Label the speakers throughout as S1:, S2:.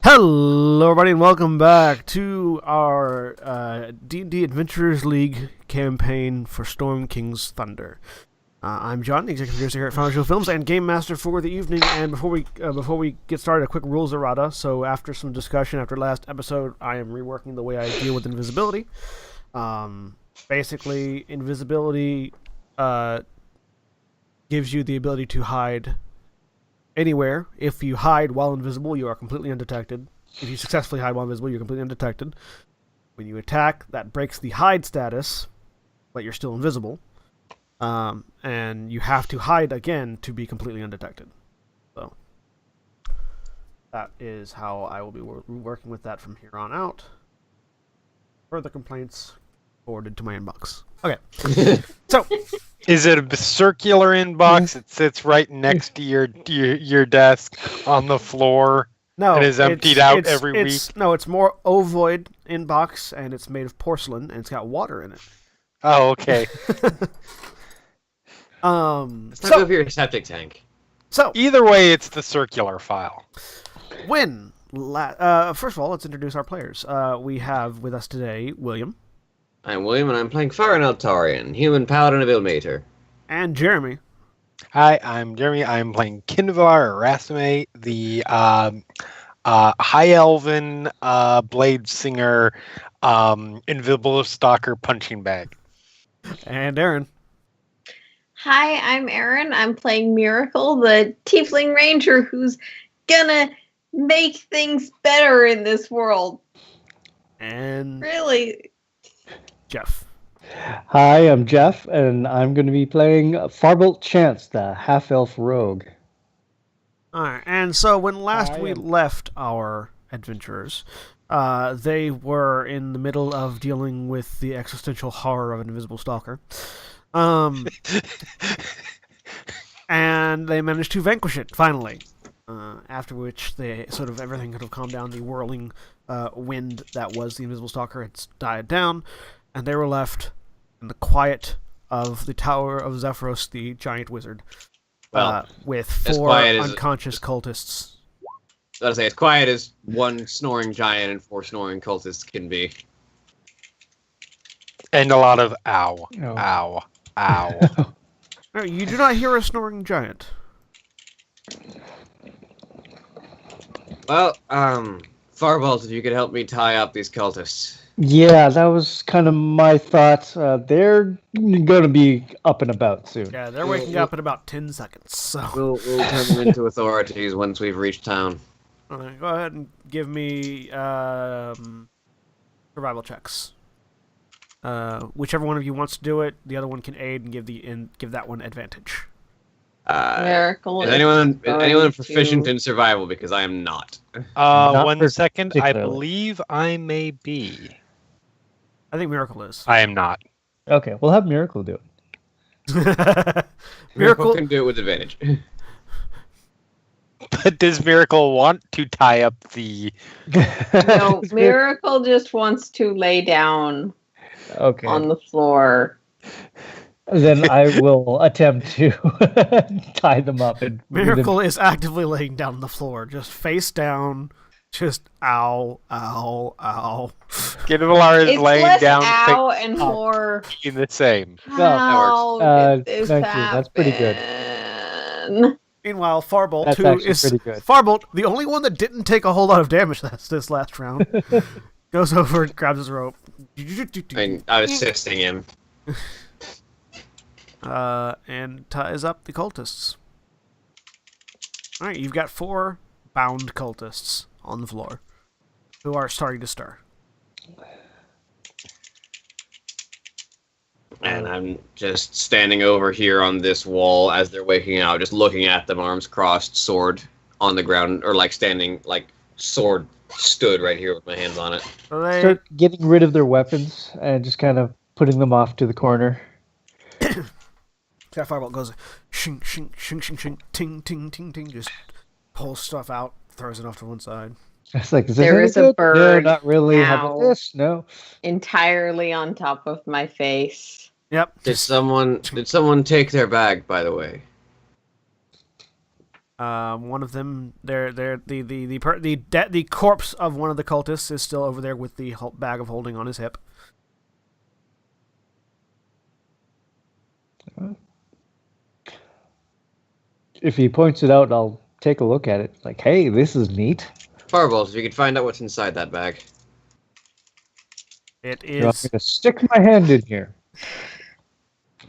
S1: Hello, everybody, and welcome back to our D&D Adventurers League campaign for Storm King's Thunder. I'm John, the executive producer here at Foundational Films and game master for the evening. And before we get started, a quick rules errata. So after some discussion after last episode, I am reworking the way I deal with invisibility. Basically, invisibility gives you the ability to hide anywhere. If you hide while invisible, you are completely undetected. If you successfully hide while invisible, you're completely undetected. When you attack, that breaks the hide status, but you're still invisible. And you have to hide again to be completely undetected. So that is how I will be working with that from here on out. Further complaints forwarded to my inbox. Okay. So
S2: is it a circular inbox? It sits right next to your desk on the floor.
S1: No,
S2: and is emptied out every week.
S1: No, it's more ovoid inbox, and it's made of porcelain, and it's got water in it.
S2: Oh, okay.
S3: Let's not go for your septic tank.
S1: So
S2: either way, it's the circular file.
S1: First of all, let's introduce our players. We have with us today William.
S3: I'm William, and I'm playing Farron Altarian, human paladin of Ilmater.
S1: And Jeremy.
S2: Hi, I'm Jeremy. I'm playing Kinvar Erasime, the high elven blade singer, invisible stalker punching bag.
S1: And Aaron.
S4: Hi, I'm Aaron. I'm playing Miracle, the tiefling ranger who's gonna make things better in this world.
S1: And
S4: really,
S1: Jeff.
S5: Hi, I'm Jeff, and I'm going to be playing Farbolt Chance, the half-elf rogue.
S1: Alright, and so when last we left our adventurers, they were in the middle of dealing with the existential horror of an invisible stalker. And they managed to vanquish it, finally. After which, everything could have calmed down. The whirling wind that was the invisible stalker had died down, and they were left in the quiet of the Tower of Zephyros, the giant wizard, with 4 unconscious cultists.
S3: I was say, as quiet as one snoring giant and 4 snoring cultists can be.
S2: And a lot of ow, ow, ow.
S1: No, you do not hear a snoring giant.
S3: Well, Farbolt, if you could help me tie up these cultists.
S5: Yeah, that was kind of my thought. They're going to be up and about soon.
S1: Yeah, they're waking up in about 10 seconds. So
S3: We'll turn them into authorities once we've reached town.
S1: Alright, go ahead and give me survival checks. Whichever one of you wants to do it, the other one can aid and give that one advantage.
S4: Miracle.
S3: Is anyone proficient in survival? Because I am not.
S2: 1 second. I believe I may be.
S1: I think Miracle is.
S2: I am not.
S5: Okay, we'll have Miracle do it.
S3: Miracle can do it with advantage.
S2: But does Miracle want to tie up the...
S4: No, Miracle just wants to lay down on the floor.
S5: Then I will attempt to tie them up.
S1: Miracle is actively laying down on the floor, just face down, just ow, ow, ow.
S2: Kinvar is laying
S4: less
S2: down
S4: ow and more
S2: in the same.
S4: how did this
S5: thank you.
S4: happen?
S5: That's pretty good.
S1: Meanwhile, Farbolt,
S5: That's
S1: who
S5: actually
S1: is
S5: pretty good.
S1: Farbolt, the only one that didn't take a whole lot of damage this last round, goes over and grabs his rope.
S3: I was assisting him.
S1: And ties up the cultists. Alright, you've got 4 bound cultists on the floor who are starting to stir.
S3: And I'm just standing over here on this wall as they're waking out, just looking at them, arms crossed, sword on the ground, or standing, sword stood right here with my hands on it.
S1: So they
S5: Start getting rid of their weapons and just kind of putting them off to the corner.
S1: That Firebolt goes shink, shink, shink, shink, shink, ting, ting, ting, ting, just pulls stuff out, throws it off to one side.
S5: It's like,
S4: There is a
S5: good?
S4: bird.
S5: No, not really. How
S4: now
S5: about this? No.
S4: entirely on top of my face.
S1: Yep.
S3: Did someone take their bag, by the way?
S1: One of them, the corpse of one of the cultists is still over there with the bag of holding on his hip.
S5: If he points it out, I'll take a look at it. Like, hey, this is neat.
S3: Fireballs, if you could find out what's inside that bag.
S1: It
S5: You want
S1: is
S5: me to stick my hand in here?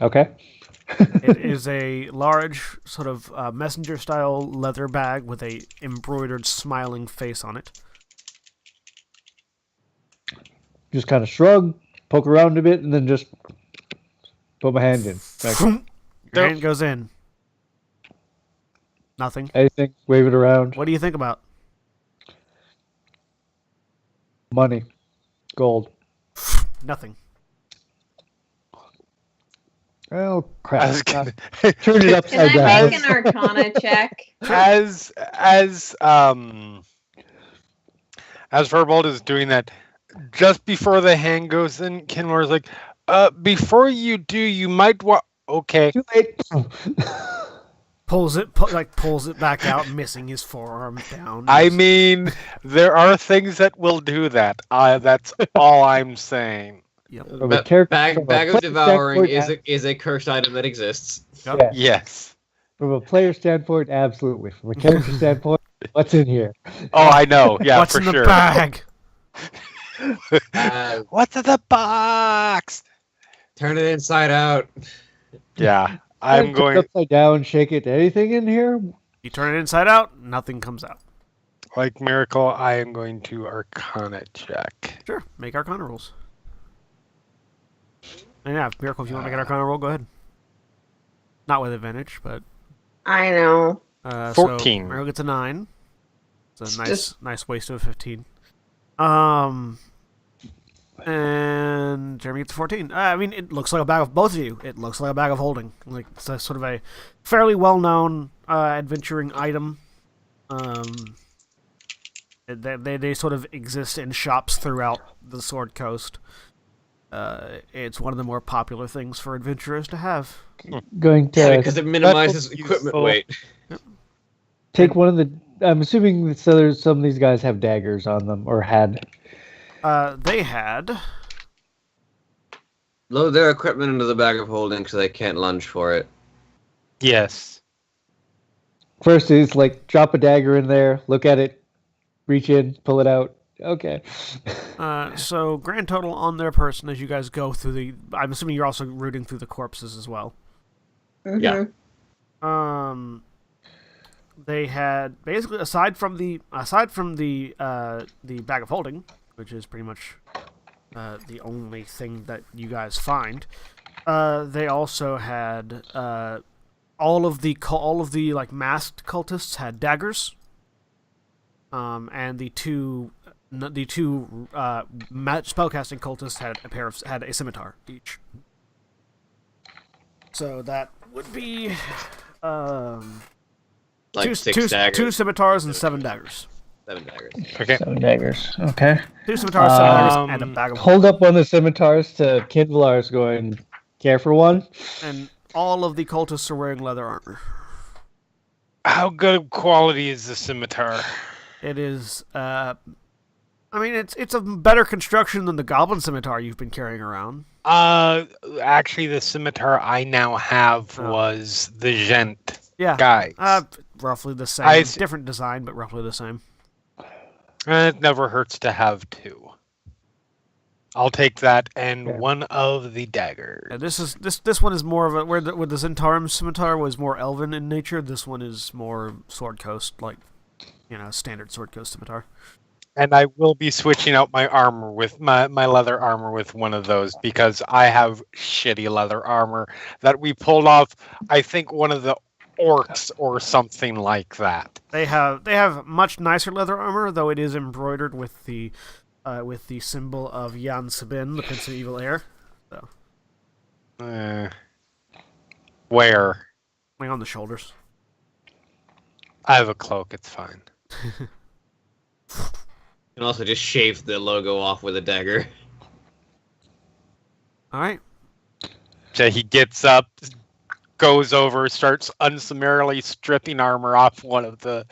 S5: Okay.
S1: it is a large sort of messenger-style leather bag with a embroidered smiling face on it.
S5: Just kind of shrug, poke around a bit, and then just put my hand in. Like,
S1: Your hand goes in. Nothing.
S5: anything, wave it around.
S1: What do you think about?
S5: Money. Gold.
S1: Nothing.
S5: Oh,
S2: I
S5: crap.
S2: was gonna-
S5: Turn it upside
S4: Can I
S5: down.
S4: make an Arcana check?
S2: as Verbold is doing that, just before the hand goes in, Kinlar's like, before you do, you might want. Okay.
S5: Too late.
S1: Pulls it back out, missing his forearm down.
S2: I mean, there are things that will do that. That's all I'm saying.
S1: Yep.
S5: From a character-
S3: Bag
S5: from a
S3: of
S5: player
S3: devouring
S5: standpoint,
S3: is a cursed item that exists.
S1: Yep.
S5: Yeah.
S2: Yes.
S5: From a player standpoint, absolutely. From a character standpoint, what's in here?
S2: Oh, I know. Yeah,
S1: What's
S2: for
S1: in the
S2: sure.
S1: bag?
S2: What's in the box?
S3: Turn it inside out.
S2: Yeah, I'm
S5: Turn it
S2: going
S5: upside down, shake it. Anything in here?
S1: You turn it inside out, nothing comes out.
S2: like Miracle. I am going to Arcana check.
S1: Sure, make Arcana rolls. And yeah, Miracle, if you want to make an Arcana roll, go ahead. Not with advantage, but
S4: I know.
S2: 14.
S1: So Miracle gets a 9. It's a
S4: Just-
S1: nice waste of a 15. And Jeremy gets a 14. I mean, it looks like a bag of both of you. It looks like a bag of holding. Like it's a sort of a fairly well-known adventuring item. They sort of exist in shops throughout the Sword Coast. It's one of the more popular things for adventurers to have.
S5: Going
S3: Yeah,
S5: to
S3: because it minimizes
S2: That's
S3: equipment
S2: useful.
S3: weight.
S5: take one of the. I'm assuming that some of these guys have daggers on them, or had.
S1: They had.
S3: Load their equipment into the bag of holding so they can't lunge for it.
S2: Yes.
S5: First is like drop a dagger in there, look at it, reach in, pull it out. Okay.
S1: So grand total on their person as you guys go through the. I'm assuming you're also rooting through the corpses as well.
S3: Yeah.
S1: They had basically aside from the bag of holding, which is pretty much the only thing that you guys find. They also had all of the like masked cultists had daggers. And the two spellcasting cultists had a scimitar each. So that would be
S3: Like
S1: two
S3: six daggers.
S1: 2 scimitars and 7 daggers.
S3: 7 daggers.
S2: Okay.
S5: 7 daggers. Okay.
S1: 2 scimitars, 7 daggers, and a bag of
S5: Hold up one of the scimitars to Kindlar's going, care for one?
S1: And all of the cultists are wearing leather armor.
S2: How good quality is the scimitar?
S1: It is. I mean, it's a better construction than the goblin scimitar you've been carrying around.
S2: Actually, the scimitar I now have
S1: Oh.
S2: was the Gent.
S1: Yeah.
S2: Guys.
S1: Roughly the same.
S2: I-
S1: Different design, but roughly the same.
S2: It never hurts to have 2. I'll take that and
S5: Yeah.
S2: one of the daggers.
S1: Yeah, this one is more of a where the Zentarum scimitar was more elven in nature. This one is more Sword Coast, like standard Sword Coast scimitar.
S2: And I will be switching out my armor with my leather armor with one of those because I have shitty leather armor that we pulled off, I think, one of the orcs or something like that.
S1: They have much nicer leather armor, though it is embroidered with the symbol of Jan Sabin, the Prince of Evil Air. So,
S2: Where?
S1: like on the shoulders.
S2: I have a cloak, it's fine.
S3: You can also just shave the logo off with a dagger.
S1: All right.
S2: So he gets up, goes over, starts unsummarily stripping armor off one of the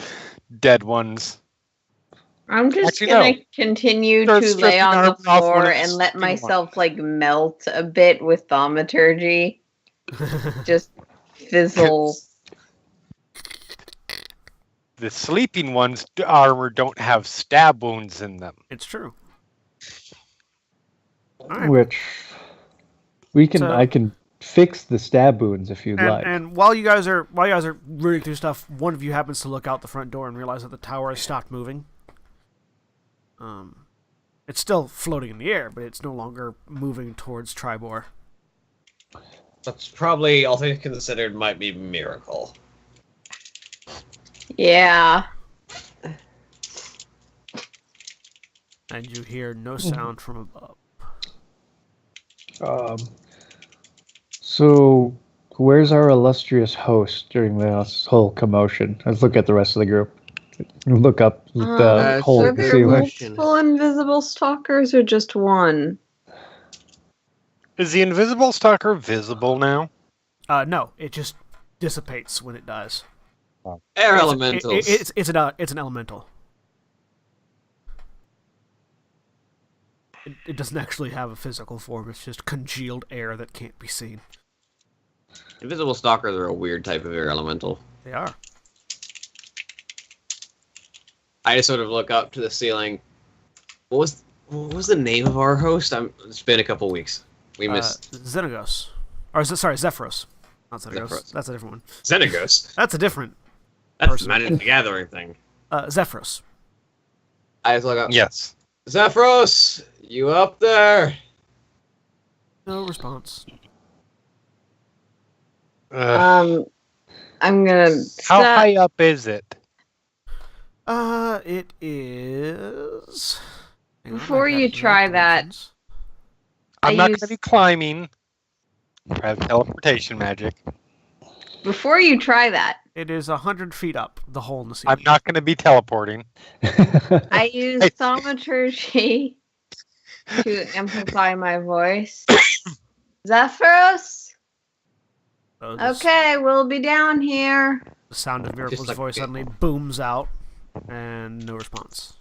S2: dead ones.
S4: I'm just
S2: Actually,
S4: gonna
S2: no.
S4: continue
S2: Start
S4: to lay
S2: stripping
S4: on the
S2: armor off one
S4: floor
S2: of the
S4: and let
S2: sleeping
S4: myself like melt a bit with thaumaturgy. Just fizzle.
S2: The sleeping ones' armor don't have stab wounds in them.
S1: It's true. Alright.
S5: Which we can.
S1: So-
S5: I can fix the stab wounds if you'd
S1: And,
S5: like.
S1: and while you guys are rooting through stuff, one of you happens to look out the front door and realize that the tower has stopped moving. It's still floating in the air, but it's no longer moving towards Triboar.
S3: That's probably, all things considered, might be Miracle.
S4: Yeah.
S1: And you hear no sound from above.
S5: So, where's our illustrious host during this whole commotion? Let's look at the rest of the group. Look up the
S3: That's
S5: hole
S3: a
S5: in the
S3: good
S5: ceiling.
S3: question.
S4: Multiple invisible stalkers or just one?
S2: Is the invisible stalker visible now?
S1: No, it just dissipates when it dies.
S3: Air
S1: It's
S3: elementals.
S1: it's an elemental. It doesn't actually have a physical form. It's just congealed air that can't be seen.
S3: Invisible stalkers are a weird type of air elemental.
S1: They are.
S3: I just sort of look up to the ceiling. What was the name of our host? It's been a couple weeks. We missed
S1: Xenagos. Or is it, sorry, Zephyros. Not Xenagos.
S3: Zephyros.
S1: That's a different one.
S3: Xenagos.
S1: That's a different.
S3: That's
S1: Person.
S3: the Magic the Gathering thing.
S1: Zephyros.
S3: I just look up.
S2: Yes.
S3: Zephyros, you up there?
S1: No response.
S2: Uh,
S4: I'm gonna.
S2: how
S4: stop-
S2: high up is it?
S1: It is. Hang on,
S4: Before
S1: I've got
S4: you
S1: the
S4: try that-
S1: dimensions.
S2: I'm
S4: I
S2: not
S4: use-
S2: going to be climbing. I have teleportation magic.
S4: Before you try that,
S1: It is 100 feet up, the hole in the ceiling.
S2: I'm not going to be teleporting.
S4: I use
S2: Hey.
S4: thaumaturgy to amplify my voice. Zephyros?
S1: So this-
S4: Okay, we'll be down here.
S1: The sound of Miracle's
S3: like-
S1: voice suddenly booms out, and no response.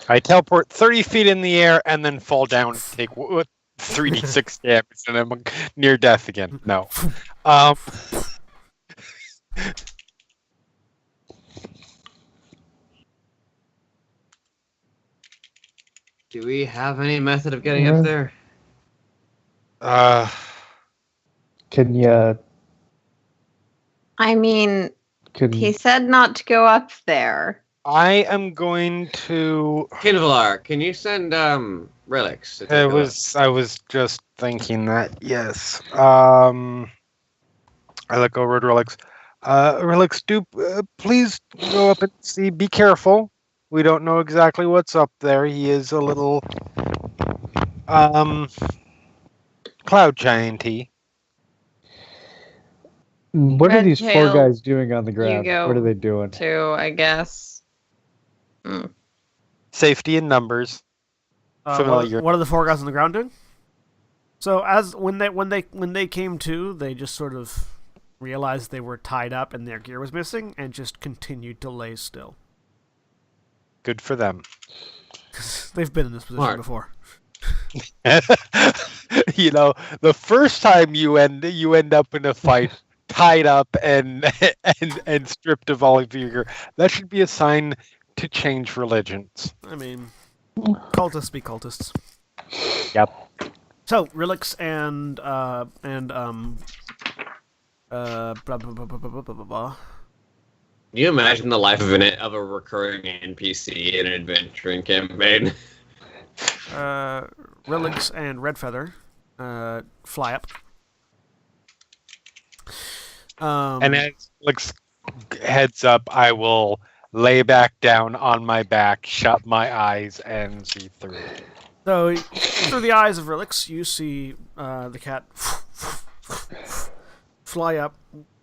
S2: I teleport 30 feet in the air and then fall down and take 3d6 damage, and I'm near death again. No.
S3: Do we have any method of getting
S5: Yeah.
S3: up there?
S5: Can you?
S4: I mean, he said not to go up there.
S2: I am going to.
S3: Kinvalar, can you send relics? To take a look?
S2: I was just thinking that. Yes. I look over at relics. Relics, do please go up and see. Be careful. We don't know exactly what's up there. He is a little cloud gianty.
S5: What are
S4: Red
S5: these four
S4: tail,
S5: guys doing on the ground?
S4: go
S5: What are they doing?
S4: Too, I guess.
S2: Safety in numbers. Familiar.
S1: What are the four guys on the ground doing? So when they came to, they just sort of realized they were tied up and their gear was missing, and just continued to lay still.
S2: Good for them.
S1: They've been in this position
S3: Smart.
S1: before.
S2: You know, the first time you end up in a fight tied up and stripped of all of your gear, that should be a sign to change religions.
S1: I mean, cultists be cultists.
S2: Yep.
S1: So relics and blah, blah, blah, blah, blah, blah, blah, blah.
S3: Can you imagine the life of a recurring NPC in an adventuring campaign?
S1: Relics and red feather fly up.
S2: And as Alex heads up, I will lay back down on my back, shut my eyes, and see through.
S1: So through the eyes of Relix, you see the cat fly up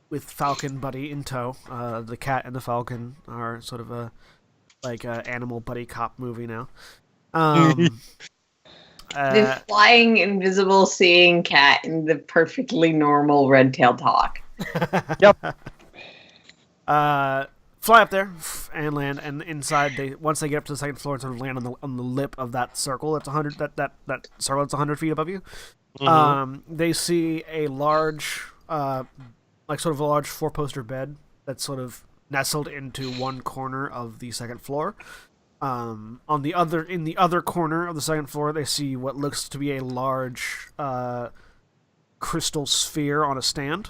S1: with Falcon Buddy in tow. The cat and the Falcon are sort of a animal buddy cop movie now.
S4: The flying, invisible, seeing cat and the perfectly normal red-tailed hawk.
S2: Yep.
S1: Fly up there and land, and inside once they get up to the second floor and sort of land on the lip of that circle that's 100 that circle that's 100 feet above you. They see a large like sort of a large four-poster bed that's sort of nestled into one corner of the second floor. In the other corner of the second floor, they see what looks to be a large crystal sphere on a stand.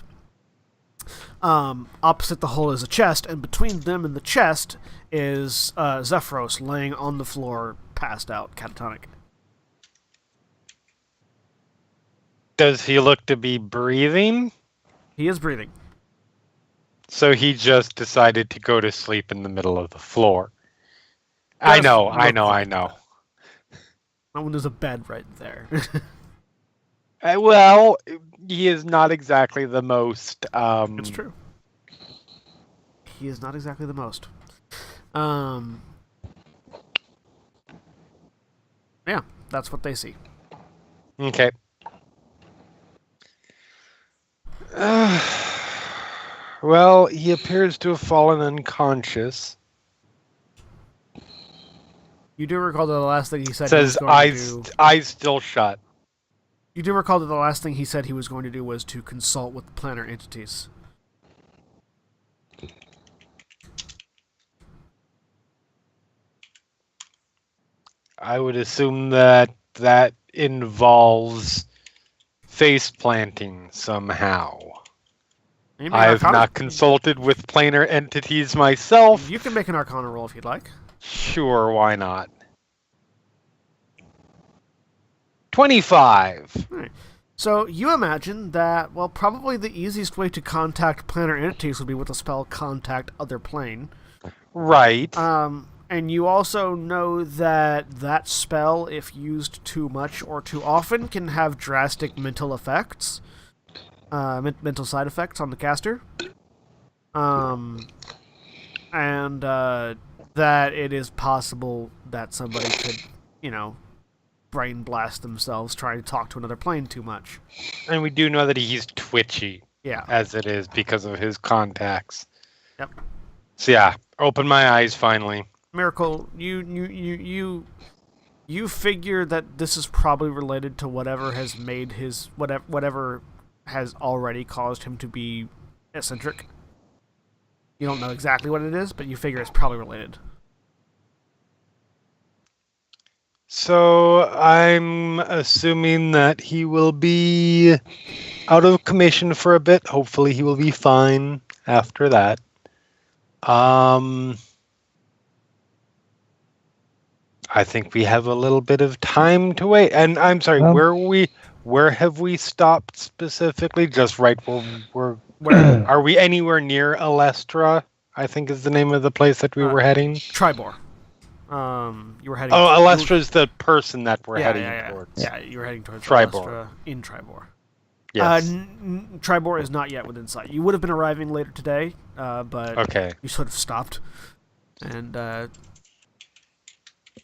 S1: Opposite the hole is a chest, and between them and the chest is Zephyros laying on the floor, passed out, catatonic.
S2: Does he look to be breathing?
S1: He is breathing.
S2: So he just decided to go to sleep in the middle of the floor. I know.
S1: Not when there's a bed right there.
S2: Well, he is not exactly the most...
S1: It's true. He is not exactly the most. Yeah, that's what they see.
S2: Okay. Well, he appears to have fallen unconscious.
S1: You do recall that the last thing he said
S2: Says
S1: he was going to do...
S2: eyes still shut.
S1: You do recall that the last thing he said he was going to do was to consult with the planar entities.
S2: I would assume that involves face planting somehow. I have not consulted with planar entities myself.
S1: You can make an Arcana roll if you'd like.
S2: Sure, why not? 25.
S1: All right. So you imagine that, well, probably the easiest way to contact planar entities would be with the spell Contact Other Plane.
S2: Right.
S1: And you also know that spell, if used too much or too often, can have drastic mental effects. Mental side effects on the caster. And that it is possible that somebody could, brain blast themselves trying to talk to another plane too much.
S2: And we do know that he's twitchy.
S1: Yeah.
S2: As it is because of his contacts.
S1: Yep.
S2: So yeah, open my eyes finally.
S1: Miracle, you figure that this is probably related to whatever has made whatever has already caused him to be eccentric. You don't know exactly what it is, but you figure it's probably related.
S2: So I'm assuming that he will be out of commission for a bit. Hopefully he will be fine after that. I think we have a little bit of time to wait. And I'm sorry, where have we stopped specifically? Just right where are we anywhere near Alestra? I think is the name of the place that we were heading.
S1: Triboar. You were heading.
S2: Oh, Alestra is the person that we're heading towards.
S1: Yeah, you were heading towards
S2: Triboar.
S1: Alestra in Triboar.
S2: Yes.
S1: Triboar is not yet within sight. You would have been arriving later today, but you sort of stopped. And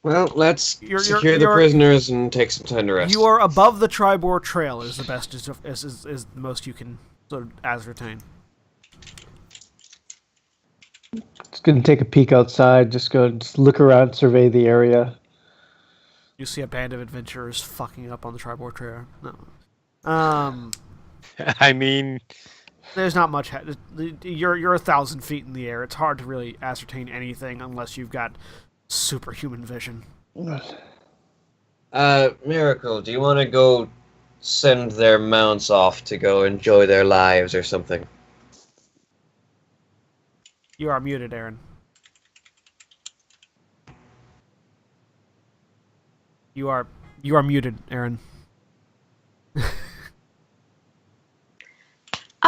S3: well, let's secure the prisoners and take some time to rest.
S1: You are above the Triboar Trail. Is the best is the most you can sort of ascertain.
S5: Just gonna take a peek outside. Just look around, survey the area.
S1: You see a band of adventurers fucking up on the Triboar Trail. No.
S2: I mean,
S1: there's not much. You're 1,000 feet in the air. It's hard to really ascertain anything unless you've got superhuman vision.
S3: Miracle, do you want to go send their mounts off to go enjoy their lives or something?
S1: You are muted, Aaron. You are muted, Aaron.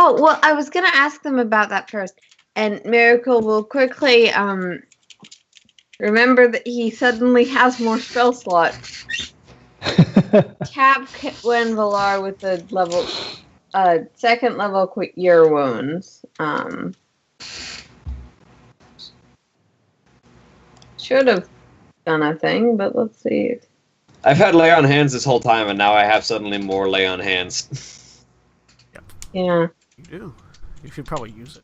S4: Oh, well, I was going to ask them about that first. And Miracle will quickly remember that he suddenly has more spell slots. Tap Gwen Valar with the second level quick Cure Wounds. Should have done a thing, but let's see.
S3: I've had lay on hands this whole time, and now I have suddenly more lay on hands.
S4: Yeah.
S1: You do. You should probably use it.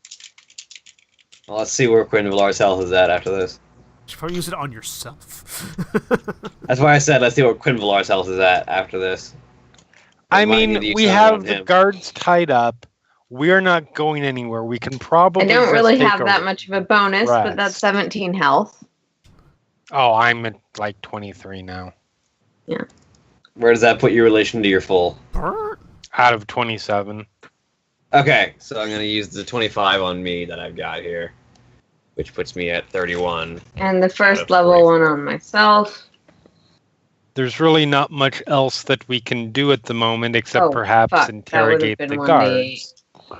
S3: Well, let's see where Quinn Villar's health is at after this.
S1: You should probably use it on yourself.
S3: That's why I said let's see what Quinn Villar's health is at after this.
S2: I
S3: might need to
S2: mean,
S3: use
S2: we
S3: something
S2: have
S3: on
S2: the
S3: him.
S2: guards tied up. We're not going anywhere. We can probably.
S4: I don't
S2: just
S4: really
S2: take
S4: have
S2: a
S4: that much of a bonus, but that's
S2: rest.
S4: 17 health.
S2: Oh, I'm at like 23 now.
S3: Where does that put you in relation to your full?
S1: Brr.
S2: Out of 27.
S3: Okay, so I'm going to use the 25 on me that I've got here, which puts me at 31.
S4: And the first
S3: of
S4: level
S3: 44.
S4: one on myself.
S2: There's really not much else that we can do at the moment except
S4: Oh,
S2: perhaps
S4: fuck, that
S2: interrogate
S4: would've
S2: the
S4: been
S2: guards.
S4: 1d8.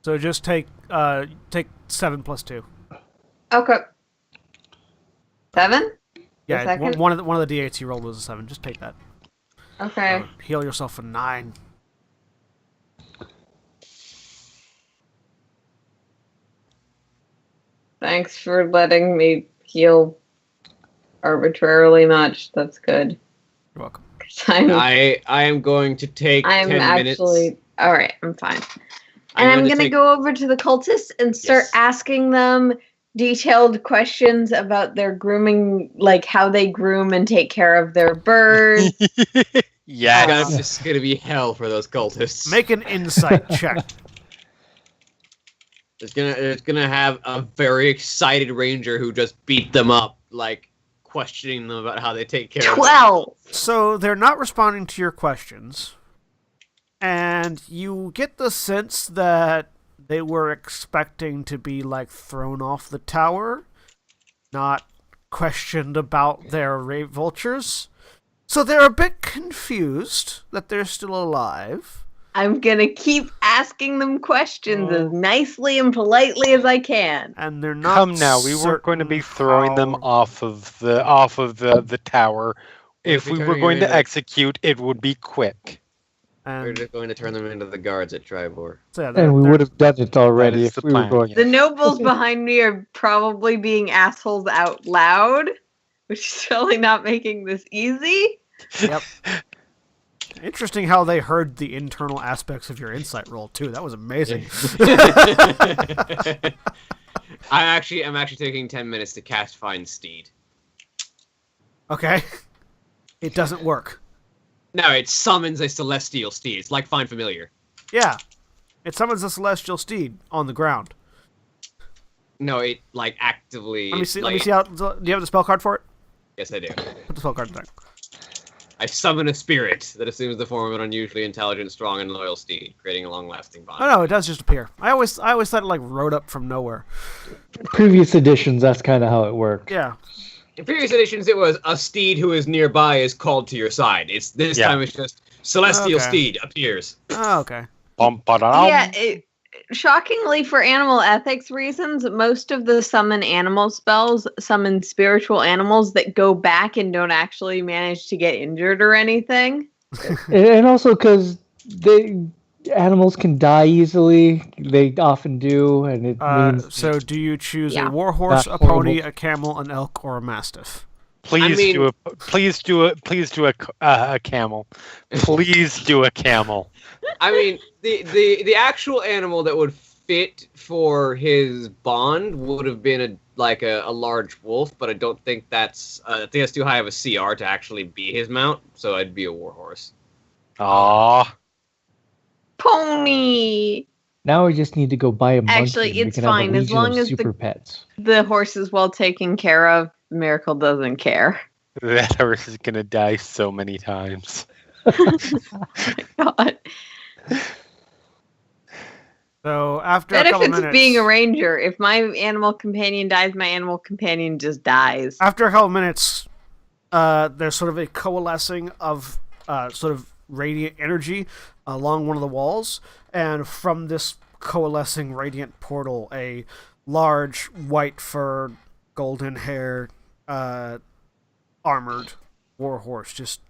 S1: So just take 7 plus 2.
S4: Okay. 7?
S1: Yeah,
S4: second?
S1: one of the d8s you rolled was a 7. Just take that.
S4: Okay.
S1: Heal yourself for 9.
S4: Thanks for letting me heal arbitrarily much. That's good.
S1: You're welcome.
S4: 'Cause I'm
S3: I am going to take 10 minutes.
S4: actually alright, I'm fine. And I'm gonna
S3: take-
S4: go over to the cultists and start
S3: Yes.
S4: asking them detailed questions about their grooming, like how they groom and take care of their birds.
S2: Yes.
S3: This is going to be hell for those cultists.
S1: Make an insight check.
S3: It's gonna have a very excited ranger who just beat them up, like questioning them about how they take care of them.
S4: 12.
S1: So they're not responding to your questions, and you get the sense that they were expecting to be like thrown off the tower, not questioned about their rape vultures. So they're a bit confused that they're still alive.
S4: I'm gonna keep asking them questions as nicely and politely as I can.
S1: And they're not.
S2: Come now, we weren't going to be throwing them off of the tower. If
S3: we
S2: we
S3: turn
S2: were
S3: you
S2: going to
S3: into-
S2: execute, it would be quick.
S3: We're
S1: And,
S3: just going to turn them into the guards at Triboar.
S1: so yeah,
S5: And we would have done it already
S2: is
S5: if
S2: the
S5: we were
S2: plan,
S5: going.
S2: yes.
S4: The nobles behind me are probably being assholes out loud, which is really not making this easy.
S1: Yep. Interesting how they heard the internal aspects of your insight roll too. That was amazing.
S3: I'm actually taking 10 minutes to cast Find Steed.
S1: Okay. It doesn't work.
S3: No, it summons a celestial steed. It's like Find Familiar.
S1: Yeah. It summons a celestial steed on the ground.
S3: No, it like actively.
S1: Let me see.
S3: Like,
S1: Let me see how. Do you have the spell card for it?
S3: Yes, I do.
S1: Put the spell card there.
S3: I summon a spirit that assumes the form of an unusually intelligent, strong, and loyal steed, creating a long-lasting bond.
S1: Oh no, it does just appear. I always thought it like rode up from nowhere.
S5: Previous editions, that's kind of how it worked.
S1: Yeah.
S3: In previous editions, it was a steed who is nearby is called to your side. It's this time it's just celestial
S1: Okay.
S3: steed appears.
S1: Oh, okay.
S2: Bum-ba-dum.
S4: Yeah, shockingly, for animal ethics reasons, most of the summon animal spells summon spiritual animals that go back and don't actually manage to get injured or anything.
S5: And also because animals can die easily. They often do, and it means
S1: So do you choose
S4: Yeah.
S1: a warhorse,
S5: Not
S1: a pony,
S5: horrible.
S1: a camel, an elk, or a mastiff?
S2: Please
S3: mean-
S2: do a camel. Please do a camel.
S3: I mean, the actual animal that would fit for his bond would have been a large wolf, but I don't think that's I think that's too high of a CR to actually be his mount. So I'd be a warhorse.
S2: Aw.
S4: Pony!
S5: now we just need to go buy a monkey.
S4: Actually,
S5: and we
S4: it's
S5: can have a
S4: fine, as
S5: legion
S4: long
S5: of
S4: as the-
S5: super pets.
S4: The horse is well taken care of. Miracle doesn't care.
S2: That horse is gonna die so many times.
S4: God.
S1: So after a couple
S4: Benefits of
S1: minutes,
S4: being a ranger. If my animal companion dies, my animal companion just dies.
S1: after a couple minutes, there's sort of a coalescing of sort of radiant energy along one of the walls, and from this coalescing radiant portal, a large white fur, golden hair, armored warhorse just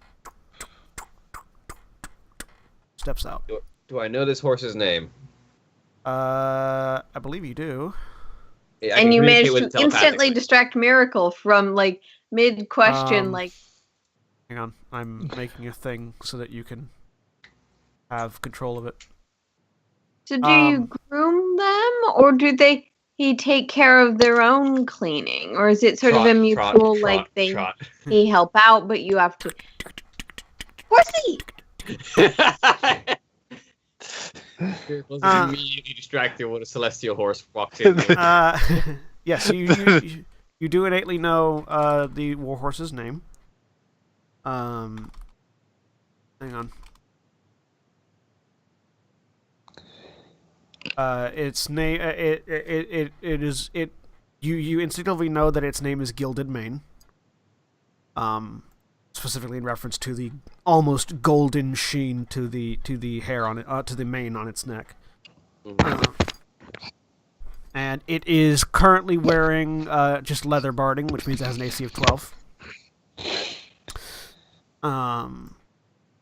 S1: steps out.
S3: Do I know this horse's name?
S1: I believe you do.
S3: I can
S4: And you
S3: communicate
S4: managed
S3: with
S4: to
S3: it
S4: instantly
S3: telepathically.
S4: distract Miracle from like mid question,
S1: Um,
S4: like
S1: Hang on, I'm making a thing so that you can have control of it.
S4: So do you groom them, or do he take care of their own cleaning, or is it sort of a mutual he help out, but you have to? Horsey.
S3: Immediately distracted when a celestial horse walks in.
S1: Yes, you do innately know the warhorse's name. Hang on. Its name. You instinctively know that its name is Gilded Mane. Specifically in reference to the almost golden sheen to the hair on it, to the mane on its neck. And it is currently wearing just leather barding, which means it has an AC of 12.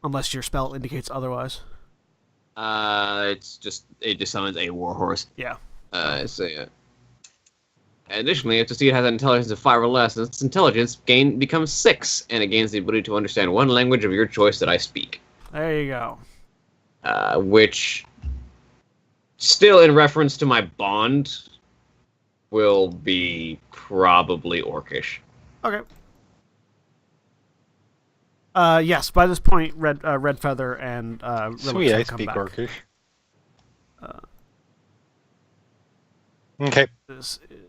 S1: Unless your spell indicates otherwise.
S3: It just summons a warhorse.
S1: Yeah.
S3: Additionally, if the steed has an intelligence of 5 or less, its intelligence becomes 6, and it gains the ability to understand one language of your choice that I speak.
S1: There you go.
S3: Which, still in reference to my bond, will be probably Orcish.
S1: Okay. Yes. By this point, Red Feather and
S2: Sweet, I
S1: come
S2: speak
S1: back.
S2: Orcish. Okay.
S1: This is.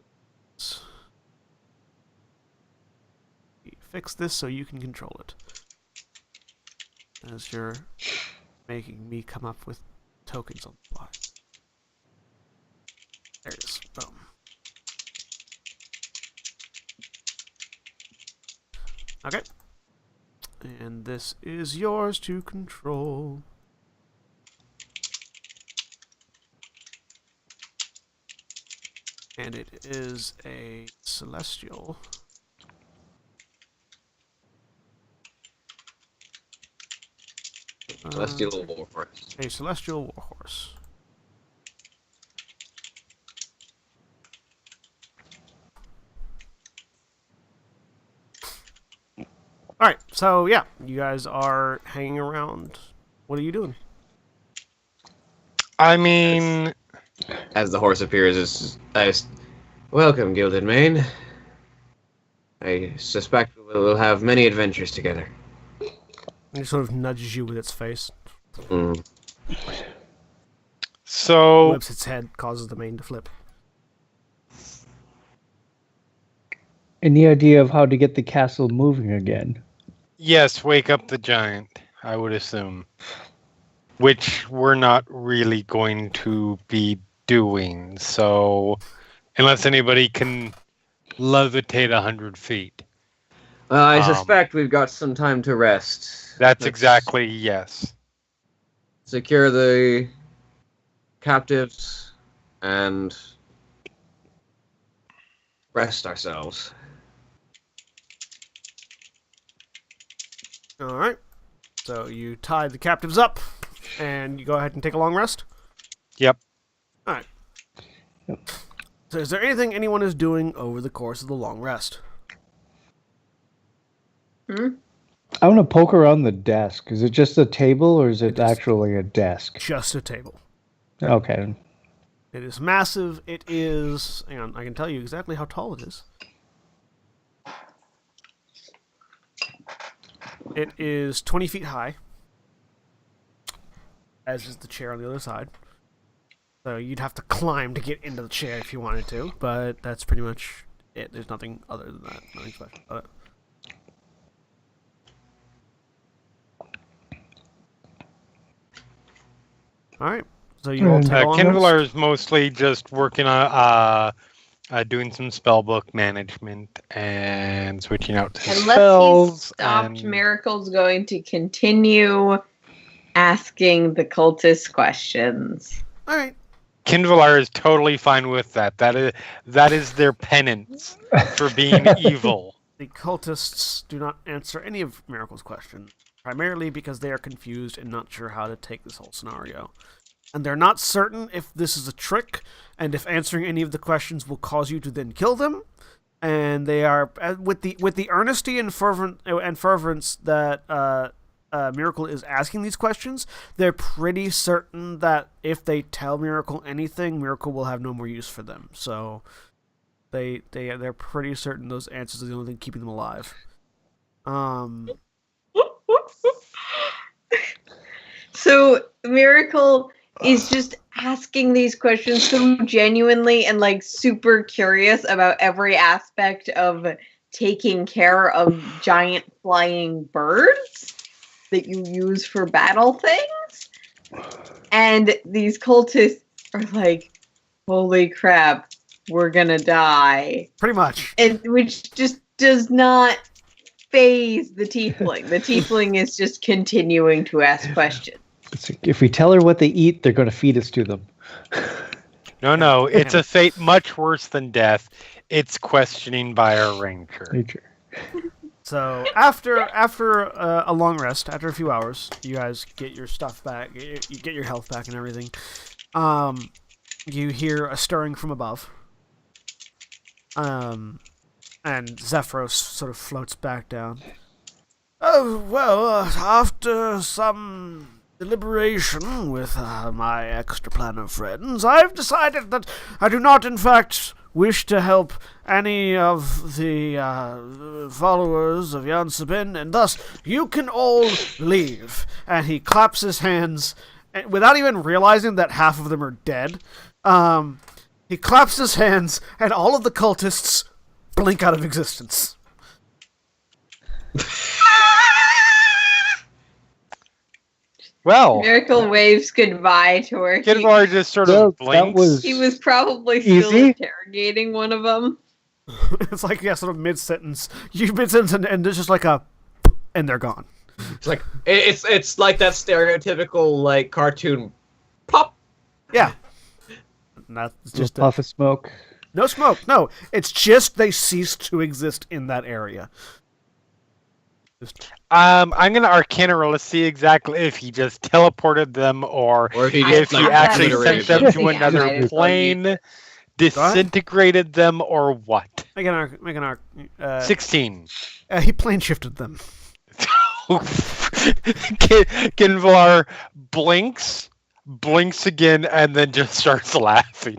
S1: Fix this so you can control it. As you're making me come up with tokens on the fly. There it is. Boom. Okay. And this is yours to control. And it is a celestial.
S3: Celestial warhorse.
S1: A celestial warhorse. Alright, so yeah, you guys are hanging around. What are you doing?
S2: I mean...
S3: As the horse appears, welcome, Gilded Mane. I suspect we'll have many adventures together.
S1: It sort of nudges you with its face.
S2: So...
S1: Whips its head, causes the mane to flip.
S5: Any idea of how to get the castle moving again?
S2: Yes, wake up the giant, I would assume. Which we're not really going to be doing, so... Unless anybody can levitate 100 feet.
S3: I suspect we've got some time to rest.
S2: Let's exactly, yes.
S3: Secure the captives and rest ourselves.
S1: Alright. So you tie the captives up, and you go ahead and take a long rest?
S2: Yep.
S1: Alright. So is there anything anyone is doing over the course of the long rest?
S5: I want to poke around the desk. Is it just a table, or is it actually a desk?
S1: Just a table.
S5: Okay.
S1: It is massive. It is... Hang on, I can tell you exactly how tall it is. It is 20 feet high, as is the chair on the other side. So you'd have to climb to get into the chair if you wanted to, but that's pretty much it. There's nothing other than that. Nothing special about it. Alright, so you all take a long rest?
S2: Kindler is mostly just working on doing some spellbook management and switching out to
S4: Unless
S2: spells.
S4: he's stopped, Miracle's going to continue asking the cultist questions.
S1: Alright.
S2: Kindler is totally fine with that. That is their penance for being evil.
S1: The cultists do not answer any of Miracle's questions, primarily because they are confused and not sure how to take this whole scenario. And they're not certain if this is a trick, and if answering any of the questions will cause you to then kill them, and they are with the earnesty and fervence that Miracle is asking these questions. They're pretty certain that if they tell Miracle anything, Miracle will have no more use for them. So they're pretty certain those answers are the only thing keeping them alive.
S4: So Miracle is just asking these questions so genuinely and like super curious about every aspect of taking care of giant flying birds that you use for battle things. And these cultists are like, holy crap, we're gonna die.
S1: Pretty much.
S4: And which just does not phase the tiefling. The tiefling is just continuing to ask questions.
S5: If we tell her what they eat, they're going to feed us to them.
S2: No, it's a fate much worse than death. It's questioning by a ranger.
S1: So after a long rest, after a few hours, you guys get your stuff back, you get your health back and everything. You hear a stirring from above. And Zephyros sort of floats back down. Oh, well, after some deliberation with my extra plan of friends, I've decided that I do not, in fact, wish to help any of the followers of Jan Sabin, and thus you can all leave. And he claps his hands, and without even realizing that half of them are dead. He claps his hands, and all of the cultists blink out of existence.
S2: Well,
S4: Miracle waves goodbye to her.
S2: Triboar just sort of blinks.
S4: He was probably still interrogating one of them.
S1: It's like, yeah, sort of mid-sentence. You mid-sentence, and there's just like a... and they're gone.
S3: It's like it's like that stereotypical like cartoon pop.
S1: Yeah. And that's just
S5: puff of smoke.
S1: No smoke. No, it's just they ceased to exist in that area.
S2: I'm gonna Arcana roll to see exactly if he just teleported them or if he actually sent them to another plane, disintegrated them, or what.
S1: Make an arc.
S2: 16.
S1: He plane shifted them.
S2: Kinvar blinks again, and then just starts laughing.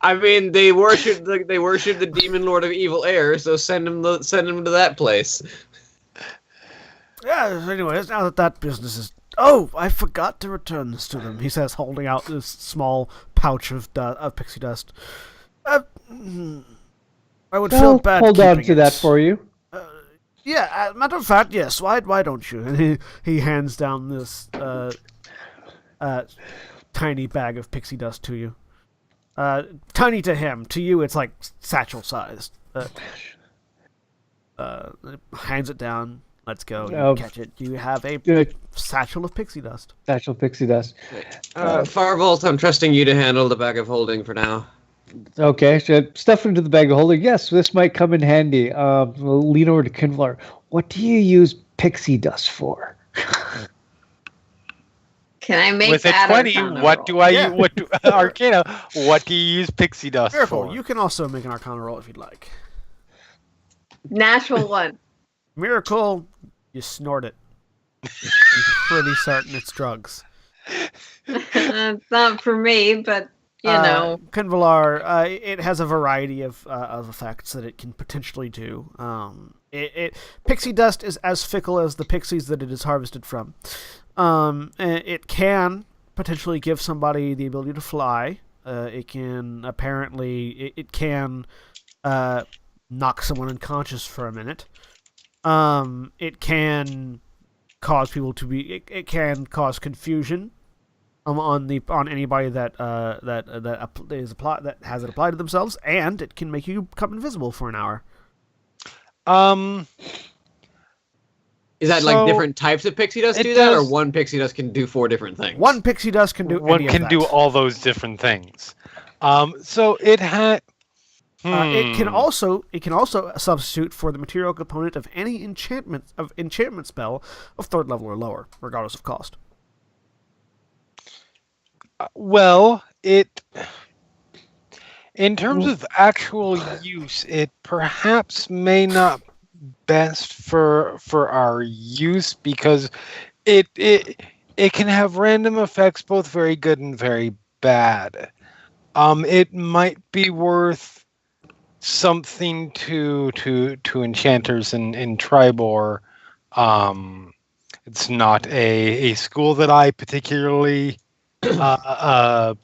S3: I mean, they worship the demon lord of evil air, so send him to that place.
S1: Yeah. Anyways, now that business is... Oh, I forgot to return this to them. He says, holding out this small pouch of pixie dust. I would feel bad.
S5: Hold on to that for you.
S1: Yeah, matter of fact, yes. Why don't you? And he hands down this tiny bag of pixie dust to you. Tiny to him. To you, it's like satchel sized. Hands it down. Let's go. You catch it. You have a satchel of pixie dust.
S5: Satchel pixie dust.
S3: Firebolt, I'm trusting you to handle the bag of holding for now.
S5: Okay, so stuff into the bag of holding. Yes, this might come in handy. We'll lean over to Kinvlar. What do you use pixie dust for?
S4: Can I make
S2: with
S4: that
S2: a 20? What do I use? What do Arcana? What do you use pixie dust for?
S1: You can also make an Arcana roll if you'd like.
S4: Natural one.
S1: Miracle, you snort it. You're pretty certain it's drugs.
S4: It's not for me, but you know.
S1: Kinvalar, it has a variety of effects that it can potentially do. Pixie dust is as fickle as the pixies that it is harvested from. It can potentially give somebody the ability to fly. It can apparently it can knock someone unconscious for a minute. It can cause people to be. It can cause confusion. On anybody that has it applied to themselves, and it can make you become invisible for an hour.
S3: Is that like different types of pixie dust do that, or one pixie dust can do 4 different things?
S1: One pixie dust can do.
S2: One can do all those different things. So it had.
S1: It can also substitute for the material component of any enchantment spell of 3rd level or lower, regardless of cost.
S2: Well, In terms of actual use, it perhaps may not be best for our use because it can have random effects, both very good and very bad. It might be worth something to enchanters in Triboar. It's not a school that I particularly not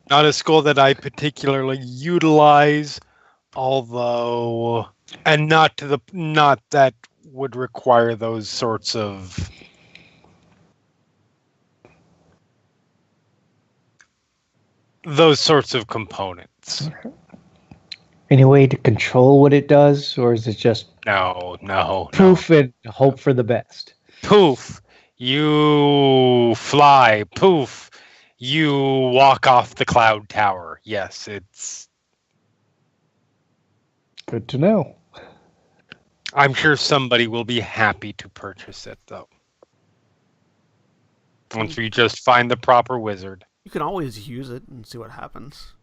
S2: a school that I particularly utilize, although not that would require those sorts of components.
S5: Any way to control what it does, or is it just
S2: No.
S5: poof and hope for the best?
S2: Poof, you fly. Poof, you walk off the cloud tower. Yes, it's.
S5: Good to know.
S2: I'm sure somebody will be happy to purchase it, though. Once we just find the proper wizard.
S1: You can always use it and see what happens.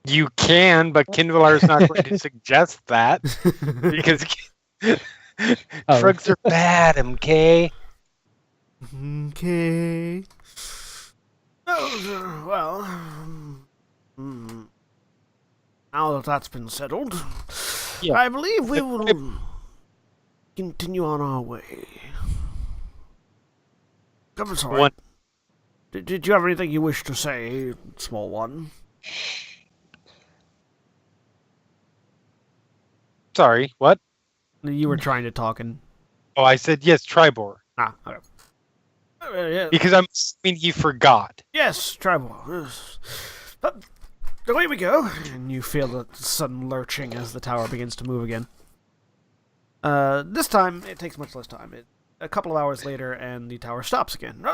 S2: You can, but Kindler is not going to suggest that because drugs are bad. Okay.
S1: Okay. Oh, well, now that that's been settled,
S2: Yeah.
S1: I believe we will continue on our way. I'm sorry.
S2: What?
S1: Did you have anything you wish to say, small one?
S2: Sorry, what?
S1: You were trying to talk and...
S2: Oh, I said yes, Triboar.
S1: Okay. Yeah.
S2: Because I'm assuming he forgot.
S1: Yes, Triboar. Yes. But away we go. And you feel the sudden lurching as the tower begins to move again. This time, it takes much less time. A couple of hours later, and the tower stops again.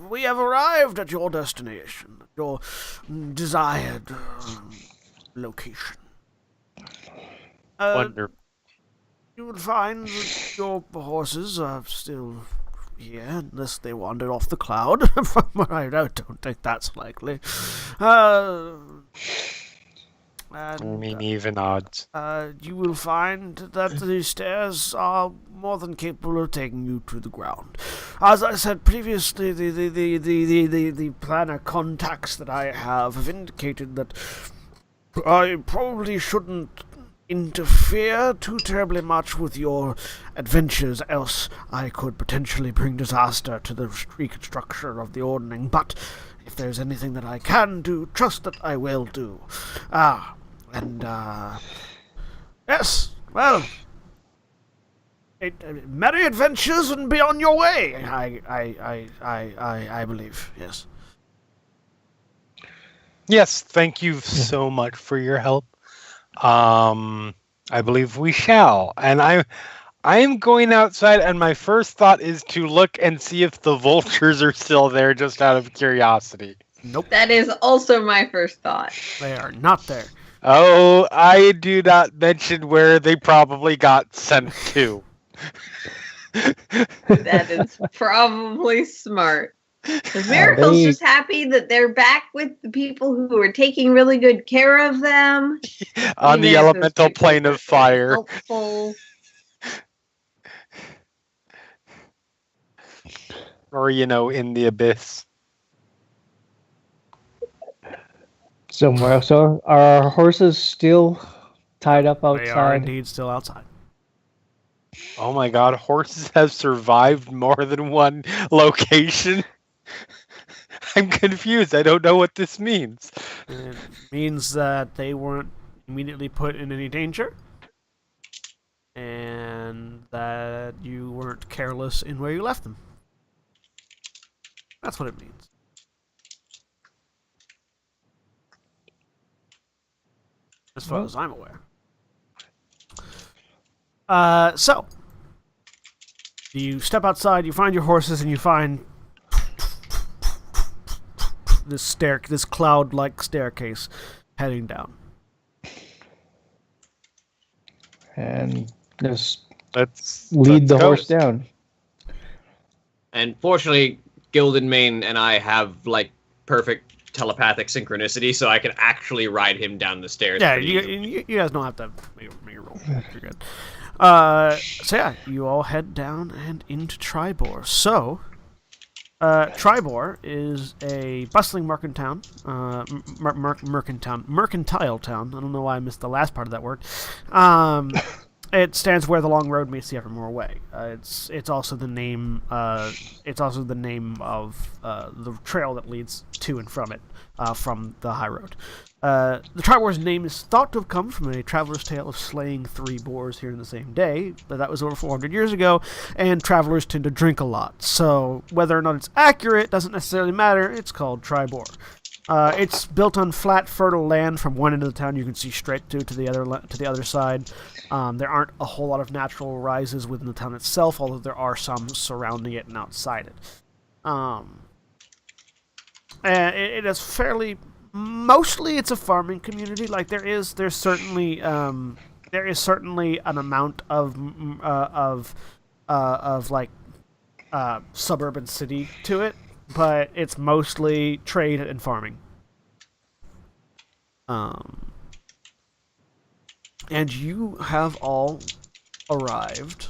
S1: We have arrived at your destination, your desired location.
S2: Wonderful.
S1: You will find that your horses are still here, unless they wandered off the cloud. From what I don't think that's likely.
S2: I mean, even odds.
S1: You will find that the stairs are more than capable of taking you to the ground. As I said previously, the planner contacts that I have indicated that I probably shouldn't interfere too terribly much with your adventures, else I could potentially bring disaster to the reconstruction of the ordning. But if there's anything that I can do, trust that I will do. Yes, well, merry adventures and be on your way. I believe. Yes.
S2: Yes, thank you so much for your help. I believe we shall. And I am going outside, and my first thought is to look and see if the vultures are still there, just out of curiosity.
S1: Nope.
S4: That is also my first thought.
S1: They are not there.
S2: Oh, I do not mention where they probably got sent to.
S4: That is probably smart. Because Miracle's just happy that they're back with the people who are taking really good care of them.
S2: On the elemental plane of fire.
S4: Helpful.
S2: Or, in the abyss.
S5: Somewhere. So are our horses still tied up outside?
S1: They are indeed still outside.
S2: Oh my god, horses have survived more than one location? I'm confused. I don't know what this means.
S1: It means that they weren't immediately put in any danger, and that you weren't careless in where you left them. That's what it means. As far as I'm aware. So, you step outside, you find your horses, and you find this cloud-like staircase heading down.
S5: And just
S2: Let's
S5: lead the
S2: go.
S5: horse down.
S3: And fortunately, Gildenmane and I have like perfect telepathic synchronicity, so I can actually ride him down the stairs.
S1: Yeah,
S3: pretty easily.
S1: you guys don't have to make a roll. You're good. So yeah, you all head down and into Triboar. So, Triboar is a bustling mercantile town. I don't know why I missed the last part of that word. It stands where the long road meets the Evermore Way. It's also the name. It's also the name of the trail that leads to and from it, from the high road. The Triboar's name is thought to have come from a traveler's tale of slaying 3 boars here in the same day, but that was over 400 years ago, and travelers tend to drink a lot. So whether or not it's accurate doesn't necessarily matter. It's called Triboar. It's built on flat, fertile land from one end of the town you can see straight to the other side. There aren't a whole lot of natural rises within the town itself, although there are some surrounding it and outside it. And it is fairly... Mostly, it's a farming community. Like there's certainly an amount of suburban city to it, but it's mostly trade and farming. And you have all arrived.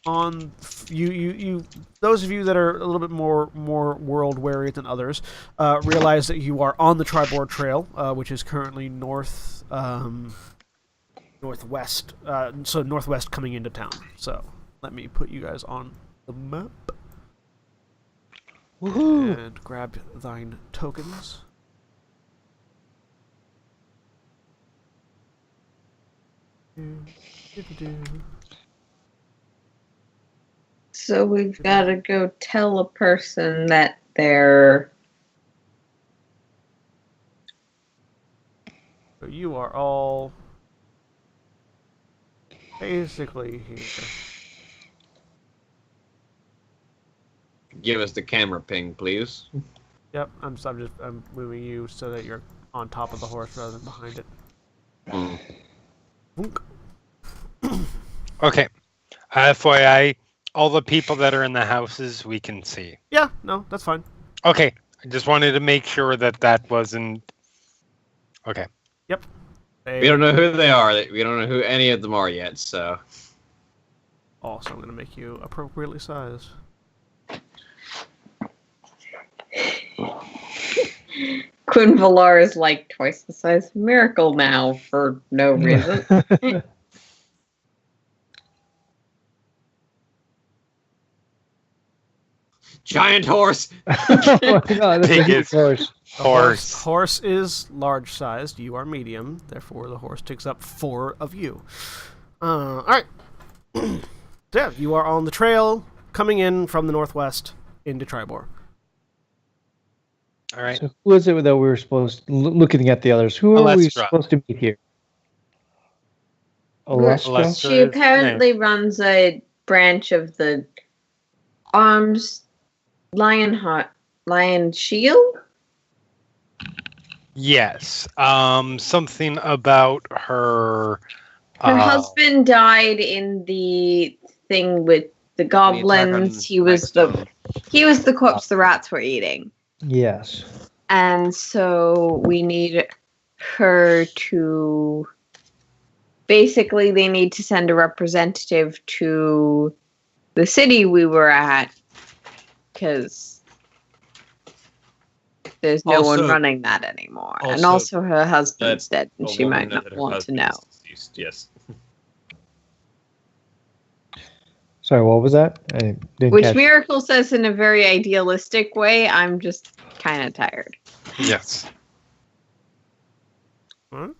S1: On you those of you that are a little bit more world weary than others realize that you are on the Triboar Trail, which is currently northwest, so northwest coming into town. So let me put you guys on the map. Woohoo! And grab thine tokens.
S4: So we've got to go tell a person that they're...
S1: So you are all basically here.
S3: Give us the camera ping, please.
S1: Yep, I'm moving you so that you're on top of the horse rather than behind it.
S2: Okay. FYI, all the people that are in the houses we can see.
S1: Yeah, no, that's fine.
S2: Okay. I just wanted to make sure that wasn't... Okay.
S1: Yep.
S3: We don't know who they are. We don't know who any of them are yet, so...
S1: Also, I'm going to make you appropriately sized.
S4: Quinvalar is like twice the size of Miracle now for no reason.
S3: Giant horse!
S5: Oh my God, that's a huge
S2: Biggest
S5: horse.
S1: Horse is large sized. You are medium. Therefore, the horse takes up 4 of you. All right. So yeah, you are on the trail coming in from the northwest into Triboar.
S2: All right.
S5: So who is it that we were looking at the others? Who are we
S2: Alestra.
S5: supposed to meet here? Alestra?
S2: Alestra.
S4: She apparently runs a branch of the Arms Lion Shield?
S2: Yes. Something about her...
S4: Her husband died in the thing with the goblins. He was the corpse the rats were eating.
S5: Yes.
S4: And so we need her to... Basically, they need to send a representative to the city we were at, because there's no one running that anymore. And also her husband's dead, and she might not want to know.
S3: Deceased, yes.
S5: Sorry, what was that? I didn't
S4: Which
S5: catch.
S4: Miracle says in a very idealistic way. I'm just kind of tired.
S2: Yes.
S1: Huh?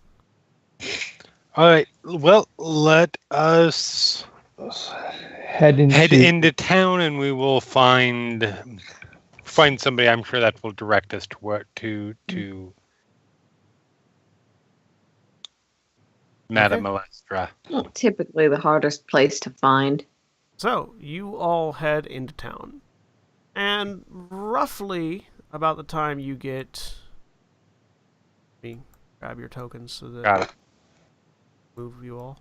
S2: All right. Well, let us
S5: Head
S2: into town, and we will find somebody. I'm sure that will direct us to what to Madame Alestra.
S4: Not typically the hardest place to find.
S1: So, you all head into town. And roughly about the time you get... Let me grab your tokens so that...
S2: Got it.
S1: Move you all.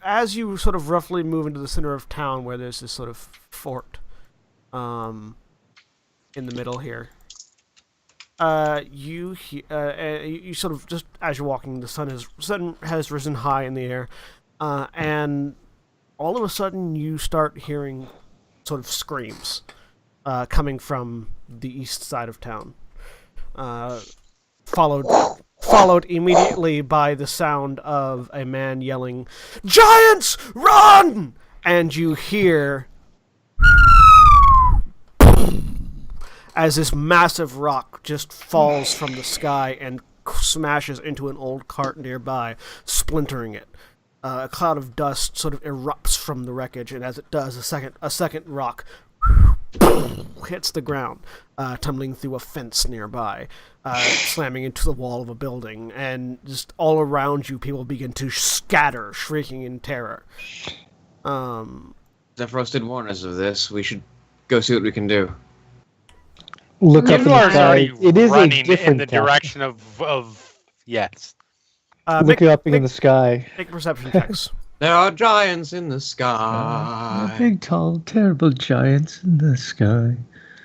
S1: as you sort of roughly move into the center of town, where there's this sort of fort, in the middle here, you sort of just as you're walking, the sun has risen high in the air, and all of a sudden you start hearing sort of screams coming from the east side of town, followed immediately by the sound of a man yelling, "Giants, run!" And you hear as this massive rock just falls from the sky and smashes into an old cart nearby, splintering it. A cloud of dust sort of erupts from the wreckage, and as it does, a second rock hits the ground, tumbling through a fence nearby, slamming into the wall of a building, and just all around you, people begin to scatter, shrieking in terror.
S3: Zephyros did warn us of this. We should go see what we can do.
S5: Look up in the
S2: Triboar's
S5: sky.
S2: already
S5: It is a
S2: running
S5: different
S2: in the
S5: town.
S2: direction of yes.
S5: Look up in the sky.
S1: Make perception checks.
S3: There are giants in the sky.
S5: Big, tall, terrible giants in the sky.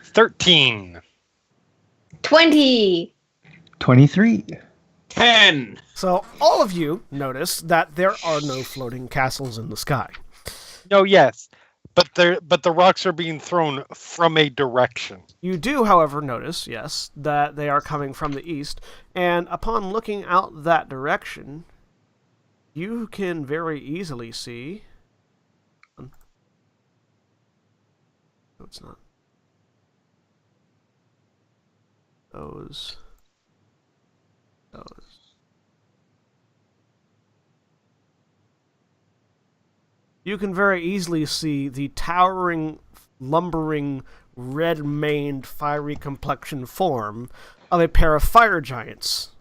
S2: 13.
S4: 20.
S5: 23.
S3: 10.
S1: So all of you notice that there are no floating castles in the sky.
S2: No, yes, but the rocks are being thrown from a direction.
S1: You do, however, notice, yes, that they are coming from the east, and upon looking out that direction, you can very easily see... No, it's not. Those. You can very easily see the towering, lumbering, red-maned, fiery complexion form of a pair of fire giants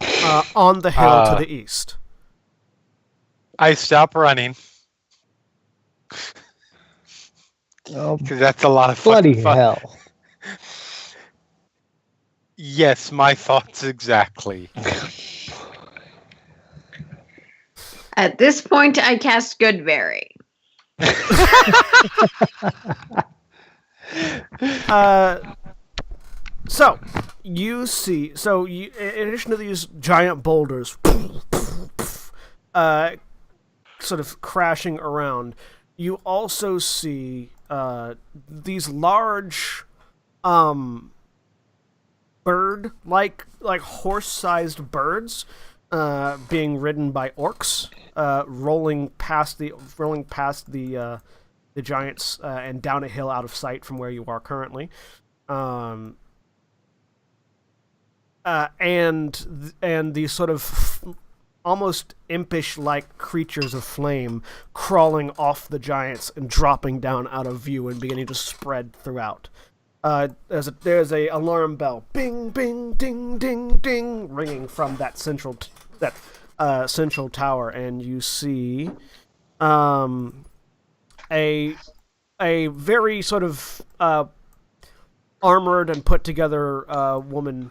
S1: on the hill to the east.
S2: I stop running
S5: Oh,
S2: because that's a lot of
S5: bloody
S2: fucking fun.
S5: hell.
S2: Yes, my thoughts exactly.
S4: At this point, I cast Goodberry.
S1: So you see, in addition to these giant boulders, sort of crashing around, you also see these large, bird-like, like horse-sized birds, being ridden by orcs, rolling past the giants and down a hill out of sight from where you are currently, and these sort of almost impish-like creatures of flame crawling off the giants and dropping down out of view and beginning to spread throughout. There's a alarm bell, bing, bing, ding, ding, ding, ringing from that central tower, and you see a very sort of armored and put together woman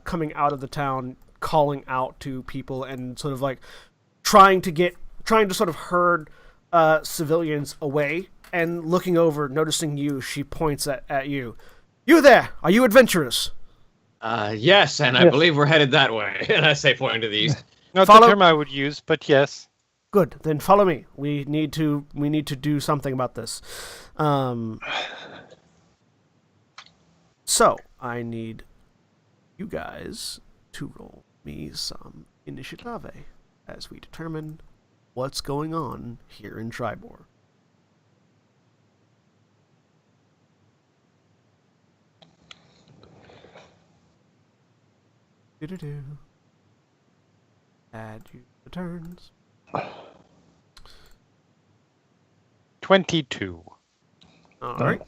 S1: coming out of the town, calling out to people and sort of like trying to sort of herd civilians away. And looking over, noticing you, she points at you. "You there! Are you adventurous?"
S3: Yes, and I believe we're headed that way. And I say, pointing to the east.
S2: Not
S1: Follow-
S2: the term I would use, but yes.
S1: Good. Then follow me. We need to do something about this. So I need you guys to roll me some initiative as we determine what's going on here in Triboar. Do-do-do. Add you the turns.
S2: 22.
S1: All right.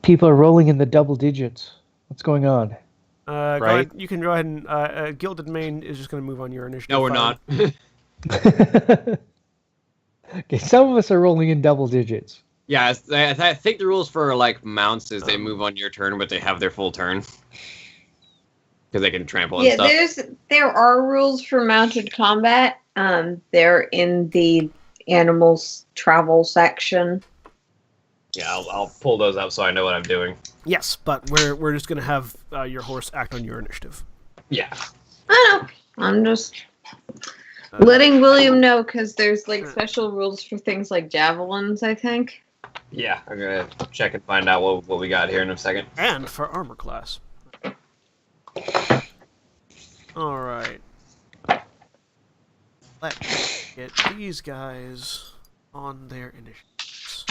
S5: People are rolling in the double digits. What's going on?
S1: Go
S2: Right.
S1: ahead, you can go ahead and Gilded Mane is just going to move on your initiative.
S3: No, we're
S1: file.
S3: not.
S5: Okay, some of us are rolling in double digits.
S3: Yeah, I think the rules for like mounts is they move on your turn, but they have their full turn. because they can trample and
S4: Yeah,
S3: stuff.
S4: there are rules for mounted combat. They're in the animals travel section.
S3: Yeah, I'll pull those up so I know what I'm doing.
S1: Yes, but we're just gonna have your horse act on your initiative.
S3: Yeah.
S4: I know. I'm just letting William know because there's like special rules for things like javelins, I think.
S3: Yeah, I'm gonna check and find out what we got here in a second.
S1: And for armor class. All right. Let's get these guys on their initiatives.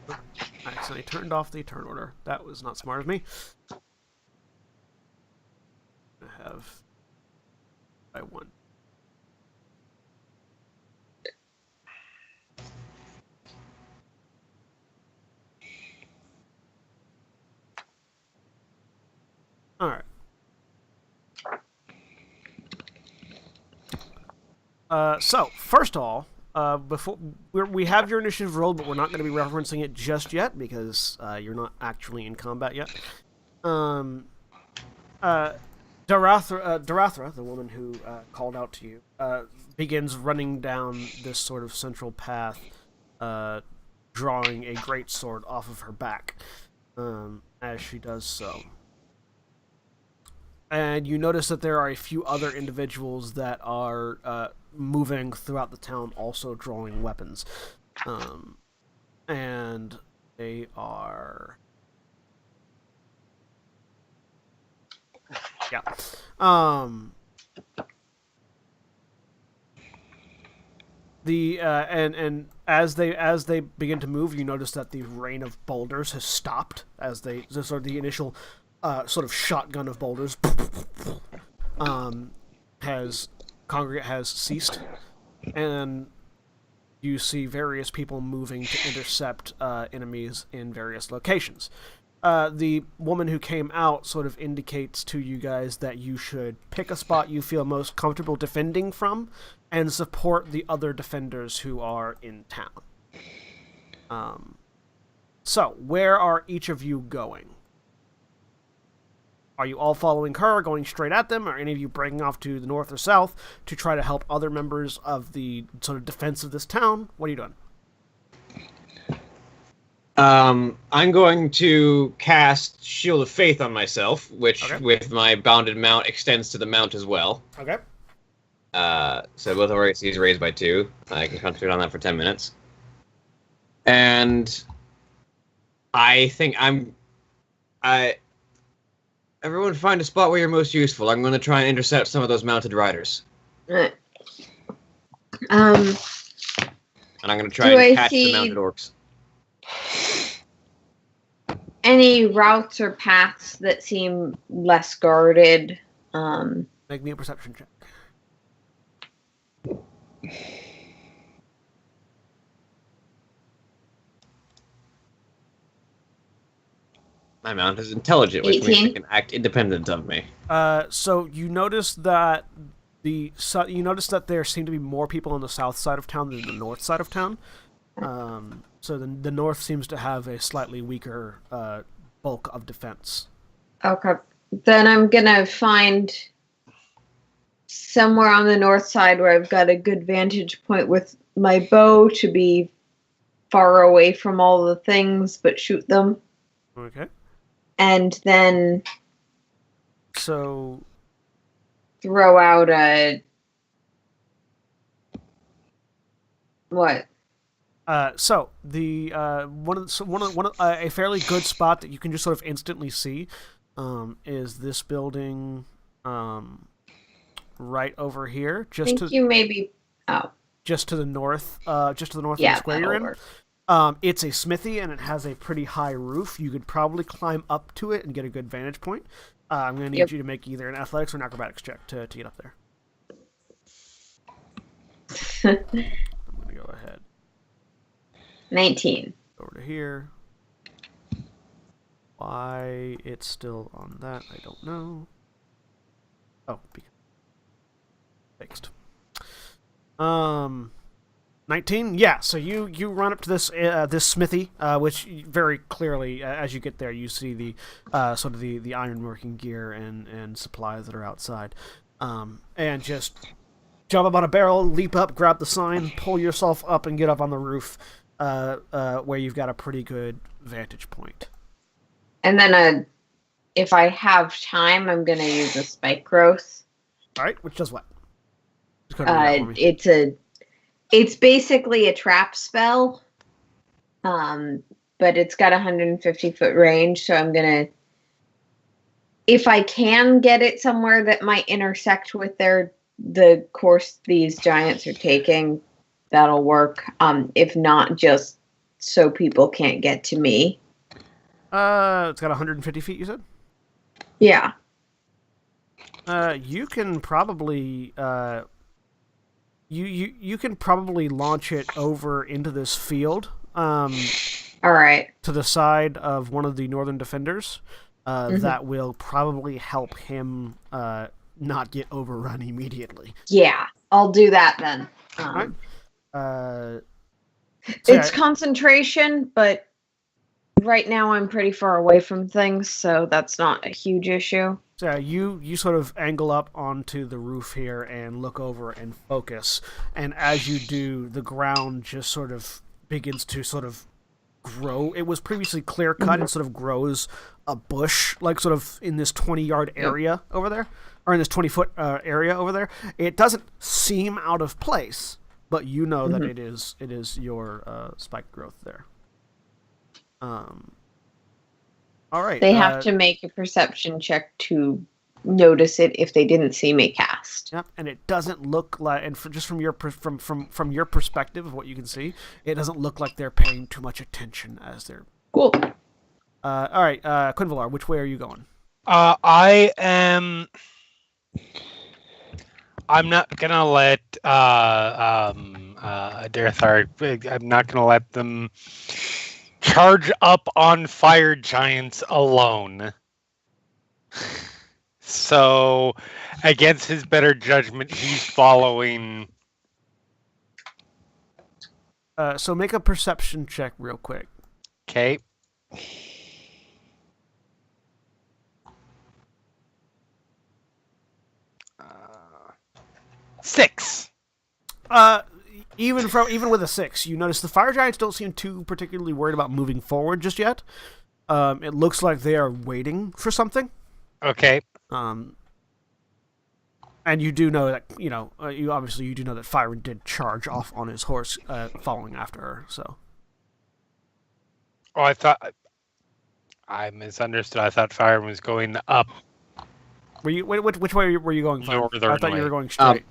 S1: I accidentally turned off the turn order. That was not smart of me. I have by one. All right. So first of all, before we have your initiative rolled, but we're not going to be referencing it just yet because you're not actually in combat yet. Darathra, the woman who called out to you, begins running down this sort of central path, drawing a great sword off of her back as she does so. And you notice that there are a few other individuals that are moving throughout the town, also drawing weapons. And they are... Yeah. And as they begin to move, you notice that the rain of boulders has stopped as the initial sort of shotgun of boulders has ceased, and you see various people moving to intercept enemies in various locations. The woman who came out sort of indicates to you guys that you should pick a spot you feel most comfortable defending from and support the other defenders who are in town. So, where are each of you going? Are you all following her, going straight at them, or any of you breaking off to the north or south to try to help other members of the sort of defense of this town? What are you doing?
S3: I'm going to cast Shield of Faith on myself, which with my bounded mount extends to the mount as well.
S1: Okay.
S3: So both of our ACs raised by 2. I can concentrate on that for 10 minutes. And I think everyone find a spot where you're most useful. I'm going to try and intercept some of those mounted riders.
S4: Right.
S3: And I'm going to try and catch the mounted orcs.
S4: Any routes or paths that seem less guarded?
S1: Make me a perception check.
S3: My mount is intelligent, which
S4: 18.
S3: means it can act independent of me.
S1: So you notice that there seem to be more people on the south side of town than the north side of town. So the north seems to have a slightly weaker bulk of defense.
S4: Okay. Then I'm gonna find somewhere on the north side where I've got a good vantage point with my bow to be far away from all the things, but shoot them.
S1: Okay.
S4: And then
S1: So
S4: throw out a... What?
S1: So the a fairly good spot that you can just sort of instantly see is this building right over here, just to
S4: you maybe... Oh.
S1: just to the north, of the square you're in.
S4: Work.
S1: It's a smithy and it has a pretty high roof. You could probably climb up to it and get a good vantage point. I'm going to need you to make either an athletics or an acrobatics check to get up there. I'm going to go ahead.
S4: 19.
S1: Over to here. Why it's still on that, I don't know. Oh, because fixed. 19? Yeah, so you run up to this smithy, which very clearly, as you get there, you see the sort of the ironworking gear and supplies that are outside. And just jump up on a barrel, leap up, grab the sign, pull yourself up, and get up on the roof, where you've got a pretty good vantage point.
S4: And then if I have time, I'm going to use a spike growth.
S1: All right, which does what? Just go ahead and read that for me.
S4: It's basically a trap spell, but it's got 150-foot range, so I'm going to, if I can get it somewhere that might intersect with the course these giants are taking, that'll work. If not, just so people can't get to me.
S1: It's got 150 feet, you said?
S4: Yeah.
S1: You can probably you can probably launch it over into this field.
S4: All right.
S1: To the side of one of the northern defenders. That will probably help him not get overrun immediately.
S4: Yeah, I'll do that then.
S1: Right.
S4: It's concentration, but right now I'm pretty far away from things, so that's not a huge issue.
S1: So you sort of angle up onto the roof here and look over and focus, and as you do, the ground just sort of begins to sort of grow. It was previously clear cut and sort of grows a bush, like sort of in this 20-yard area over there, or in this 20-foot area over there. It doesn't seem out of place, but you know that it is your spike growth there. All right.
S4: They have to make a perception check to notice it if they didn't see me cast.
S1: Yep, and it doesn't look like, and just from your from your perspective of what you can see, it doesn't look like they're paying too much attention as they're.
S4: Cool.
S1: All right, Quinvalar, which way are you going?
S2: I am. I'm not gonna let Darethar. I'm not gonna let them charge up on fire giants alone. So, against his better judgment, he's following.
S1: So make a perception check real quick.
S2: Okay. Six.
S1: Even with a 6, you notice the fire giants don't seem too particularly worried about moving forward just yet. It looks like they are waiting for something.
S2: Okay.
S1: And you do know that you do know that Fyron did charge off on his horse, following after her. So.
S2: Oh, I misunderstood. I thought Fyron was going up.
S1: Were you? Which way were you going? Fyron?
S2: Northern
S1: I thought
S2: way.
S1: you were going straight.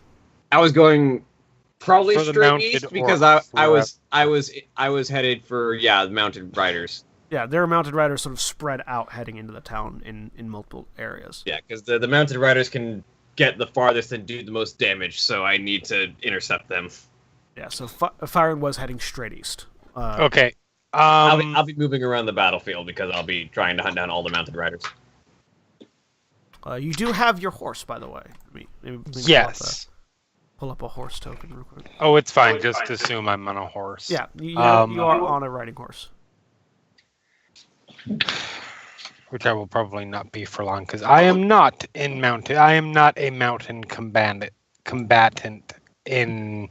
S3: I was going probably
S2: For the
S3: straight
S2: mounted
S3: east because I was headed for the mounted riders.
S1: Yeah, there are mounted riders sort of spread out heading into the town in multiple areas.
S3: Yeah, because the mounted riders can get the farthest and do the most damage, so I need to intercept them.
S1: Yeah, so Fyron was heading straight east.
S2: Okay.
S3: I'll be moving around the battlefield because I'll be trying to hunt down all the mounted riders.
S1: You do have your horse, by the way. Maybe
S2: Yes.
S1: pull up a horse token real quick.
S2: Oh, it's fine. Just assume I'm on a horse.
S1: Yeah, you are on a riding horse.
S2: Which I will probably not be for long because I am not in mountain. I am not a mountain combatant in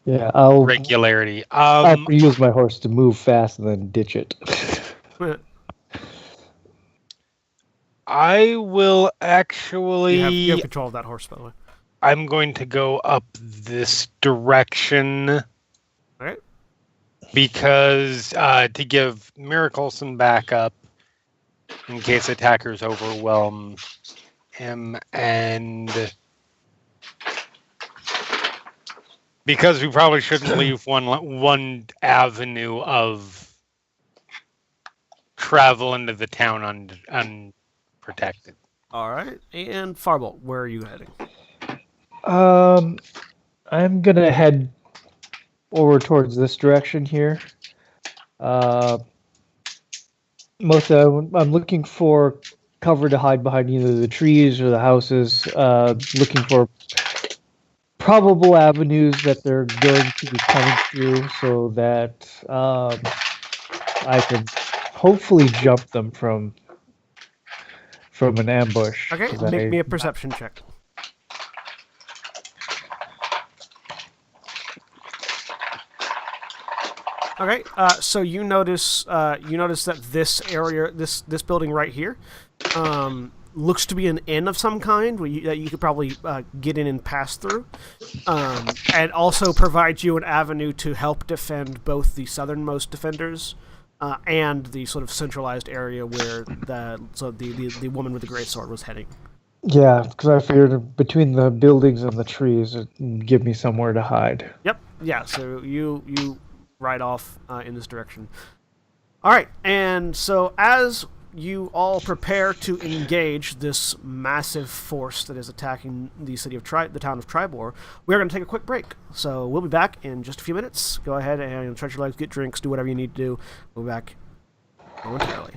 S2: regularity.
S5: I'll use my horse to move fast and then ditch it.
S2: I will actually.
S1: You have control of that horse, by the way.
S2: I'm going to go up this direction.
S1: All right.
S2: Because to give Miracle some backup in case attackers overwhelm him, and because we probably shouldn't leave one avenue of travel into the town unprotected.
S1: All right, and Farbolt, where are you heading?
S5: I'm gonna head over towards this direction here. I'm looking for cover to hide behind either the trees or the houses. Looking for probable avenues that they're going to be coming through, so that I can hopefully jump them from an ambush.
S1: Okay,
S5: 'cause
S1: make
S5: I-
S1: me a perception check. Okay, so you notice that this area, this building right here, looks to be an inn of some kind that you could probably get in and pass through, and also provides you an avenue to help defend both the southernmost defenders and the sort of centralized area where the woman with the great sword was heading.
S5: Yeah, because I figured between the buildings and the trees, it'd give me somewhere to hide.
S1: Yep. Yeah. So you ride off in this direction. All right, and so as you all prepare to engage this massive force that is attacking the city of the town of Triboar, we're going to take a quick break. So we'll be back in just a few minutes. Go ahead and stretch your legs, get drinks, do whatever you need to do. We'll be back momentarily.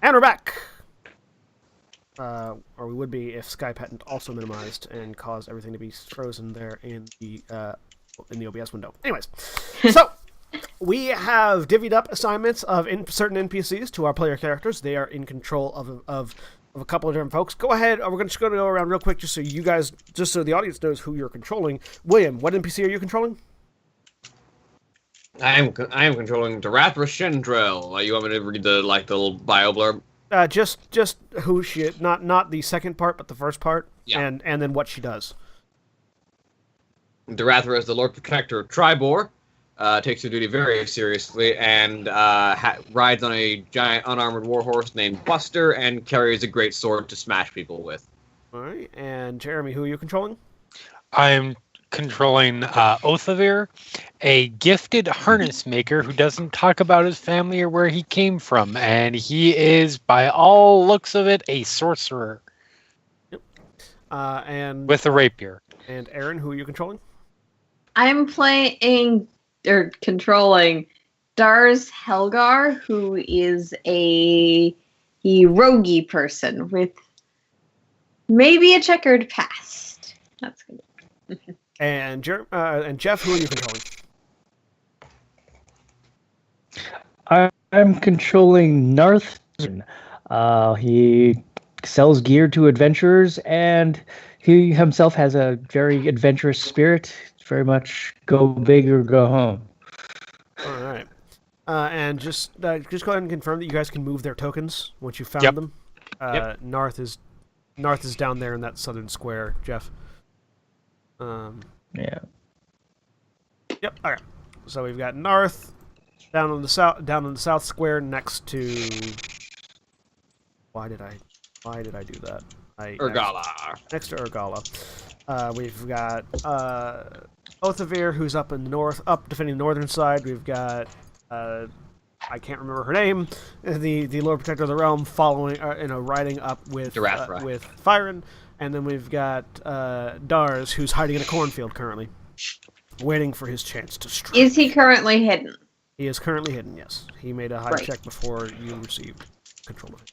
S1: And we're back! Or we would be if Skype hadn't also minimized and caused everything to be frozen there in the OBS window. Anyways, so we have divvied up assignments of certain NPCs to our player characters. They are in control of a couple of different folks. Go ahead. We're just going to go around real quick just so the audience knows who you're controlling. William, what NPC are you controlling?
S3: I am controlling Darathra Shendrel. You want me to read the little bio blurb?
S1: Just who she is, not the second part, but the first part,
S3: Yeah.
S1: and then what she does.
S3: Darathra is the Lord Protector of Triboar, takes her duty very seriously, and rides on a giant unarmored warhorse named Buster, and carries a great sword to smash people with.
S1: All right, and Jeremy, who are you controlling?
S2: I'm controlling Othavir, a gifted harness maker who doesn't talk about his family or where he came from, and he is, by all looks of it, a sorcerer.
S1: Yep. And
S2: with a rapier.
S1: And Aaron, who are you controlling?
S4: I'm playing or controlling Dars Helgar, who is a roguey person with maybe a checkered past. That's good.
S1: And Jeff, who are you controlling?
S5: I'm controlling Narth. He sells gear to adventurers, and he himself has a very adventurous spirit. Very much go big or go home.
S1: All right. And just go ahead and confirm that you guys can move their tokens once you found them.
S3: Yep.
S1: Narth is down there in that southern square, Jeff.
S5: Yeah.
S1: Yep. All right. So we've got Narth down on the south square next to. Why did I do that?
S3: Urgala.
S1: Next to Urgala. We've got Othavir, who's up in the north, defending the northern side. We've got I can't remember her name, the Lord Protector of the Realm, following, riding up with Fyron, and then we've got Dars, who's hiding in a cornfield currently, waiting for his chance to strike.
S4: Is he currently hidden?
S1: He is currently hidden. Yes, he made a hide check before you received control of it.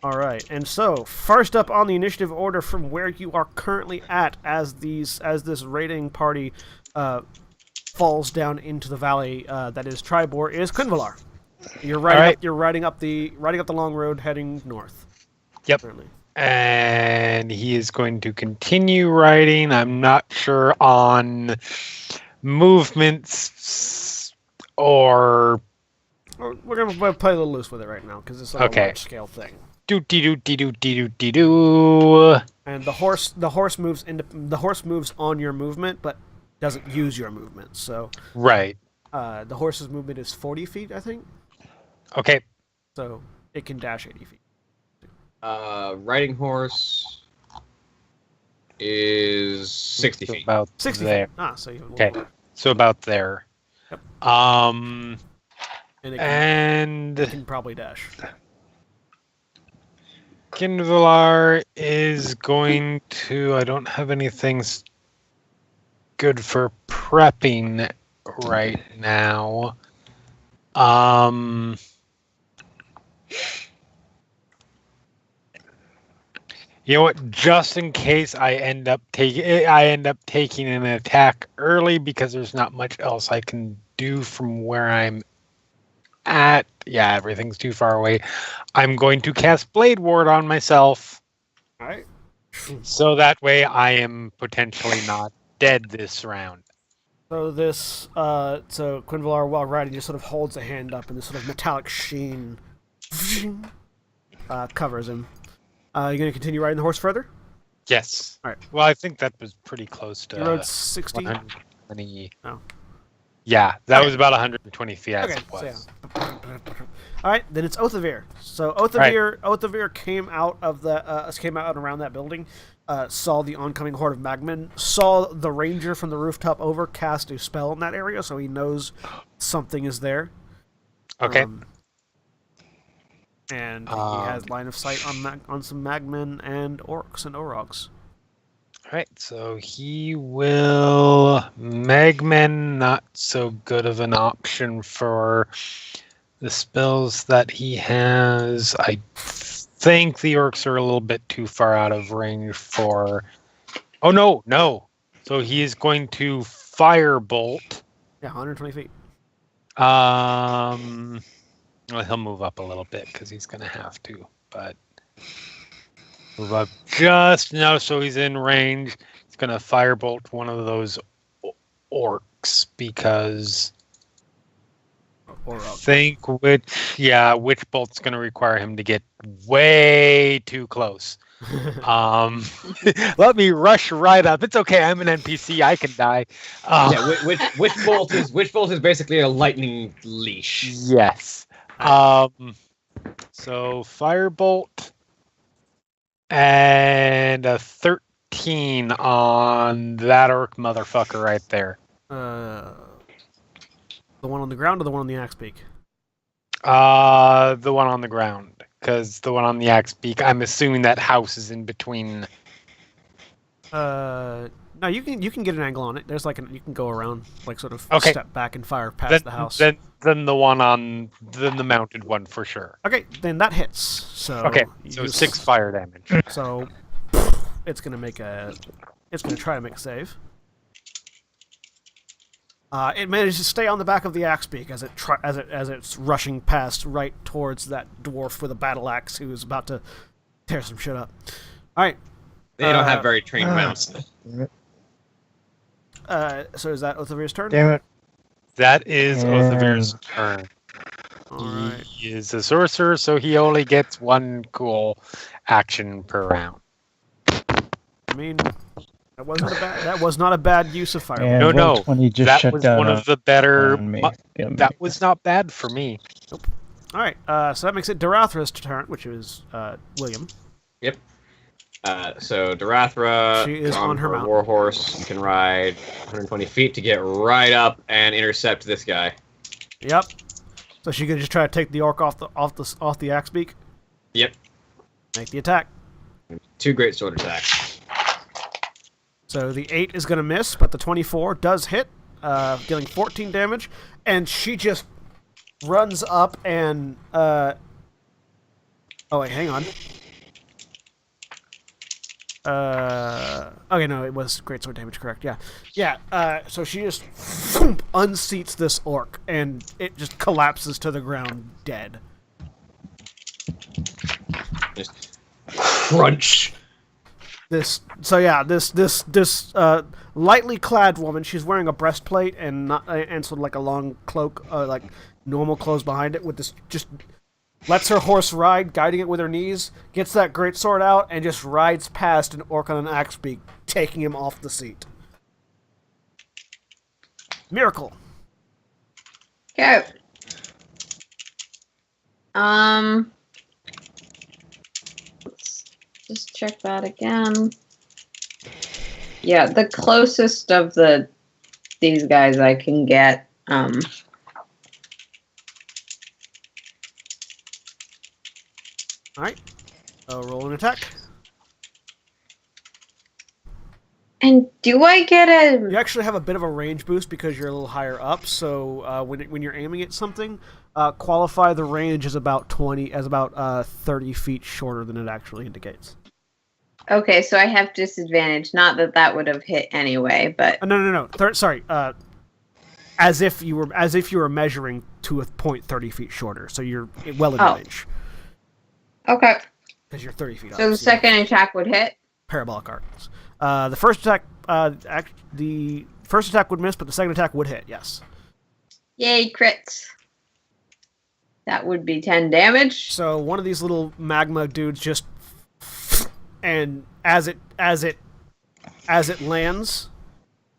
S1: All right, and so first up on the initiative order from where you are currently at, as this raiding party falls down into the valley that is Triboar, is Quinvalar. You're riding up the long road heading north.
S2: Yep.
S1: Currently.
S2: And he is going to continue riding. I'm not sure on movements or.
S1: We're gonna play a little loose with it right now because it's a large scale thing.
S2: Do. And
S1: the horse moves on your movement, but doesn't use your movement. So
S2: right.
S1: The horse's movement is 40 feet, I think.
S2: Okay.
S1: So it can dash 80 feet.
S3: Riding horse is 60 feet.
S2: About
S1: 60
S2: there.
S1: feet. So you have a
S2: Okay.
S1: little more.
S2: So about there.
S1: Yep.
S2: And
S1: it can probably dash.
S2: Quinvalar is going to. I don't have anything good for prepping right now. You know what? Just in case I end up taking an attack early because there's not much else I can do from where I'm at. Yeah, everything's too far away. I'm going to cast Blade Ward on myself.
S1: All right.
S2: So that way I am potentially not dead this round.
S1: So Quinvalar, while riding, just sort of holds a hand up, and this sort of metallic sheen covers him. You going to continue riding the horse further?
S2: Yes.
S1: All right.
S2: Well, I think that was pretty close to.
S1: You rode 60.
S2: 120.
S1: Oh.
S2: Yeah, that was about 120 feet. As
S1: Okay.
S2: it was.
S1: So yeah. All right. Then it's Othavir. So Othavir came out around that building. Saw the oncoming horde of magmen, saw the ranger from the rooftop over cast a spell in that area, so he knows something is there.
S2: Okay.
S1: And he has line of sight on some magmen and orcs and orogs.
S2: All right, so he will magmen, not so good of an option for the spells that he has, I think the orcs are a little bit too far out of range for. Oh no! So he is going to firebolt.
S1: Yeah, 120 feet.
S2: Well, he'll move up a little bit because he's going to have to, but move up just now so he's in range. He's going to firebolt one of those orcs because
S1: Or
S2: I think which bolt's going to require him to get way too close. Let me rush right up. It's okay. I'm an NPC. I can die.
S3: Yeah, which bolt is basically a lightning leash.
S2: Yes. So firebolt and a 13 on that orc motherfucker right there.
S1: the one on the ground or the one on the axe peak?
S2: The one on the ground. Because the one on the axe peak, I'm assuming that house is in between.
S1: No, you can get an angle on it. There's you can go around, sort of
S2: Okay.
S1: step back and fire past the house.
S2: Then the mounted one for sure.
S1: Okay, then that hits. So
S2: Okay,
S1: you
S2: so
S1: just-
S2: 6 fire damage.
S1: So it's gonna try to make a save. It manages to stay on the back of the axe beak as it's rushing past right towards that dwarf with a battle axe who is about to tear some shit up. All right.
S3: They don't have very trained mounts.
S1: So is that Othavir's turn?
S5: Damn it.
S2: That is Othavir's turn.
S1: All right.
S2: He is a sorcerer, so he only gets 1 cool action per round.
S1: I mean, that was not a bad use of fire.
S5: And
S2: No, no,
S5: 120 just
S2: that
S5: shut
S2: was
S5: down
S2: one of the better.
S5: on me.
S2: That was not bad for me.
S1: All right. So that makes it Darathra's turn, which is William.
S3: Yep. So Darathra
S1: She is on her mount.
S3: warhorse. You can ride 120 feet to get right up and intercept this guy.
S1: Yep. So she could just try to take the orc off the axe beak.
S3: Yep.
S1: Make the attack.
S3: 2 great sword attacks.
S1: So the 8 is going to miss, but the 24 does hit, dealing 14 damage. And she just runs up and... oh, wait, hang on. Okay, no, it was greatsword damage, correct, yeah. Yeah, so she just unseats this orc, and it just collapses to the ground dead.
S3: Just crunch.
S1: This lightly clad woman. She's wearing a breastplate and sort of like a long cloak, like normal clothes behind it. With this, just lets her horse ride, guiding it with her knees. Gets that great sword out and just rides past an orc on an axe beak, taking him off the seat. Miracle.
S4: Okay. Let's just check that again. Yeah, the closest of these guys I can get.
S1: All right. Roll an attack.
S4: And do I get a?
S1: You actually have a bit of a range boost because you're a little higher up. So when you're aiming at something, qualify the range as about 30 feet shorter than it actually indicates.
S4: Okay, so I have disadvantage. Not that would have hit anyway, but
S1: No. Sorry. As if you were measuring to a point 30 feet shorter, so you're well in range
S4: okay.
S1: because you're 30 feet up.
S4: So the second attack would hit.
S1: Parabolic arcs. The first attack would miss, but the second attack would hit. Yes.
S4: Yay, crits. That would be 10 damage.
S1: So one of these little magma dudes just, and as it lands,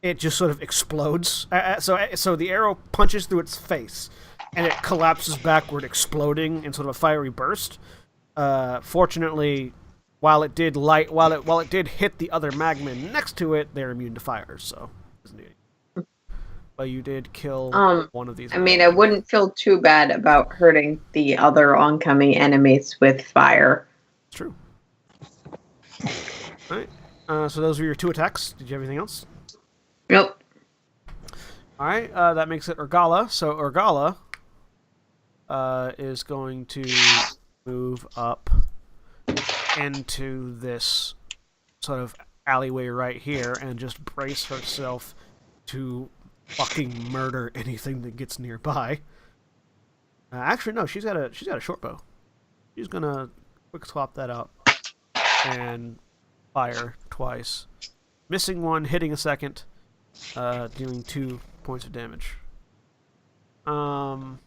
S1: it just sort of explodes. So the arrow punches through its face, and it collapses backward, exploding in sort of a fiery burst. Fortunately, while it did hit the other magmen next to it, they're immune to fire. So, but you did kill one of these.
S4: I mean, I wouldn't feel too bad about hurting the other oncoming enemies with fire.
S1: It's true. All right. So those were your 2 attacks. Did you have anything else?
S4: Nope.
S1: All right. That makes it Urgala. So Urgala, is going to move up into this sort of alleyway right here and just brace herself to fucking murder anything that gets nearby. Actually, no, she's got a short bow. She's gonna quick swap that out and fire twice, missing one, hitting a second, dealing 2 points of damage. Firebolt.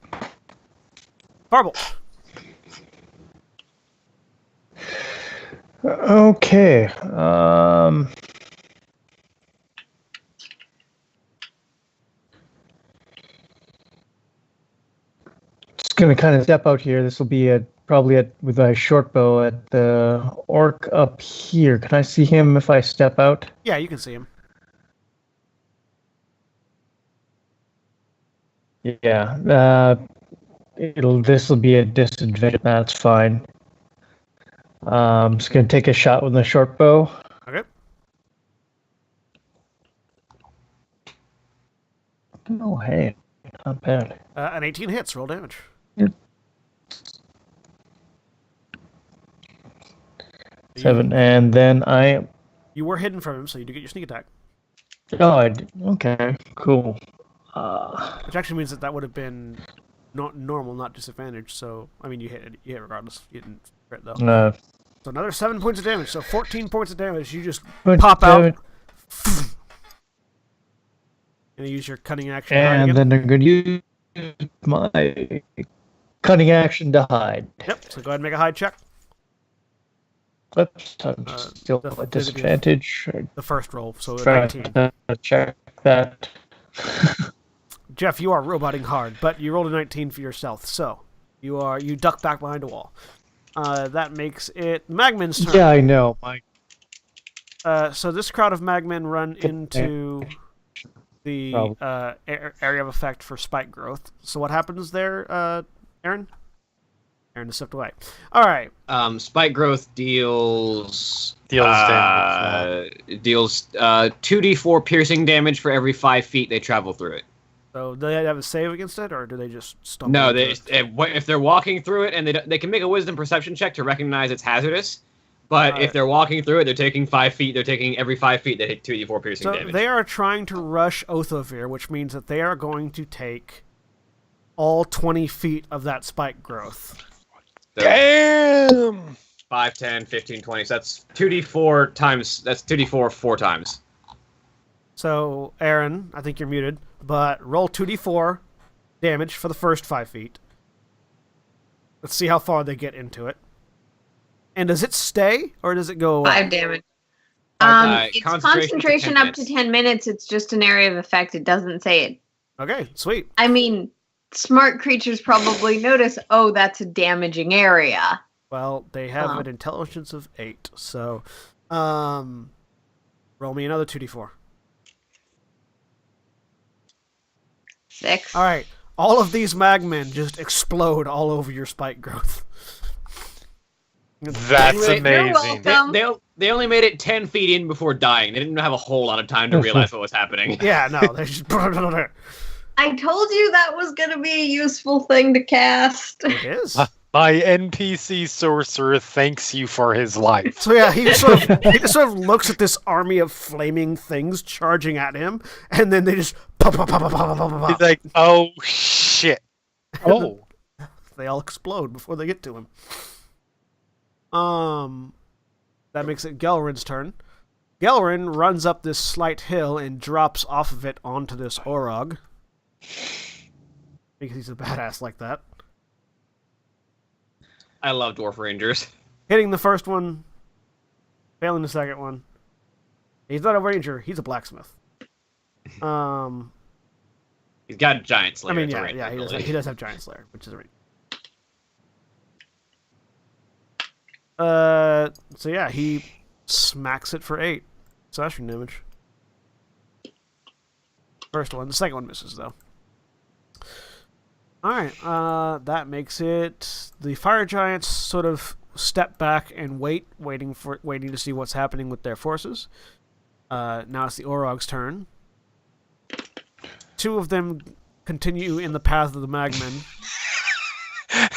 S5: Okay. Just gonna kind of step out here. This will be with a short bow at the orc up here. Can I see him if I step out?
S1: Yeah, you can see him.
S5: Yeah. This will be a disadvantage. That's fine. I'm just gonna take a shot with the short bow.
S1: Okay.
S5: Oh, hey, not bad.
S1: An 18 hits. Roll damage.
S5: Yep. 7, and then
S1: You were hidden from him, so you do get your sneak attack.
S5: Okay, cool.
S1: Which actually means that would have been not normal, not disadvantage. So I mean, you hit regardless. You didn't crit though.
S5: No.
S1: So another 7 points of damage. So 14 points of damage. You just
S5: But
S1: pop out. And you use your cunning action. to hide
S5: and
S1: again.
S5: then I'm going to use my cunning action to hide.
S1: Yep. So go ahead and make a hide check.
S5: Oops, I'm still
S1: the-
S5: at disadvantage.
S1: The first roll. So a
S5: Try
S1: 19.
S5: to check that.
S1: Jeff, you are roboting hard, but you rolled a 19 for your stealth, so you duck back behind a wall. That makes it Magman's turn.
S5: Yeah, I know.
S1: So this crowd of Magmen run into the area of effect for spike growth. So what happens there, Aaron? Aaron has stepped away. All right.
S3: Spike growth deals
S2: damage.
S3: deals 2d4 piercing damage for every 5 feet they travel through it.
S1: So do they have a save against it, or do they just stumble?
S3: No,
S1: into it?
S3: if they're walking through it, and they can make a wisdom perception check to recognize it's hazardous. But if they're walking through it, they're taking 5 feet. They're taking every 5 feet. They hit 2d4 piercing
S1: So
S3: damage.
S1: they are trying to rush Othovir, which means that they are going to take all 20 feet of that spike growth.
S3: So
S2: Damn!
S3: 5, 10, 15, 20. So that's 2d4 times. That's 2d4 4 times.
S1: So, Aaron, I think you're muted, but roll 2d4 damage for the first 5 feet. Let's see how far they get into it. And does it stay, or does it go away?
S4: 5 damage. It's
S3: concentration
S4: concentration
S3: for 10
S4: up to 10 minutes. It's just an area of effect. It doesn't say it.
S1: Okay, sweet.
S4: I mean, smart creatures probably notice, oh, that's a damaging area.
S1: Well, they have an intelligence of 8, so roll me another 2d4.
S4: 6.
S1: All right, all of these magmen just explode all over your spike growth.
S2: That's
S3: You're
S2: amazing.
S4: welcome.
S3: They only made it 10 feet in before dying. They didn't have a whole lot of time to realize what was happening.
S1: Yeah, no, they just...
S4: I told you that was going to be a useful thing to cast.
S1: It is.
S2: My NPC sorcerer thanks you for his life.
S1: So yeah, he just sort of looks at this army of flaming things charging at him, and then they just pop, pop, pop, pop, pop, pop, pop,
S2: He's
S1: pop.
S2: like, oh shit. Oh.
S1: They all explode before they get to him. That makes it Gelrin's turn. Gelrin runs up this slight hill and drops off of it onto this Orog. Because he's a badass like that.
S3: I love Dwarf Rangers.
S1: Hitting the first one, failing the second one. He's not a ranger, he's a blacksmith.
S3: He's got a giant slayer.
S1: I mean,
S3: It's a
S1: yeah,
S3: ranger,
S1: yeah,
S3: really.
S1: he does have Giant Slayer, which is a ranger. So yeah, he smacks it for 8 slashing damage. First one, the second one misses though. Alright, that makes it the fire giants sort of step back and waiting to see what's happening with their forces. Now it's the Orog's turn. 2 of them continue in the path of the Magmen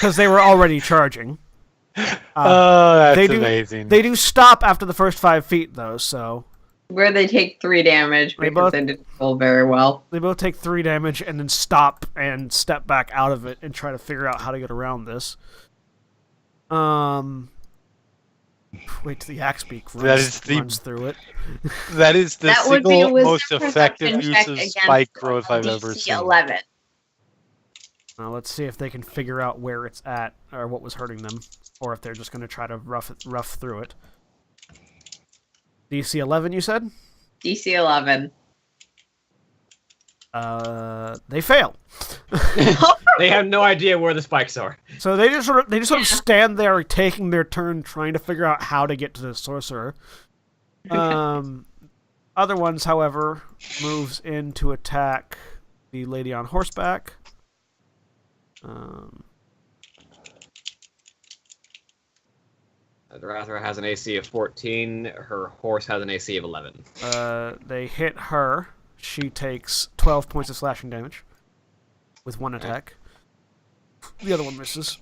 S1: because they were already charging.
S2: Oh, that's
S1: they do,
S2: amazing.
S1: They do stop after the first 5 feet, though, so...
S4: Where they take 3 damage because they didn't roll very well.
S1: They both take 3 damage and then stop and step back out of it and try to figure out how to get around this. Wait till the Axebeak runs through it.
S2: That is the
S4: That would be a
S2: single
S4: wisdom
S2: most effective
S4: perception
S2: use
S4: check
S2: of
S4: against
S2: spike growth I've ever
S4: DC
S2: seen.
S4: 11.
S1: Now let's see if they can figure out where it's at or what was hurting them, or if they're just going to try to rough through it. DC 11, you said?
S4: DC 11.
S1: They fail.
S3: They have no idea where the spikes are.
S1: So they just sort of stand there, taking their turn, trying to figure out how to get to the sorcerer. Other ones, however, moves in to attack the lady on horseback.
S3: The Rathra has an AC of 14. Her horse has an AC of 11.
S1: They hit her. She takes 12 points of slashing damage with 1 attack. The other one misses.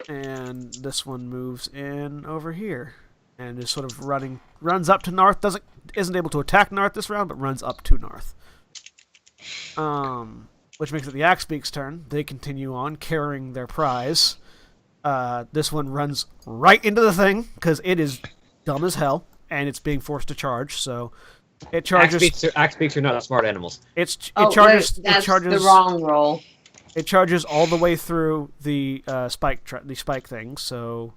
S1: And this one moves in over here and is sort of runs up to Narth. Isn't able to attack Narth this round, but runs up to Narth. Which makes it the Axebeak's turn. They continue on carrying their prize. This one runs right into the thing because it is dumb as hell and it's being forced to charge. So it charges.
S3: Axebeaks are not smart animals.
S1: It charges.
S4: That's
S1: it charges
S4: the wrong roll.
S1: It charges all the way through the spike thing. So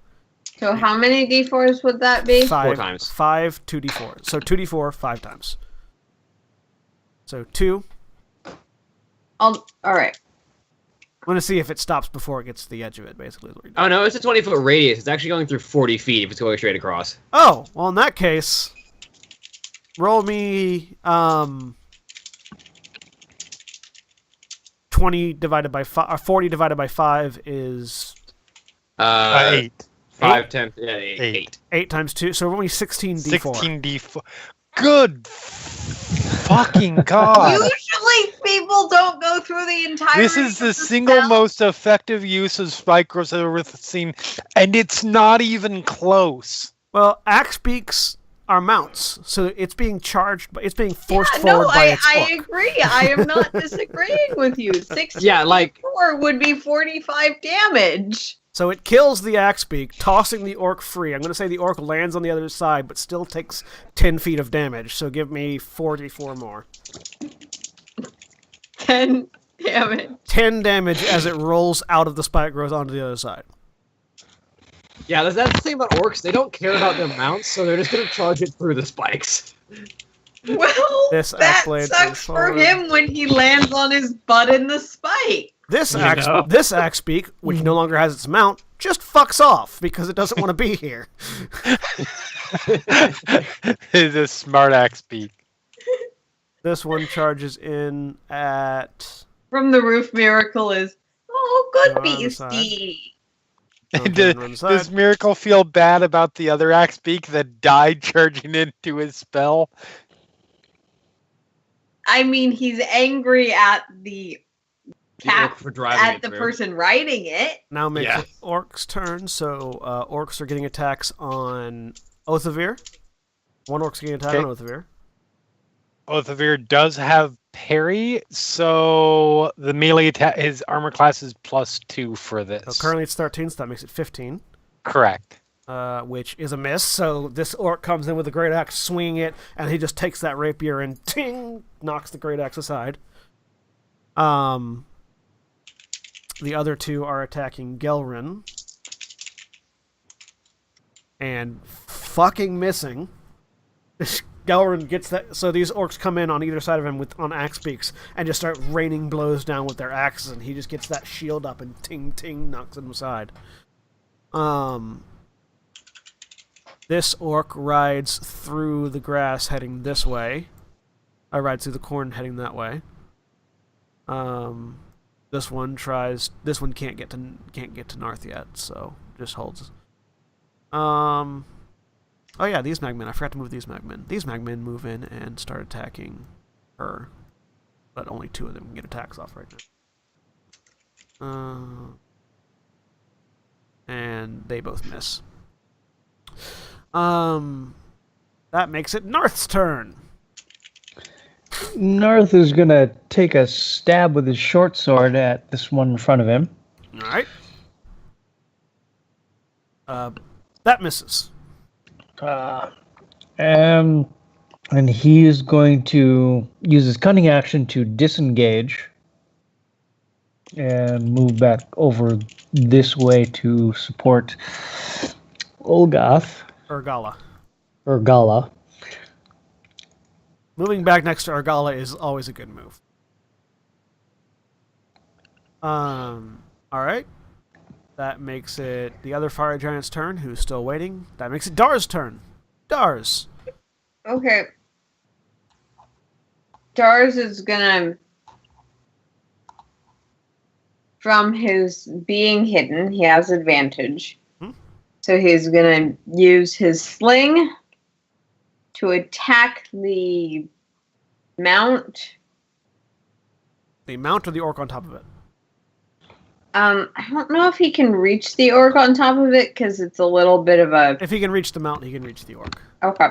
S4: how many d4s would that be?
S3: 4 times.
S1: 5 2d4. So 2d4 5 times. So 2.
S4: All right.
S1: I'm going to see if it stops before it gets to the edge of it, basically.
S3: Oh, no, it's a 20-foot radius. It's actually going through 40 feet if it's going straight across.
S1: Oh, well, in that case, roll me 20 divided by 5, or 40 divided by 5 is
S2: 8.
S3: 5, 10, yeah, 8.
S1: 8 times 2, so only 16 d4.
S2: 16 d4. Good fucking god!
S4: Usually people don't go through the entire.
S2: This is the single most effective use of spike growth I've ever seen, and it's not even close.
S1: Well, Axebeaks are mounts, so it's being charged, but it's being forced forward by its
S4: I
S1: hook.
S4: agree. I am not disagreeing with you.
S3: 64
S4: would be 45 damage.
S1: So it kills the Axebeak, tossing the orc free. I'm going to say the orc lands on the other side, but still takes 10 feet of damage. So give me 44 more.
S4: 10 damage.
S1: 10 damage as it rolls out of the spike growth onto the other side.
S3: Yeah, that's the thing about orcs. They don't care about their mounts, so they're just going to charge it through the spikes.
S4: Well,
S1: This
S4: that
S1: Axeblade
S4: sucks
S1: goes
S4: for
S1: forward.
S4: him when he lands on his butt in the spike.
S1: This Axebeak, which no longer has its mount, just fucks off because it doesn't want to be here.
S2: It's a smart Axebeak.
S1: This one charges in at...
S4: From the roof miracle is, oh, good
S1: Go on the side.
S4: beastie.
S2: Does Miracle feel bad about the other Axebeak that died charging into his spell?
S4: I mean, he's angry at the cat,
S3: For driving
S4: at
S3: it
S4: the
S3: through.
S4: person riding it.
S1: Now makes
S3: Yeah.
S1: it Orc's turn, so Orcs are getting attacks on Othavir. One Orc's getting an attack on Othavir.
S2: Othavir does have parry, so the melee attack, his armor class is +2 for this.
S1: So currently it's 13, so that makes it 15.
S2: Correct.
S1: Which is a miss. So this orc comes in with a great axe, swinging it, and he just takes that rapier and ting, knocks the great axe aside. The other two are attacking Gelrin and fucking missing. Gelrin gets that. So these orcs come in on either side of him on axe beaks and just start raining blows down with their axes, and he just gets that shield up and ting ting knocks him aside. This orc rides through the grass heading this way. I ride through the corn heading that way. This one can't get to Narth yet, so just holds. Oh yeah, these magmen. I forgot to move these magmen. These magmen move in and start attacking her, but only 2 of them can get attacks off right now. And they both miss. That makes it North's turn.
S5: North is gonna take a stab with his short sword at this one in front of him.
S1: All right. That misses.
S5: And he is going to use his cunning action to disengage and move back over this way to support Olgath
S1: Urgala.
S5: or Gala.
S1: Moving back next to Urgala is always a good move. All right. That makes it the other fire giant's turn, who's still waiting. That makes it Dar's turn. Dars.
S4: Okay. Dars is gonna, from his being hidden, he has advantage. So he's gonna use his sling to attack the mount.
S1: The mount or the orc on top of it?
S4: I don't know if he can reach the orc on top of it because it's a little bit of a.
S1: If he can reach the mount, he can reach the orc.
S4: Okay.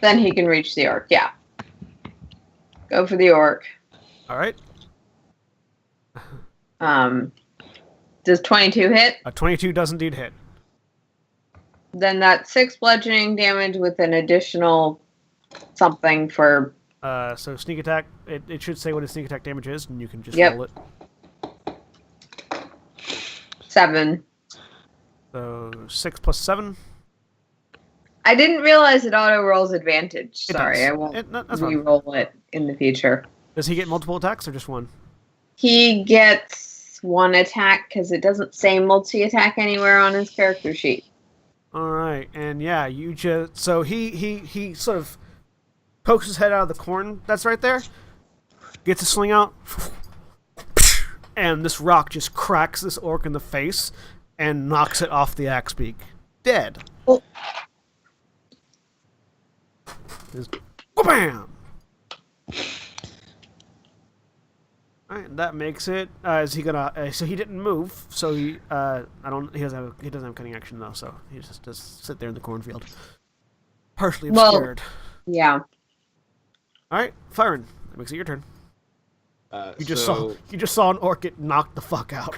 S4: Then he can reach the orc. Yeah. Go for the orc.
S1: All right.
S4: Does 22 hit?
S1: A 22 does indeed hit.
S4: Then that's 6 bludgeoning damage with an additional something for.
S1: So sneak attack. It should say what his sneak attack damage is, and you can just
S4: Yep.
S1: roll it.
S4: 7.
S1: So 6 plus 7.
S4: I didn't realize it auto rolls advantage.
S1: It
S4: Sorry,
S1: does.
S4: I won't
S1: That's fine.
S4: re-roll it in the future.
S1: Does he get multiple attacks or just one?
S4: He gets 1 attack because it doesn't say multi-attack anywhere on his character sheet.
S1: All right, and yeah, you just so he sort of pokes his head out of the corn that's right there, gets a sling out, and this rock just cracks this orc in the face and knocks it off the axe beak, dead.
S4: Oh.
S1: Just, bam. All right, that makes it. Is he gonna? So he didn't move. So he. I don't. He doesn't have cunning action though. So he just sit there in the cornfield, partially obscured.
S4: Yeah.
S1: All right, Firen. That makes it your turn. You just
S3: so,
S1: saw an orc get knocked the fuck out.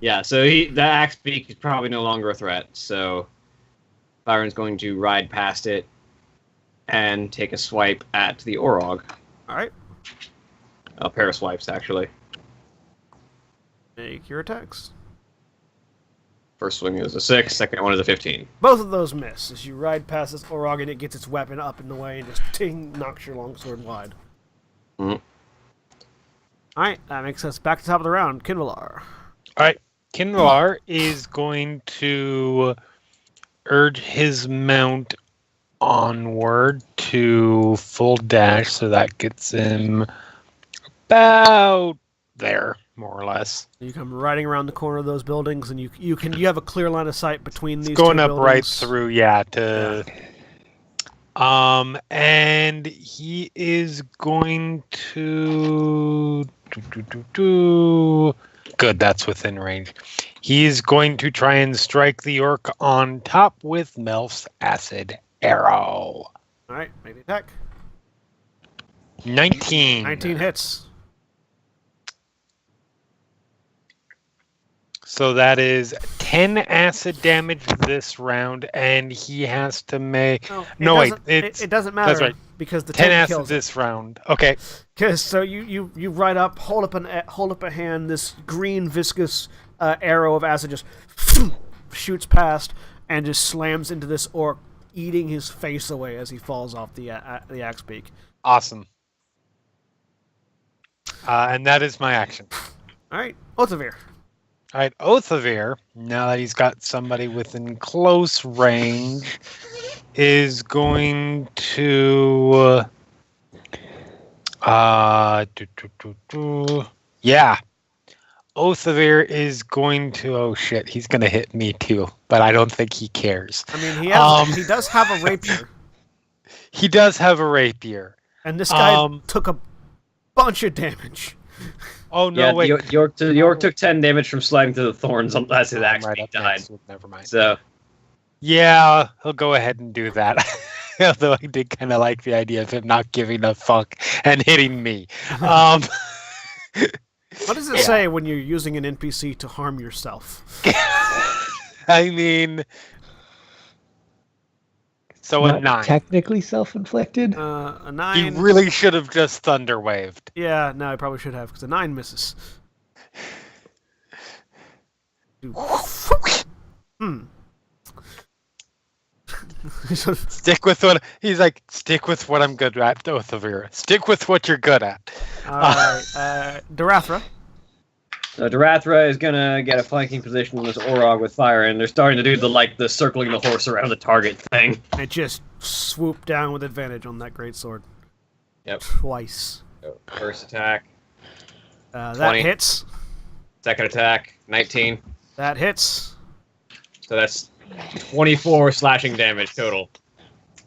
S3: Yeah, so the axe beak is probably no longer a threat. So Byron's going to ride past it and take a swipe at the Orog.
S1: All right,
S3: A pair of swipes, actually.
S1: make your attacks.
S3: First swing is a 6, second one is a 15.
S1: Both of those miss as you ride past this orc and it gets its weapon up in the way and just ting knocks your longsword wide.
S3: Mhm.
S1: All right, that makes us back to the top of the round. Kinvalar.
S2: All right. Kinvalar is going to urge his mount onward to full dash, so that gets him about there, more or less.
S1: You come riding around the corner of those buildings, and you have a clear line of sight between these.
S2: Going
S1: two
S2: up
S1: buildings.
S2: right through, yeah. And he is going to good. That's within range. He is going to try and strike the orc on top with Melf's acid arrow.
S1: All right, make the attack.
S2: 19.
S1: 19 hits.
S2: So that is 10 acid damage this round, and he has to make. No, wait,
S1: it doesn't matter.
S2: that's right.
S1: Because the
S2: 10
S1: tank
S2: acid
S1: kills
S2: this round. Okay.
S1: Because so you ride up, hold up a hand. This green viscous arrow of acid just shoots past and just slams into this orc, eating his face away as he falls off the axe beak.
S2: Awesome. And that is my action.
S1: All right, Otavir.
S2: All right, Othavir, now that he's got somebody within close range, is going to... Yeah. Othavir is going to... Oh, shit, he's going to hit me, too. But I don't think he cares.
S1: I mean, he does have a rapier.
S2: He does have a rapier.
S1: And this guy took a bunch of damage.
S2: Oh no,
S3: Yeah,
S2: wait.
S3: York took 10 damage from sliding through the thorns as his
S2: I'm
S3: axe
S2: right
S3: being
S2: up
S3: died.
S2: next. Never mind.
S3: So
S2: Yeah, he'll go ahead and do that. Although I did kind of like the idea of him not giving a fuck and hitting me.
S1: What does it
S2: Yeah.
S1: say when you're using an NPC to harm yourself?
S2: I mean, so a
S5: Not
S2: 9.
S5: technically self-inflicted.
S1: A
S2: He
S1: 9.
S2: really should have just thunder waved.
S1: Yeah, no, I probably should have, because a 9 misses. Hmm.
S2: Stick with what he's like. Stick with what I'm good at, Othavira. Stick with what you're good at.
S1: Alright, Darathra.
S3: So Darathra is gonna get a flanking position on this Orog with fire, and they're starting to do the circling the horse around the target thing.
S1: And just swoop down with advantage on that greatsword.
S3: Yep.
S1: Twice.
S3: So first attack,
S1: That
S3: 20.
S1: hits.
S3: second attack, 19.
S1: That hits.
S3: So that's 24 slashing damage total.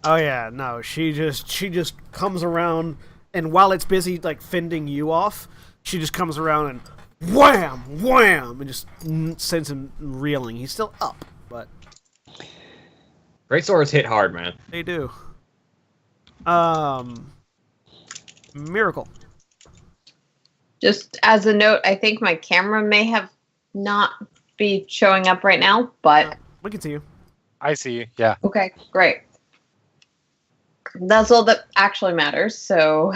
S1: Oh yeah, no, she just comes around, and while it's busy like fending you off, she just comes around and wham, wham, and just sends him reeling. He's still up, but
S3: Great swords hit hard, man.
S1: they do. Miracle.
S4: Just as a note, I think my camera may have not be showing up right now, but
S1: We can see you.
S2: I see you. Yeah.
S4: okay, great. That's all that actually matters. So,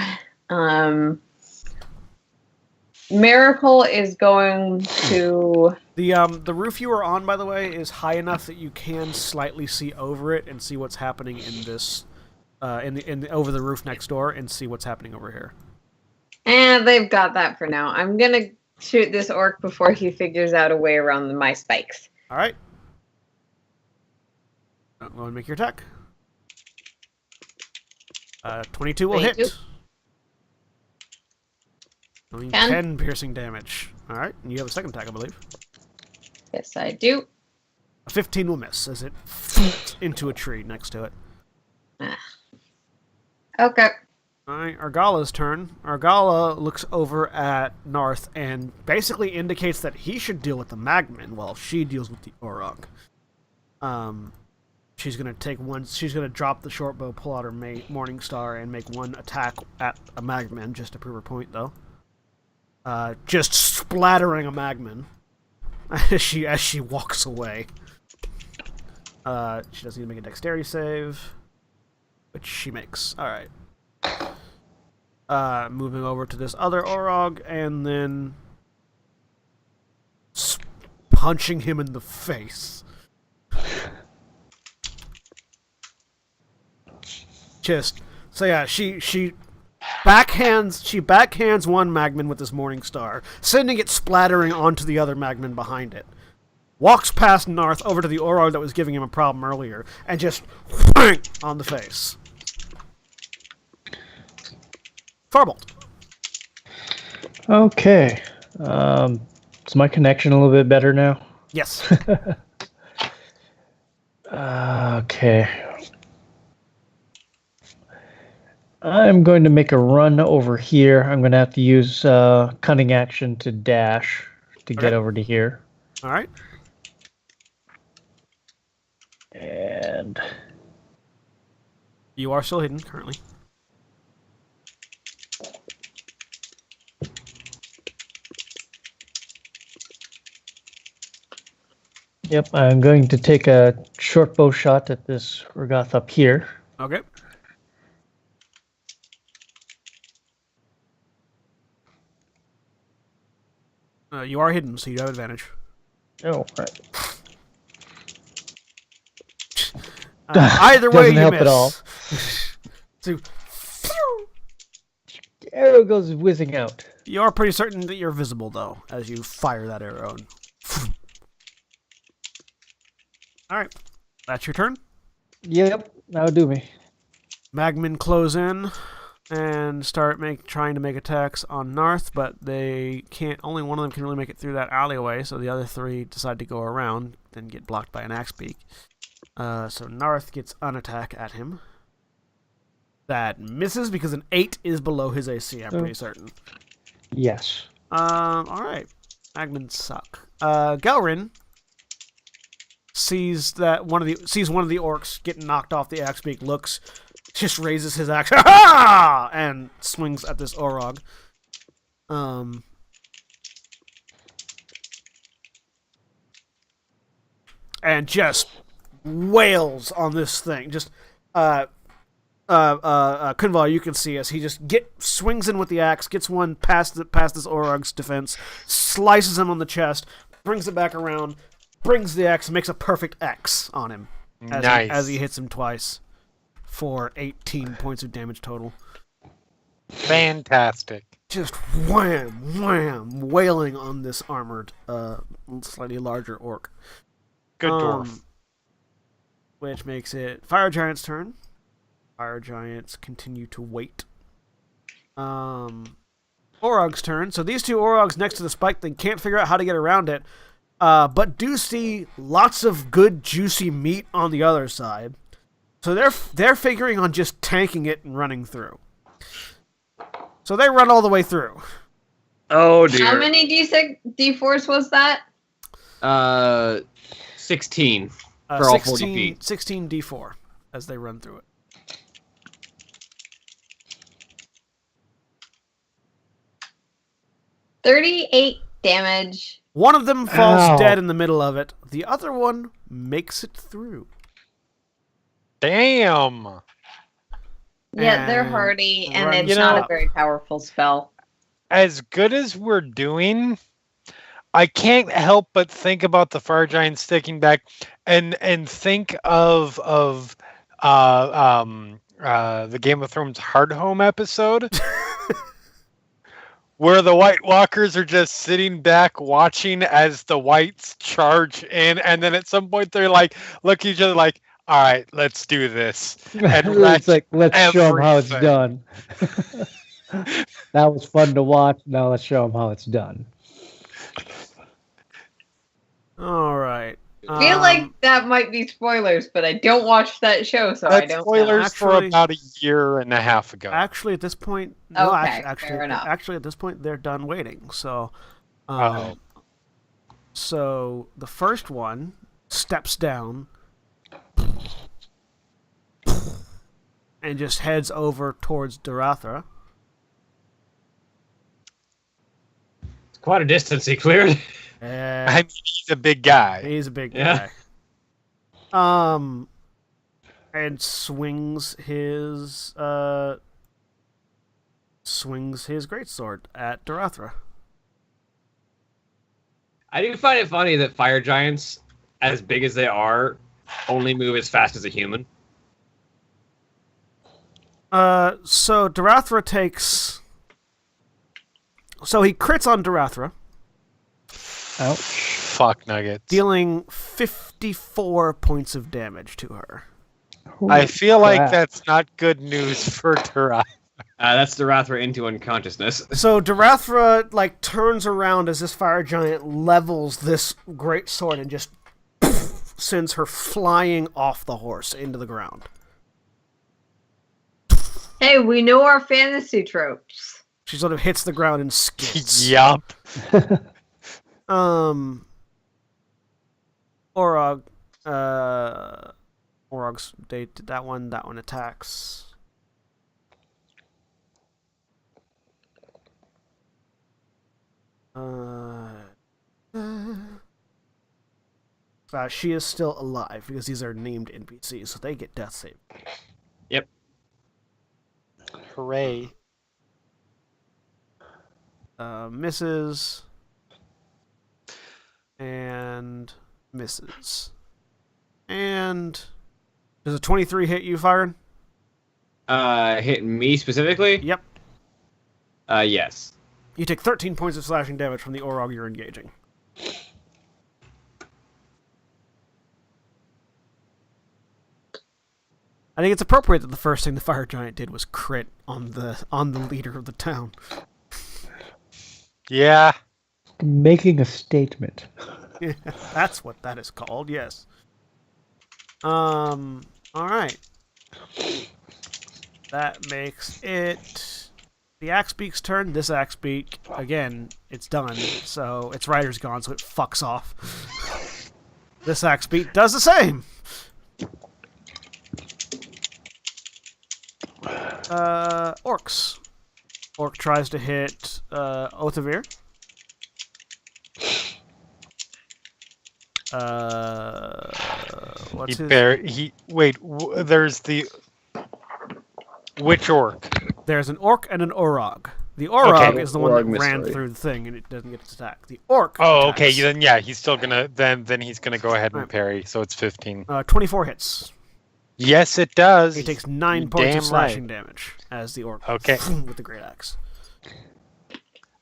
S4: Miracle is going to.
S1: The roof you are on, by the way, is high enough that you can slightly see over it and see what's happening in this, over the roof next door, and see what's happening over here.
S4: And they've got that for now. I'm gonna shoot this orc before he figures out a way around my spikes.
S1: All right. Go and make your attack. 22 will hit.
S4: 22.
S1: Only
S4: 10.
S1: 10 piercing damage. All right, and you have a second attack, I believe.
S4: Yes, I do.
S1: A 15 will miss as it foots into a tree next to it.
S4: Okay.
S1: All right, Argala's turn. Argala looks over at Narth and basically indicates that he should deal with the Magman while she deals with the Orog. She's gonna take one. She's gonna drop the short bow, pull out her Morning Star, and make one attack at a Magman just to prove her point, though. Just splattering a Magman as she walks away. She doesn't need to make a dexterity save, which she makes. All right. Moving over to this other Orog, and then punching him in the face. So yeah, she backhands one Magman with his Morning Star, sending it splattering onto the other Magman behind it. Walks past Narth over to the Orog that was giving him a problem earlier, and just whang on the face. Farbolt.
S5: Okay. Is my connection a little bit better now?
S1: Yes.
S5: Okay. I'm going to make a run over here. I'm going to have to use cunning action to dash to get
S1: Okay.
S5: over to here.
S1: All right.
S5: And
S1: You are still hidden currently.
S5: yep, I'm going to take a short bow shot at this Regath up here.
S1: Okay. You are hidden, so you have advantage.
S5: Oh, right.
S1: Either way,
S5: Doesn't
S1: you
S5: help
S1: miss.
S5: at all.
S1: So,
S5: The arrow goes whizzing out.
S1: you are pretty certain that you're visible, though, as you fire that arrow. All right, that's your turn.
S5: Yep, that'll do me.
S1: Magmen close in and start trying to make attacks on Narth, but they can't. Only one of them can really make it through that alleyway, so the other three decide to go around, then get blocked by an axe beak. So Narth gets an attack at him. That misses because an 8 is below his AC, I'm pretty certain.
S5: Yes.
S1: All right. Magmans suck. Gelrin sees one of the orcs getting knocked off the axe beak. Looks, just raises his axe, ha! And swings at this Orog. And just wails on this thing. Just Kunval, you can see as he just swings in with the axe, gets one past this Orog's defense, slices him on the chest, brings it back around, brings the axe, makes a perfect X on him as he hits him twice for 18 points of damage total.
S2: Fantastic.
S1: Just wham, wham, wailing on this armored, slightly larger orc.
S2: Good dwarf.
S1: Which makes it Fire Giant's turn. Fire Giants continue to wait. Orog's turn. So these two Orogs next to the spike thing can't figure out how to get around it, but do see lots of good juicy meat on the other side. So they're figuring on just tanking it and running through. So they run all the way through.
S3: Oh dear.
S4: How many D4s was that?
S3: 16 for all 40 feet.
S1: 16 D4 as they run through it.
S4: $38 damage.
S1: One of them falls dead in the middle of it. The other one makes it through.
S2: Damn.
S4: Yeah, they're hardy, and it's not a very powerful spell.
S2: As good as we're doing, I can't help but think about the Fire Giant sticking back and think of the Game of Thrones Hardhome episode. Where the White Walkers are just sitting back watching as the Whites charge in, and then at some point they're like, look at each other like, all right, let's do this. And
S5: It's like, let's show them how it's done. That was fun to watch. Now let's show them how it's done.
S1: All right.
S4: I feel like that might be spoilers, but I don't watch that show, so I don't
S2: spoilers
S4: know.
S2: for about a year and a half ago.
S1: Actually, at this point,
S4: fair enough.
S1: Actually, at this point, they're done waiting. So, so the first one steps down and just heads over towards Darathra.
S3: It's quite a distance he cleared.
S2: I mean, he's a big guy.
S1: He's a big guy. And swings his greatsword at Darathra.
S3: I do find it funny that fire giants, as big as they are, only move as fast as a human.
S1: So Darathra takes. So he crits on Darathra.
S5: Ouch.
S2: Fuck nuggets.
S1: Dealing 54 points of damage to her.
S2: I feel like that's not good news for Darathra.
S3: That's Darathra into unconsciousness.
S1: So Darathra turns around as this fire giant levels this great sword and just sends her flying off the horse into the ground.
S4: Hey, we know our fantasy tropes.
S1: She sort of hits the ground and skids.
S2: Yup.
S1: Orog's date that one attacks. She is still alive because these are named NPCs, so they get death save.
S3: Yep.
S2: Hooray.
S1: Misses. And misses. And does a 23 hit you, Firen?
S3: Hit me specifically?
S1: Yep.
S3: Yes.
S1: You take 13 points of slashing damage from the Orog you're engaging. I think it's appropriate that the first thing the fire giant did was crit on the leader of the town.
S2: Yeah.
S5: Making a statement.
S1: Yeah, that's what that is called, yes. Alright. That makes it the Axebeak's turn. This Axebeak, again, it's done. So its rider's gone, so it fucks off. This Axebeak does the same. Orcs. Orc tries to hit Othavir. What's his?
S2: There's the which orc?
S1: There's an orc and an orog. The orog
S2: Okay.
S1: is the one that
S3: Orog
S1: ran
S3: mystery.
S1: through the thing and it doesn't get its attack. The orc.
S2: Oh,
S1: attacks.
S2: okay. Then yeah, he's still gonna then he's gonna go ahead and
S1: Right.
S2: parry. So it's 15.
S1: 24 hits.
S2: Yes, it does.
S1: He takes 9
S2: You're
S1: points
S2: damn
S1: of slashing damage as the orc.
S2: Okay.
S1: With the great axe.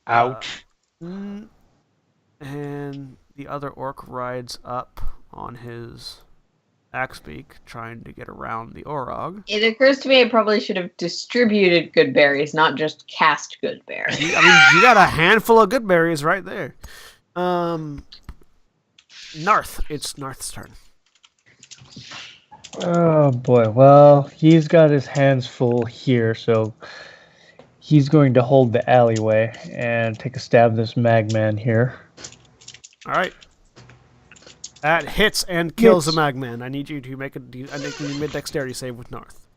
S2: Ouch.
S1: And the other orc rides up on his Axebeak, trying to get around the orog.
S4: It occurs to me I probably should have distributed good berries, not just cast good berries.
S1: I mean, you got a handful of good berries right there. Narth. It's Narth's turn.
S5: Oh boy. Well, he's got his hands full here, so he's going to hold the alleyway and take a stab at this Magman here.
S1: All right. That hits and kills
S5: Hits.
S1: a Magman. I need you to make a mid-dexterity save with Narth.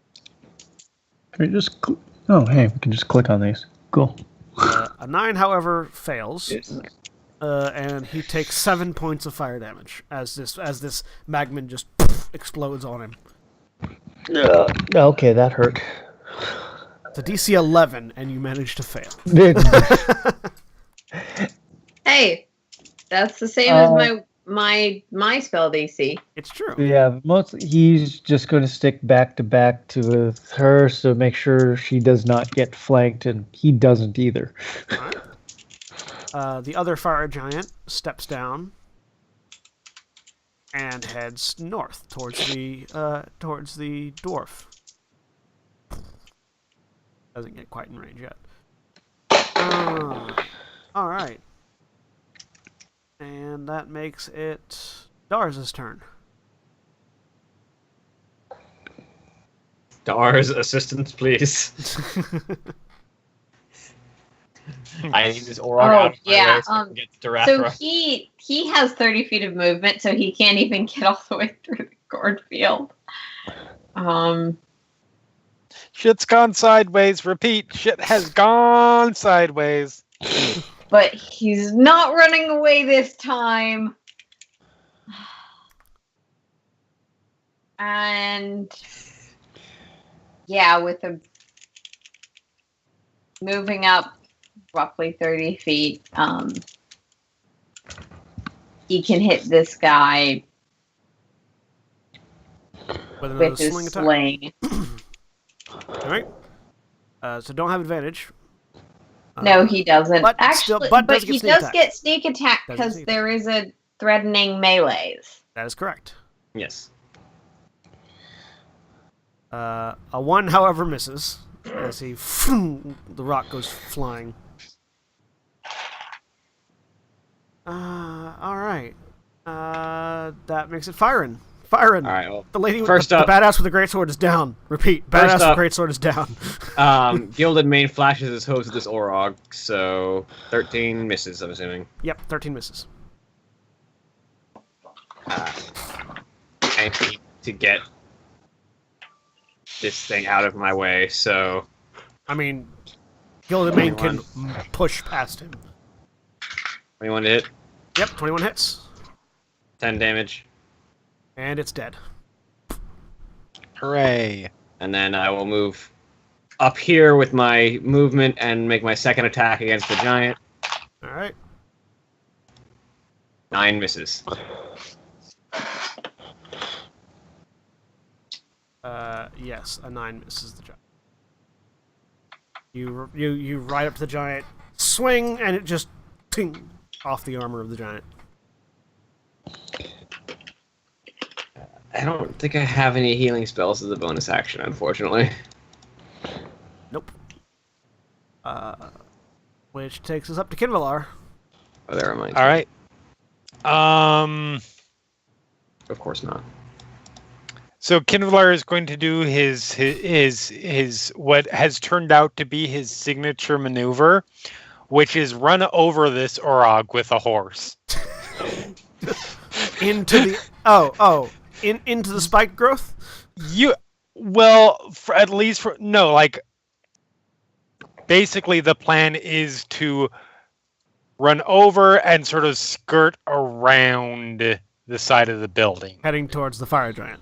S5: Can we just? Oh, hey, we can just click on these. Cool.
S1: A 9, however, fails. And he takes 7 points of fire damage as this Magman just explodes on him.
S5: Okay, that hurt.
S1: It's a DC 11, and you manage to fail.
S4: Hey, that's the same as my spell DC.
S1: It's true.
S5: Yeah, mostly he's just going to stick back to back to her, so make sure she does not get flanked, and he doesn't either.
S1: The other fire giant steps down and heads north towards the dwarf. Doesn't get quite in range yet. All right, and that makes it Darz's turn.
S3: Dar's assistance, please. I need this Orog out of my way so I can get to
S4: So
S3: Darathra.
S4: he has 30 feet of movement, so he can't even get all the way through the cornfield.
S2: Shit's gone sideways. Repeat. Shit has gone sideways.
S4: But he's not running away this time. And yeah, with a moving up roughly 30 feet, he can hit this guy
S1: With another
S4: with his
S1: sling attack.
S4: sling.
S1: All right. So don't have advantage.
S4: No, he doesn't.
S1: but
S4: Actually,
S1: still- but does
S4: he
S1: get sneak
S4: does
S1: attack.
S4: get sneak attack
S1: Does get
S4: because
S1: sneak
S4: there is a threatening melees.
S1: That is correct.
S3: Yes.
S1: A 1, however, misses as the rock goes flying. All right. That makes it Firen. Firen.
S3: All right. Well,
S1: The lady with
S3: First
S1: the
S3: up-
S1: badass with the greatsword is down. Repeat. Badass with the
S3: up-
S1: greatsword is down.
S3: Gilded Mane flashes his hose at this Orog, so 13 misses, I'm assuming.
S1: Yep, 13 misses.
S3: I need to get this thing out of my way, so
S1: I mean, Gilded Mane can
S3: 21.
S1: push past him.
S3: 21 to hit,
S1: Yep, 21 hits.
S3: 10 damage,
S1: And it's dead.
S2: Hooray.
S3: and then I will move up here with my movement and make my second attack against the giant.
S1: All right.
S3: 9 misses.
S1: Yes, a 9 misses the giant. You ride up to the giant, swing, and it just ting off the armor of the giant.
S3: I don't think I have any healing spells as a bonus action, unfortunately.
S1: Nope. Which takes us up to Kinvalar.
S3: Oh, there am I.
S2: All right.
S3: Of course not.
S2: So Kindler is going to do his what has turned out to be his signature maneuver, which is run over this Orog with a horse.
S1: Into the into the spike growth.
S2: At least for no, like basically the plan is to run over and sort of skirt around the side of the building,
S1: Heading towards the fire giant.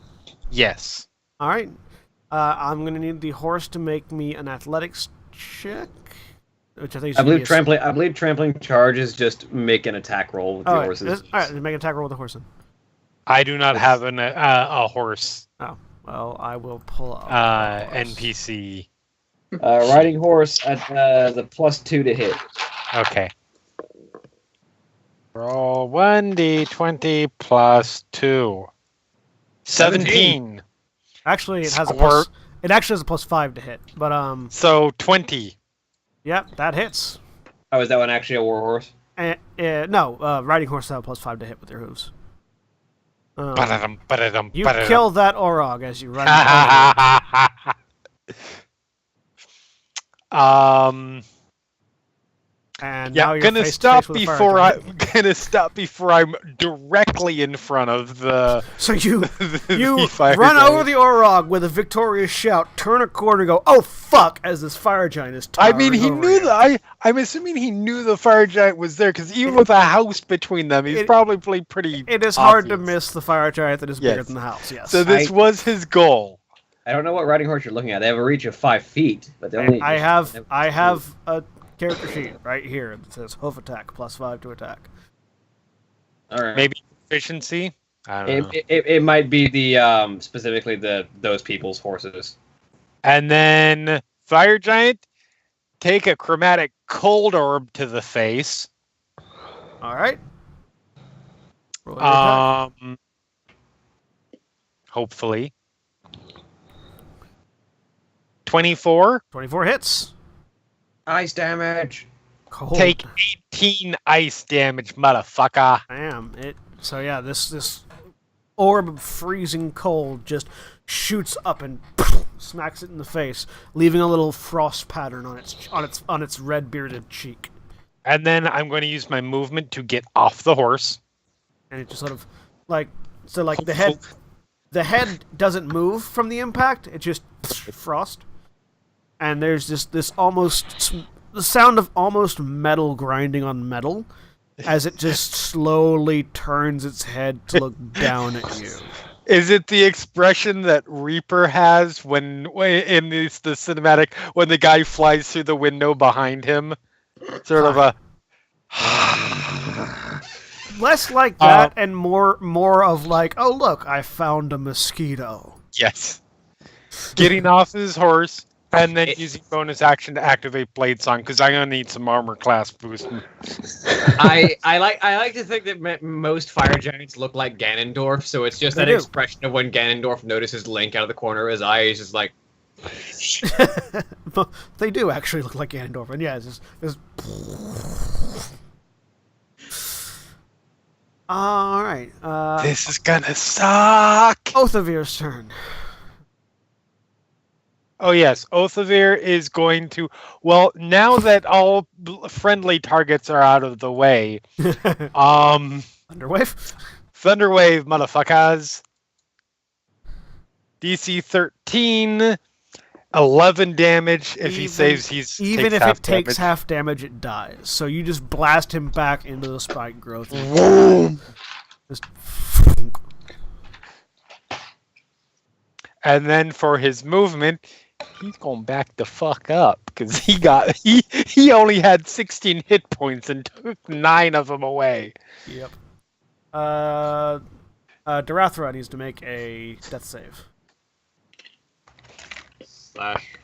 S2: Yes.
S1: All right. I'm going to need the horse to make me an athletics check. Which I think
S3: I believe trampling charge is just make an attack roll with the horses.
S1: All right, make an attack roll with the horse then.
S2: I do not have a horse.
S1: Oh, well, I will pull up
S2: NPC.
S3: Riding horse at the +2 to hit.
S2: Okay. Roll 1d20 plus 2. 17.
S1: Actually, it has
S2: Squirt.
S1: it actually has a +5 to hit, but
S2: So 20.
S1: Yep, that hits.
S3: Oh, is that one actually a war horse?
S1: No, riding horse have a +5 to hit with your hooves.
S2: Ba-da-dum, ba-da-dum,
S1: You
S2: ba-da-dum.
S1: kill that Orog as you run. And now
S2: Yeah,
S1: you're
S2: gonna
S1: face to
S2: stop
S1: face with a fire
S2: before I'm
S1: giant.
S2: directly in front of the.
S1: So you
S2: the fire
S1: run
S2: giant.
S1: over the Orog with a victorious shout, turn a corner, and go, "Oh fuck!" As this fire giant is.
S2: I mean, he
S1: towering
S2: knew
S1: over you.
S2: that. I'm assuming he knew the fire giant was there because even with a house between them, he's probably pretty.
S1: It is hard to
S2: obvious.
S1: miss the fire giant that is bigger
S2: Yes.
S1: than the house. Yes.
S2: So this was his goal.
S3: I don't know what riding horse you're looking at. They have a reach of 5 feet, but they only.
S1: I have a character sheet right here that says hoof attack +5 to attack.
S3: All right.
S2: Maybe efficiency. I don't know.
S3: It might be the specifically those people's horses.
S2: And then fire giant, take a chromatic cold orb to the face.
S1: All right. Roll your attack.
S2: Hopefully. 24.
S1: 24 hits.
S3: Ice damage.
S1: Cold.
S2: Take 18 ice damage, motherfucker.
S1: Damn it. So yeah, this orb of freezing cold just shoots up and smacks it in the face, leaving a little frost pattern on its red bearded cheek.
S2: And then I'm going to use my movement to get off the horse.
S1: And it just sort of the head doesn't move from the impact. It just frost. And there's just the sound of almost metal grinding on metal as it just slowly turns its head to look down at you.
S2: Is it the expression that Reaper has when in the cinematic when the guy flies through the window behind him? Sort of a
S1: less like that and more of like, oh look, I found a mosquito.
S2: yes. Getting off his horse and then using bonus action to activate Blade Song because I'm gonna need some armor class boost.
S3: I like to think that most fire giants look like Ganondorf, so it's just that expression of when Ganondorf notices Link out of the corner of his eye. He's just like.
S1: They do actually look like Ganondorf, and yeah, it's just. All right.
S2: This is gonna suck.
S1: Othavir's turn.
S2: Oh yes, Othavir is going to. Well, now that all friendly targets are out of the way,
S1: Thunderwave.
S2: Thunderwave, motherfuckers. DC 13, 11 damage. If he saves,
S1: even if it takes half damage, it dies. So you just blast him back into the spike growth. Just.
S2: And then for his movement, he's going back the fuck up because he only had 16 hit points and took 9 of them away.
S1: Yep. Darathra needs to make a death save.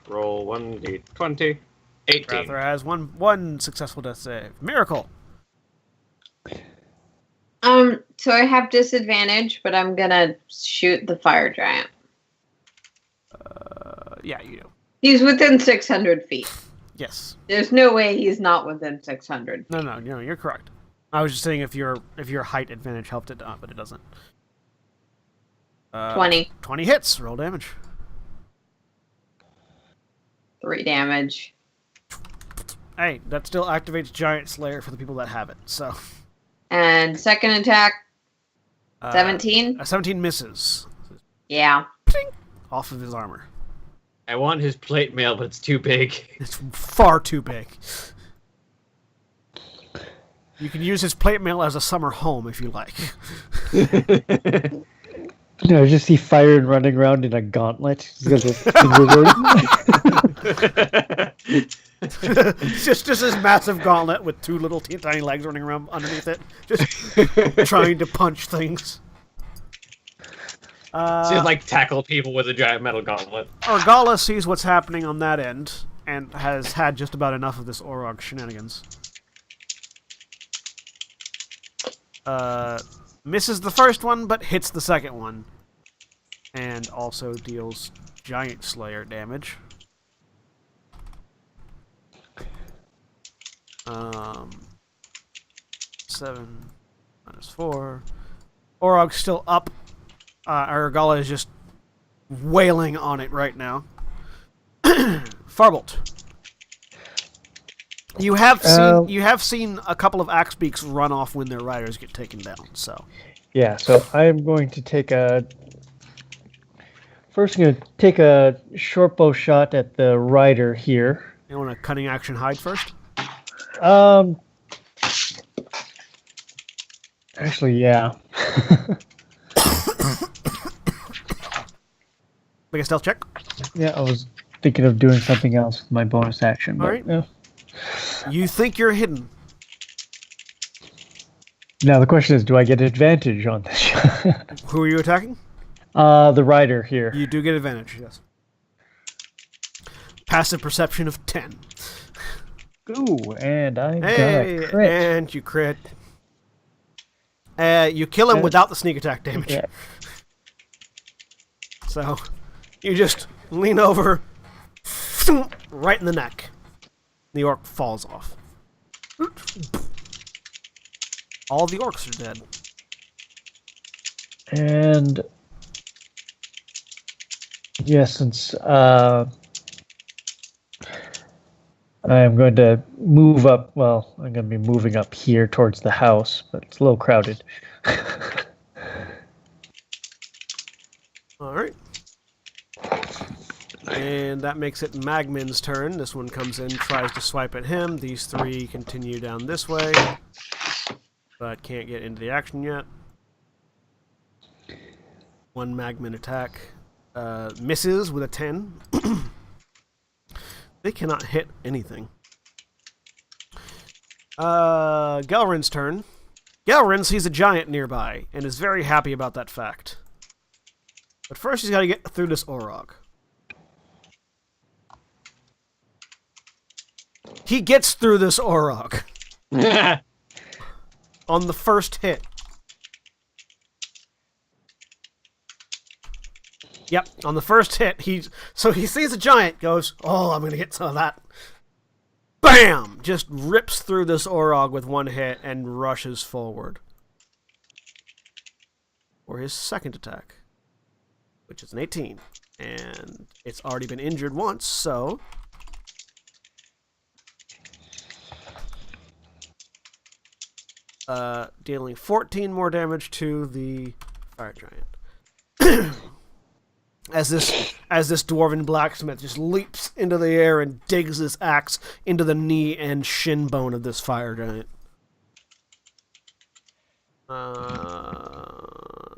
S3: Roll 1d20. 18.
S1: Darathra has one successful death save. Miracle.
S4: So I have disadvantage, but I'm gonna shoot the fire giant.
S1: Yeah, you do.
S4: He's within 600 feet.
S1: Yes.
S4: There's no way he's not within 600.
S1: No, you're correct. I was just saying if your height advantage helped it, but it doesn't.
S4: 20.
S1: 20 hits. Roll damage.
S4: 3 damage.
S1: Hey, that still activates Giant Slayer for the people that have it. So.
S4: And second attack, 17?
S1: A 17 misses.
S4: Yeah.
S1: Off of his armor.
S3: I want his plate mail, but it's too big.
S1: It's far too big. You can use his plate mail as a summer home if you like.
S5: No, just see Fire running around in a gauntlet. He's got this
S1: just this massive gauntlet with 2 little tiny legs running around underneath it, just trying to punch things.
S3: Just like tackle people with a giant metal gauntlet.
S1: Argala sees what's happening on that end and has had just about enough of this Orog shenanigans. Misses the first one, but hits the second one. And also deals Giant Slayer damage. 7 minus 4. Orog's still up. Argala is just wailing on it right now. Farbolt. You have seen a couple of axe beaks run off when their riders get taken down. So
S5: yeah, so I'm going to take a short bow shot at the rider here.
S1: you want a cunning action hide first?
S5: Actually, yeah.
S1: Make a stealth check.
S5: Yeah, I was thinking of doing something else with my bonus action. But,
S1: Alright.
S5: yeah.
S1: You think you're hidden.
S5: Now the question is, do I get advantage on this shot?
S1: Who are you attacking?
S5: The rider here.
S1: You do get advantage, yes. Passive perception of 10.
S5: Ooh, and I got
S1: Hey,
S5: a crit.
S1: and you crit. You kill him without the sneak attack damage.
S5: Yeah.
S1: So, you just lean over, right in the neck. The orc falls off. All the orcs are dead.
S5: And yes, since I'm going to move up. Well, I'm going to be moving up here towards the house, but it's a little crowded.
S1: All right. And that makes it Magmin's turn. This one comes in, tries to swipe at him. These 3 continue down this way, but can't get into the action yet. One Magmin attack. Misses with a 10. They cannot hit anything. Gelrin's turn. Gelrin sees a giant nearby and is very happy about that fact. But first he's got to get through this Orog. He gets through this Orog. On the first hit. Yep, on the first hit, he sees a giant, goes, oh, I'm going to get some of that. Bam! Just rips through this Orog with one hit and rushes forward. For his second attack, which is an 18. And it's already been injured once, so... dealing 14 more damage to the fire giant. As this dwarven blacksmith just leaps into the air and digs his axe into the knee and shin bone of this fire giant.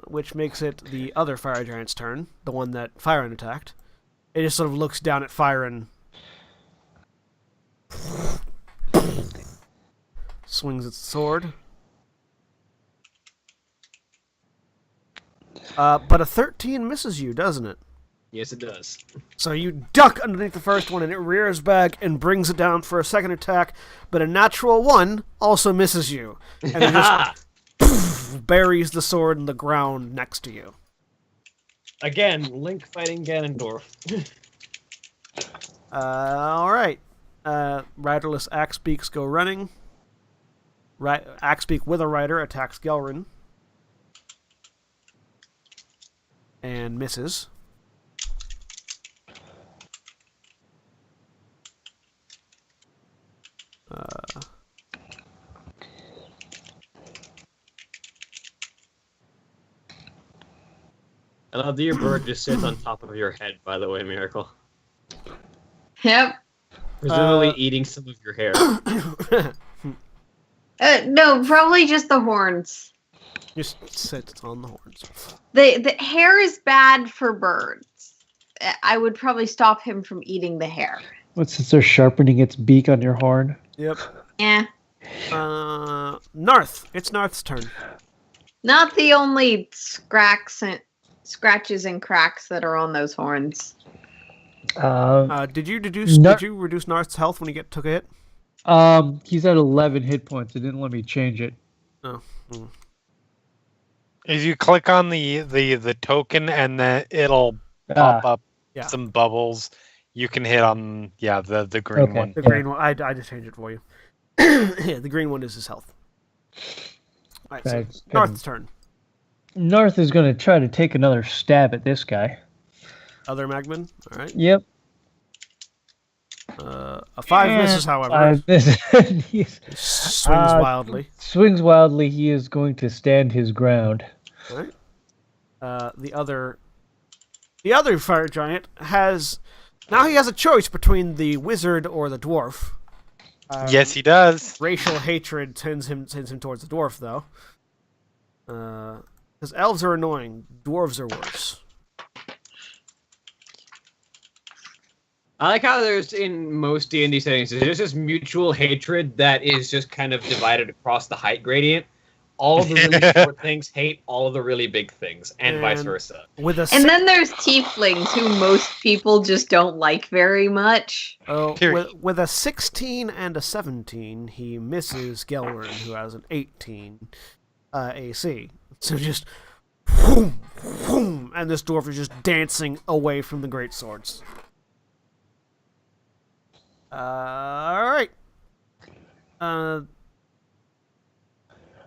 S1: Which makes it the other fire giant's turn, the one that Firen attacked. It just sort of looks down at Firen, swings its sword. But a 13 misses you, doesn't it?
S3: Yes, it does.
S1: So you duck underneath the first one, and it rears back and brings it down for a second attack, but a natural 1 also misses you. And it just buries the sword in the ground next to you.
S3: Again, Link fighting Ganondorf.
S1: Alright. Riderless Axebeaks go running. Axebeak with a rider attacks Gelrin. and misses.
S3: I love that your bird just sits on top of your head, by the way, Miracle.
S4: Yep.
S3: Presumably eating some of your hair.
S4: No, probably just the horns.
S1: Just sits on the horns.
S4: The hair is bad for birds. I would probably stop him from eating the hair.
S5: What, since they're sharpening its beak on your horn?
S1: Yep.
S4: Yeah.
S1: Narth. It's Narth's turn.
S4: Not the only scratches and cracks that are on those horns.
S1: Did you reduce Narth's health when he took a hit?
S5: He's at 11 hit points. It didn't let me change it.
S1: Oh. Hmm.
S2: If you click on the token and then it'll pop up
S1: Yeah.
S2: some bubbles, you can hit on the green
S5: Okay.
S2: one.
S1: The green one. I just changed it for you. Yeah, the green one is his health. All right, so
S5: Thanks.
S1: Narth's turn.
S5: North is going to try to take another stab at this guy.
S1: Other Magman. All right.
S5: Yep.
S1: A 5 misses, however.
S5: 5 misses. He
S1: Swings wildly.
S5: swings wildly. He is going to stand his ground.
S1: All right. The other fire giant has a choice between the wizard or the dwarf.
S2: Yes, he does.
S1: Racial hatred sends him towards the dwarf, though. Because elves are annoying, dwarves are worse.
S3: I like how there's, in most D&D settings, there's this mutual hatred that is just kind of divided across the height gradient. All of the really short things hate all of the really big things, and vice versa.
S1: With a
S4: And then there's tieflings who most people just don't like very much.
S1: with a 16 and a 17, he misses Gelrin, who has an 18 AC. So just whoom, whoom, and this dwarf is just dancing away from the great swords. All right.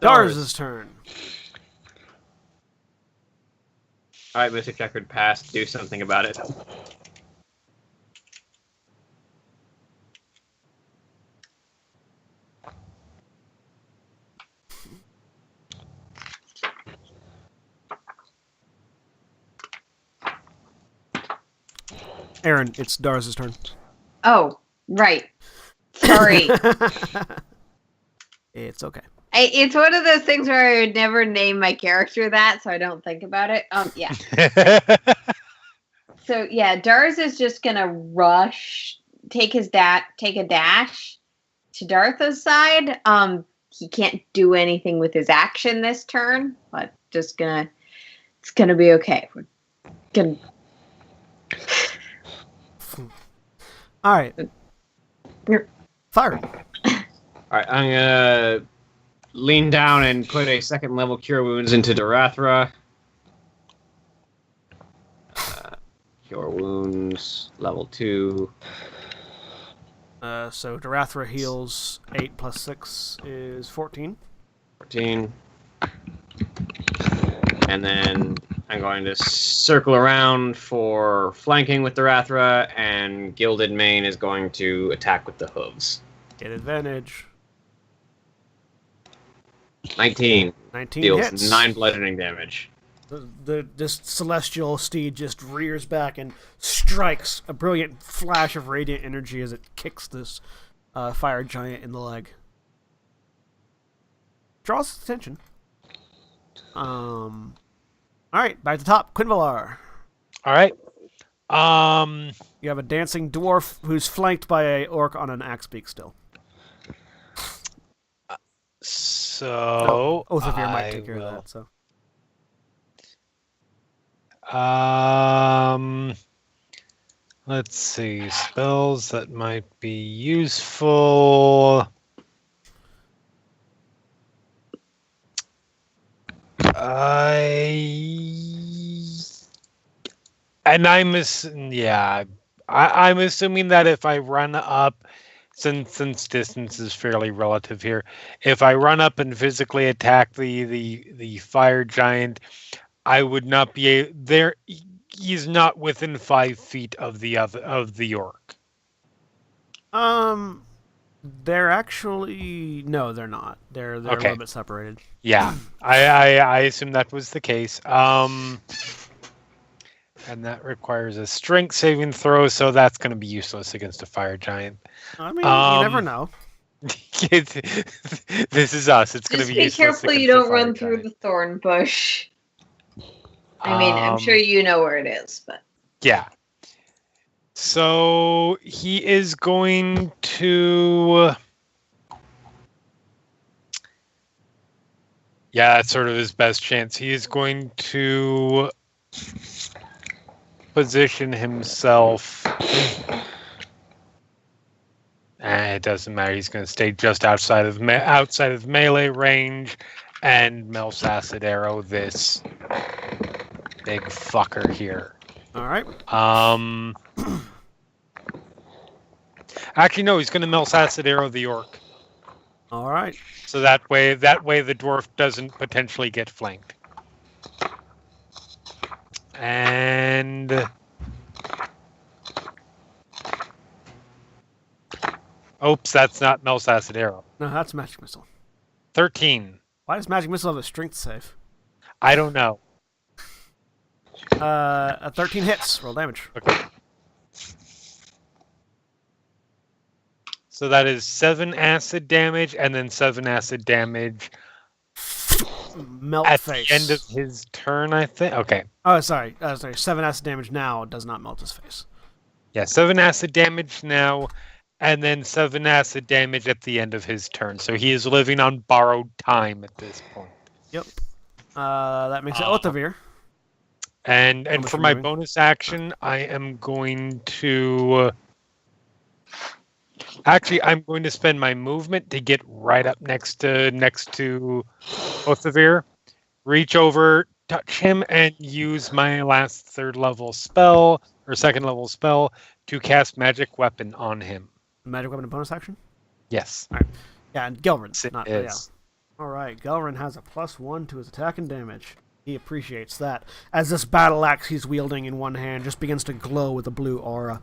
S1: Darz's turn.
S3: Alright, Mystic Checkered Pass, do something about it.
S1: Aaron, it's Darz's turn.
S4: Oh, right. Sorry.
S1: It's okay.
S4: It's one of those things where I would never name my character that, so I don't think about it. Yeah. So yeah, Darz is just gonna rush, take a dash to Dartha's side. He can't do anything with his action this turn, but it's gonna be okay. We're gonna.
S1: All right. Fire.
S3: Alright, I'm gonna lean down and put a second level Cure Wounds into Darathra. Cure Wounds, level 2.
S1: So Darathra heals 8 plus 6 is 14.
S3: 14. And then I'm going to circle around for flanking with Darathra, and Gilded Mane is going to attack with the hooves.
S1: Get advantage.
S3: 19.
S1: 19
S3: Deals
S1: hits.
S3: 9 bludgeoning damage.
S1: This celestial steed just rears back and strikes a brilliant flash of radiant energy as it kicks this fire giant in the leg. Draws its attention. All right, back to top. Quinvalar.
S2: All right.
S1: You have a dancing dwarf who's flanked by a orc on an axe beak still.
S2: So
S1: Oathofear might take care of that. So.
S2: Let's see, spells that might be useful. I'm assuming that if I run up, since distance is fairly relative here, if I run up and physically attack the fire giant, I would not be there. He's not within 5 feet of the orc.
S1: They're actually no, they're not. They're a
S2: Okay.
S1: little bit separated.
S2: Yeah, I assume that was the case. And that requires a strength saving throw, so that's going to be useless against a fire giant.
S1: I mean, you never know.
S2: This is us. It's going to
S4: Just
S2: be
S4: be
S2: useless
S4: careful you
S2: against a
S4: don't
S2: fire
S4: run through the
S2: giant.
S4: thorn bush. I mean, I'm sure you know where it is, but
S2: Yeah. So he is going to. Yeah, that's sort of his best chance. He is going to position himself. It doesn't matter. He's going to stay just outside of melee range, and Mel's acid arrow this big fucker here.
S1: All right.
S2: Actually, no. He's going to Mel's acid arrow the orc.
S1: All right.
S2: So that way the dwarf doesn't potentially get flanked. And oops, that's not Mel's acid arrow.
S1: No, that's magic missile.
S2: 13.
S1: Why does magic missile have a strength save?
S2: I don't know.
S1: A 13 hits. Roll damage.
S2: Okay. So that is 7 acid damage, and then 7 acid damage
S1: Melt
S2: at
S1: face.
S2: the end of his turn, I think. Okay.
S1: Oh, sorry. 7 acid damage now does not melt his face.
S2: Yeah, 7 acid damage now, and then 7 acid damage at the end of his turn. So he is living on borrowed time at this point.
S1: Yep. That makes it Othavir.
S2: And
S1: much
S2: for
S1: are
S2: my
S1: you moving?
S2: bonus action, I am going to. Actually, I'm going to spend my movement to get right up next to Othavir, reach over, touch him, and use my last second level spell to cast Magic Weapon on him.
S1: Magic weapon and bonus action?
S2: Yes.
S1: Yeah, and Gelrin.
S2: It
S1: Not,
S2: is.
S1: yeah. Alright, Gelrin has a +1 to his attack and damage. He appreciates that. As this battle axe he's wielding in one hand just begins to glow with a blue aura.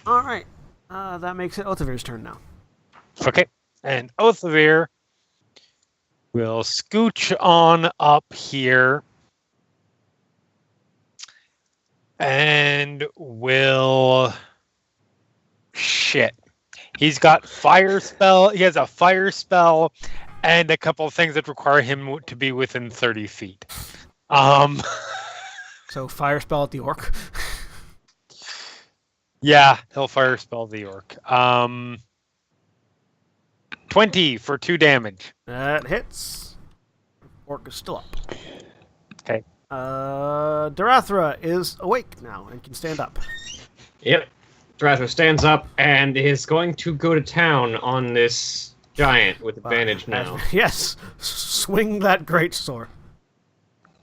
S1: Alright. That makes it Othavir's turn now.
S2: Okay. And Othavir will scooch on up here and will. Shit. He's got fire spell. He has a fire spell and a couple of things that require him to be within 30 feet.
S1: So, fire spell at the orc.
S2: Yeah, he'll fire spell the orc. 20 for 2 damage.
S1: That hits. Orc is still up.
S2: Okay.
S1: Darathra is awake now and can stand up.
S3: Yep. Dratho stands up and is going to go to town on this giant with advantage now.
S1: Yes. Swing that great sword.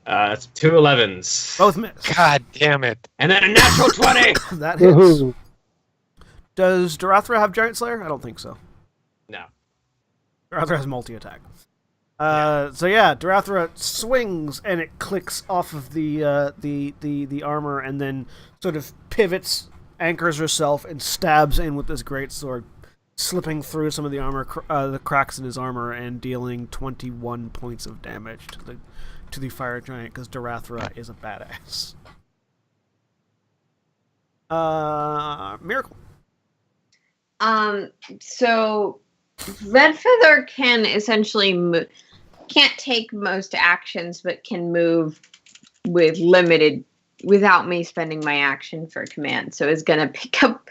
S3: It's 2 11s.
S1: Both miss.
S2: God damn it.
S3: And then a natural 20!
S1: That hits.
S5: Woohoo.
S1: Does Darathra have Giant Slayer? I don't think so.
S3: No.
S1: Darathra has multi-attack. So yeah, Darathra swings and it clicks off of the armor and then sort of pivots, anchors herself, and stabs in with this great sword, slipping through some of the armor, the cracks in his armor, and dealing 21 points of damage to the fire giant because Darathra is a badass. Miracle.
S4: So Red Feather can essentially can't take most actions, but can move with limited without me spending my action for command. So it's gonna pick up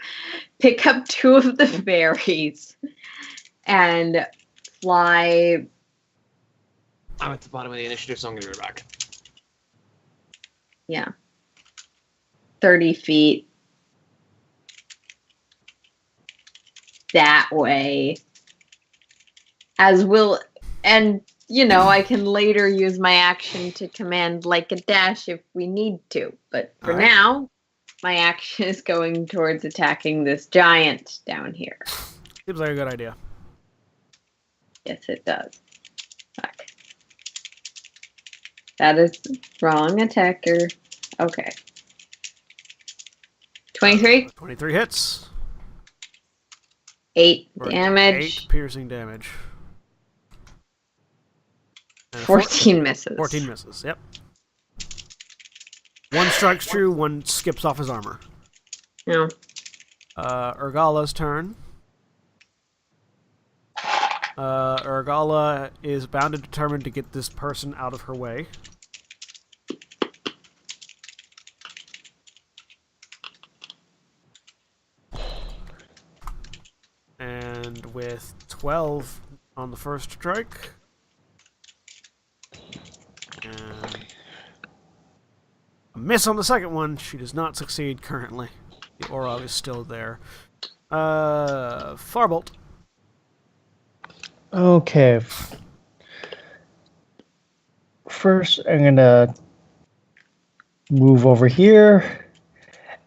S4: 2 of the berries and fly.
S3: I'm at the bottom of the initiative, so I'm going to be back.
S4: Yeah, 30 feet that way. As will, and I can later use my action to command like a dash if we need to. But for
S1: All right.
S4: now, my action is going towards attacking this giant down here.
S1: Seems like a good idea.
S4: Yes, it does. Fuck. That is wrong attacker. Okay. 23?
S1: 23 hits.
S4: 8
S1: For
S4: damage.
S1: 8 piercing damage. And
S4: 14 misses.
S1: 14 misses, yep. One strikes true, one skips off his armor.
S4: No.
S1: Urgala's turn. Urgala is bound and determined to get this person out of her way. And with 12 on the first strike. And a miss on the second one. She does not succeed currently. The Orog is still there. Farbolt.
S5: Okay. First, I'm gonna move over here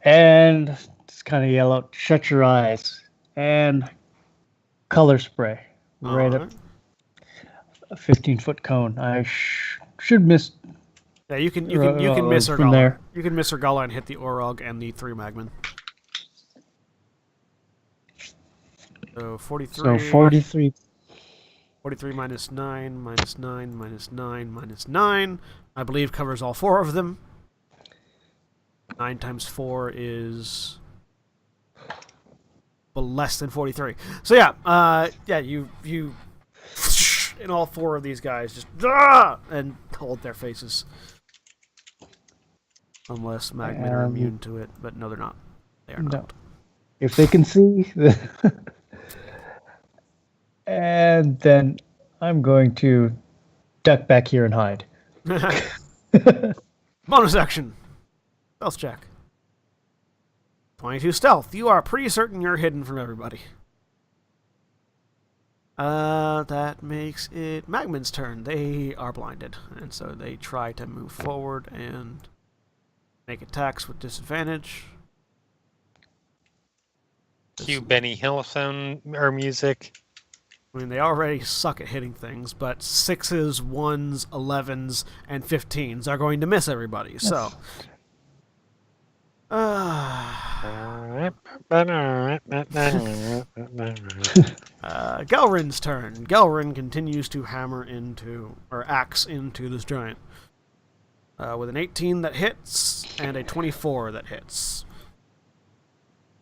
S5: and just kind of yell out, "Shut your eyes!" and color spray right up a 15-foot cone. I should miss.
S1: Yeah, you can miss
S5: from
S1: Urgala.
S5: there.
S1: You can miss Urgala and hit the Orog and the 3 Magman. So 43.
S5: So 43.
S1: 43 minus 9, minus 9, minus 9, minus 9. I believe covers all 4 of them. 9 times 4 is less than 43. So yeah, you and all 4 of these guys just and hold their faces. Unless Magmen are immune to it, but no, they're not. They are not.
S5: No. If they can see. And then I'm going to duck back here and hide.
S1: Bonus action. Stealth check. 22 stealth. You are pretty certain you're hidden from everybody. That makes it Magman's turn. They are blinded, and so they try to move forward and make attacks with disadvantage.
S2: Cue Benny Hill sound or music.
S1: I mean, they already suck at hitting things, but 6s, 1s, 11s, and 15s are going to miss everybody, so... Gelrin's turn. Gelrin continues to hammer into, or axe into this giant. With an 18 that hits, and a 24 that hits.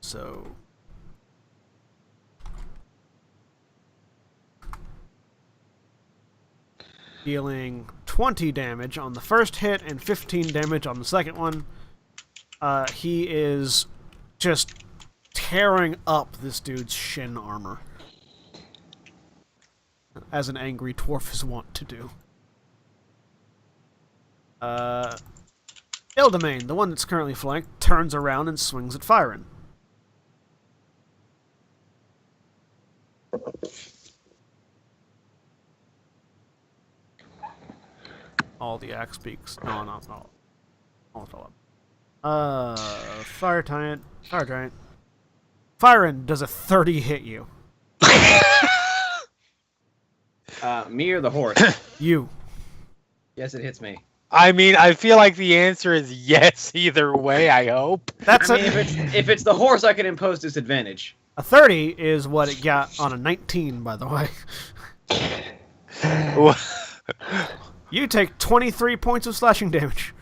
S1: So... dealing 20 damage on the first hit and 15 damage on the second one. He is just tearing up this dude's shin armor. As an angry dwarf is wont to do. Ildamain, the one that's currently flanked, turns around and swings at Fyron. All the axe beaks. No. Almost all of them. Fire giant. Fyron, does a 30 hit you?
S3: Me or the horse?
S1: You.
S3: Yes, it hits me.
S2: I mean, I feel like the answer is yes either way, I hope.
S1: That's
S3: I mean, if it's the horse, I can impose disadvantage.
S1: a 30 is what it got on a 19, by the way. You take 23 points of slashing damage.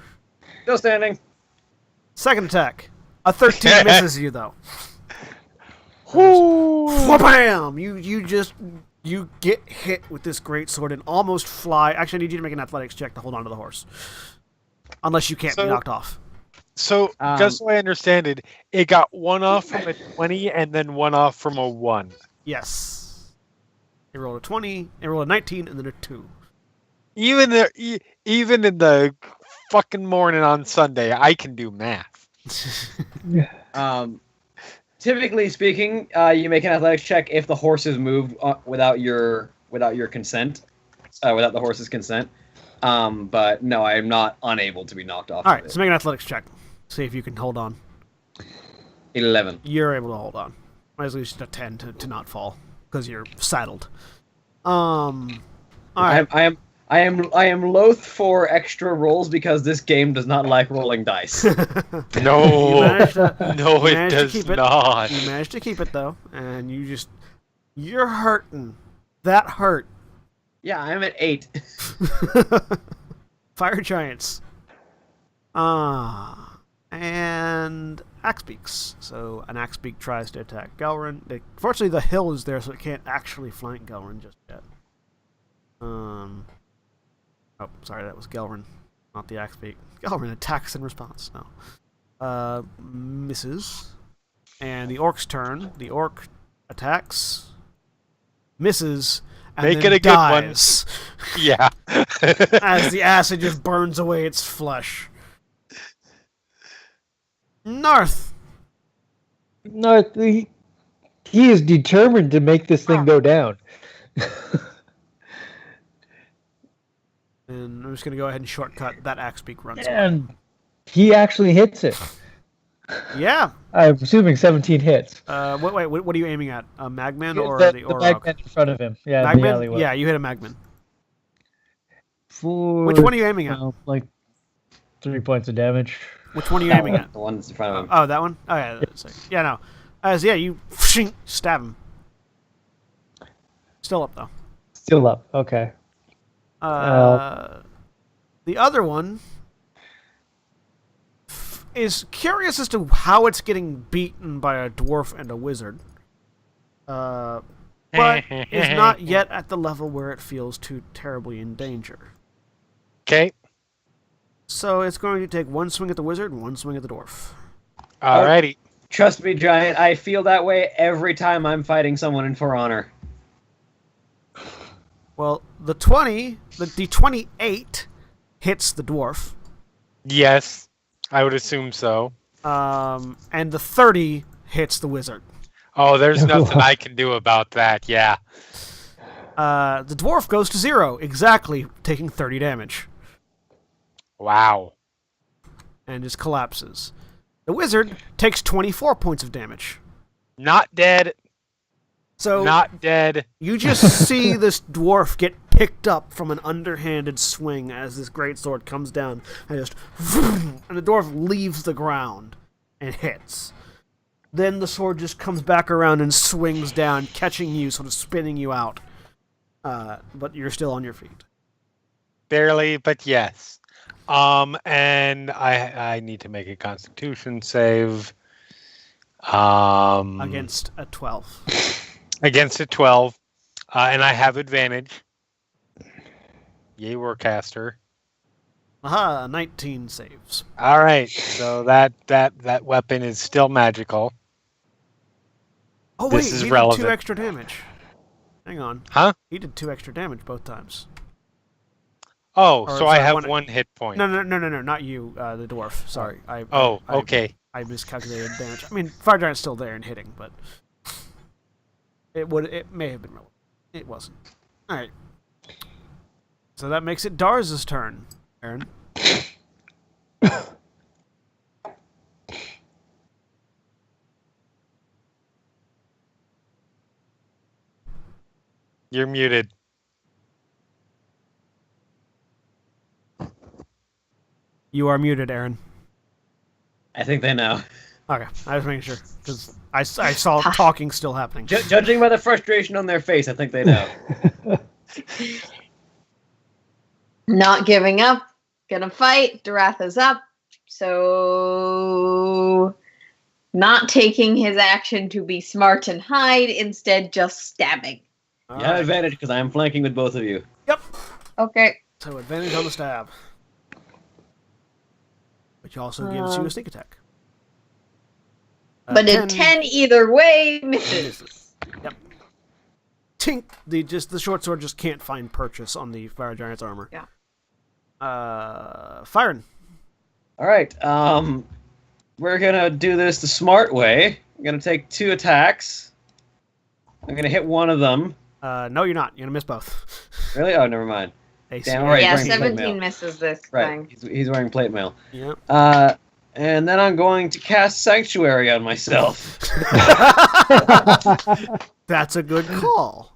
S3: Still standing.
S1: Second attack. A 13 misses you, though. Wha-bam! You get hit with this great sword and almost fly. Actually, I need you to make an athletics check to hold on to the horse. Unless you can't be knocked off.
S2: So, just so I understand it, it got 1 off from a 20 and then 1 off from a 1.
S1: Yes. It rolled a 20, it rolled a 19, and then a 2.
S2: Even in the fucking morning on Sunday, I can do math.
S3: Typically speaking, you make an athletics check if the horse is moved without your consent, without the horse's consent. But no, I am not unable to be knocked off.
S1: All right, so make an athletics check. See if you can hold on.
S3: 11.
S1: You're able to hold on. Might as well use a 10 to not fall because you're saddled. All right.
S3: I am loath for extra rolls because this game does not like rolling dice.
S1: You
S2: No,
S1: managed to-
S2: no,
S1: you
S2: it
S1: managed to
S2: does
S1: keep it.
S2: not.
S1: You managed to keep it though, and you're hurting. That hurt.
S3: Yeah, I'm at 8.
S1: Fire giants. And axe beaks. So an axe beak tries to attack Gelrin. Fortunately, the hill is there, so it can't actually flank Gelrin just yet. Oh, sorry, that was Gelrin, not the axe beak. Gelrin attacks in response. No. Misses. And the orc's turn. The orc attacks, misses, and
S2: Make
S1: then
S2: it a good one.
S1: dies
S2: Yeah.
S1: as the acid just burns away its flesh. North.
S5: No, he is determined to make this thing go down.
S1: And I'm just going to go ahead and shortcut that axe beak runs.
S5: And he actually hits it.
S1: Yeah.
S5: I'm assuming 17 hits.
S1: What are you aiming at? A Magman or
S5: the
S1: the Orok?
S5: Magman in front of him. Yeah, in the
S1: Magman?
S5: alleyway.
S1: Yeah, you hit a Magman.
S5: For,
S1: Which one are you aiming at?
S5: like 3 points of damage.
S1: Which one are you aiming at?
S3: The one that's in front of him.
S1: Oh, that one? Oh, yeah. That's it. Yeah, no. Yeah, you stab him. Still up, though.
S5: Still up. Okay.
S1: The other one is curious as to how it's getting beaten by a dwarf and a wizard. But is not yet at the level where it feels too terribly in danger.
S2: Okay.
S1: So it's going to take one swing at the wizard and one swing at the dwarf.
S2: Alrighty.
S3: Trust me, Giant, I feel that way every time I'm fighting someone in For Honor.
S1: Well, the 28 hits the dwarf.
S2: Yes, I would assume so.
S1: And the 30 hits the wizard.
S2: Oh, there's nothing I can do about that. Yeah.
S1: The dwarf goes to 0, exactly taking 30 damage.
S2: Wow.
S1: And just collapses. The wizard takes 24 points of damage.
S2: Not dead.
S1: So
S2: Not dead.
S1: you just see this dwarf get picked up from an underhanded swing as this greatsword comes down and and the dwarf leaves the ground and hits. Then the sword just comes back around and swings down, catching you, sort of spinning you out. But you're still on your feet.
S2: Barely, but yes. And I need to make a Constitution save.
S1: Against a 12.
S2: Against a 12. And I have advantage. Yay, Warcaster.
S1: Aha, 19 saves.
S2: All right, so that weapon is still magical.
S1: Oh wait,
S2: This is
S1: he
S2: relevant.
S1: did 2 extra damage. Hang on.
S2: Huh?
S1: He did 2 extra damage both times.
S2: Oh,
S1: Or,
S2: so I
S1: sorry,
S2: have
S1: one-
S2: one hit point.
S1: No, not you, the dwarf. Sorry.
S2: Okay.
S1: I miscalculated damage. I mean, Fire Giant's still there and hitting, but it may have been relevant. It wasn't. All right. So that makes it Darz's turn, Aaron.
S2: You're muted.
S1: You are muted, Aaron.
S3: I think they know.
S1: Okay, I was making sure because I saw talking still happening.
S3: Judging by the frustration on their face, I think they know.
S4: Not giving up. Gonna fight. Duratha's up. So not taking his action to be smart and hide, instead just stabbing.
S1: All
S3: You have
S1: right.
S3: advantage because I am flanking with both of you.
S1: Yep.
S4: Okay.
S1: So advantage on the stab, which also gives you a sneak attack.
S4: But a 10 either way misses.
S1: misses. Yep. Tink. The short sword just can't find purchase on the Fire Giant's armor.
S4: Yeah.
S1: Firing.
S3: All right. We're gonna do this the smart way. I'm gonna take 2 attacks. I'm gonna hit one of them.
S1: No, you're not. You're gonna miss both.
S3: Really? Oh, never mind.
S1: AC.
S3: Damn, all right,
S4: Yeah,
S3: he's wearing plate
S4: 17
S3: mail.
S4: misses this
S3: Right.
S4: thing.
S3: He's wearing plate mail.
S1: Yep.
S3: And then I'm going to cast Sanctuary on myself.
S1: That's a good call.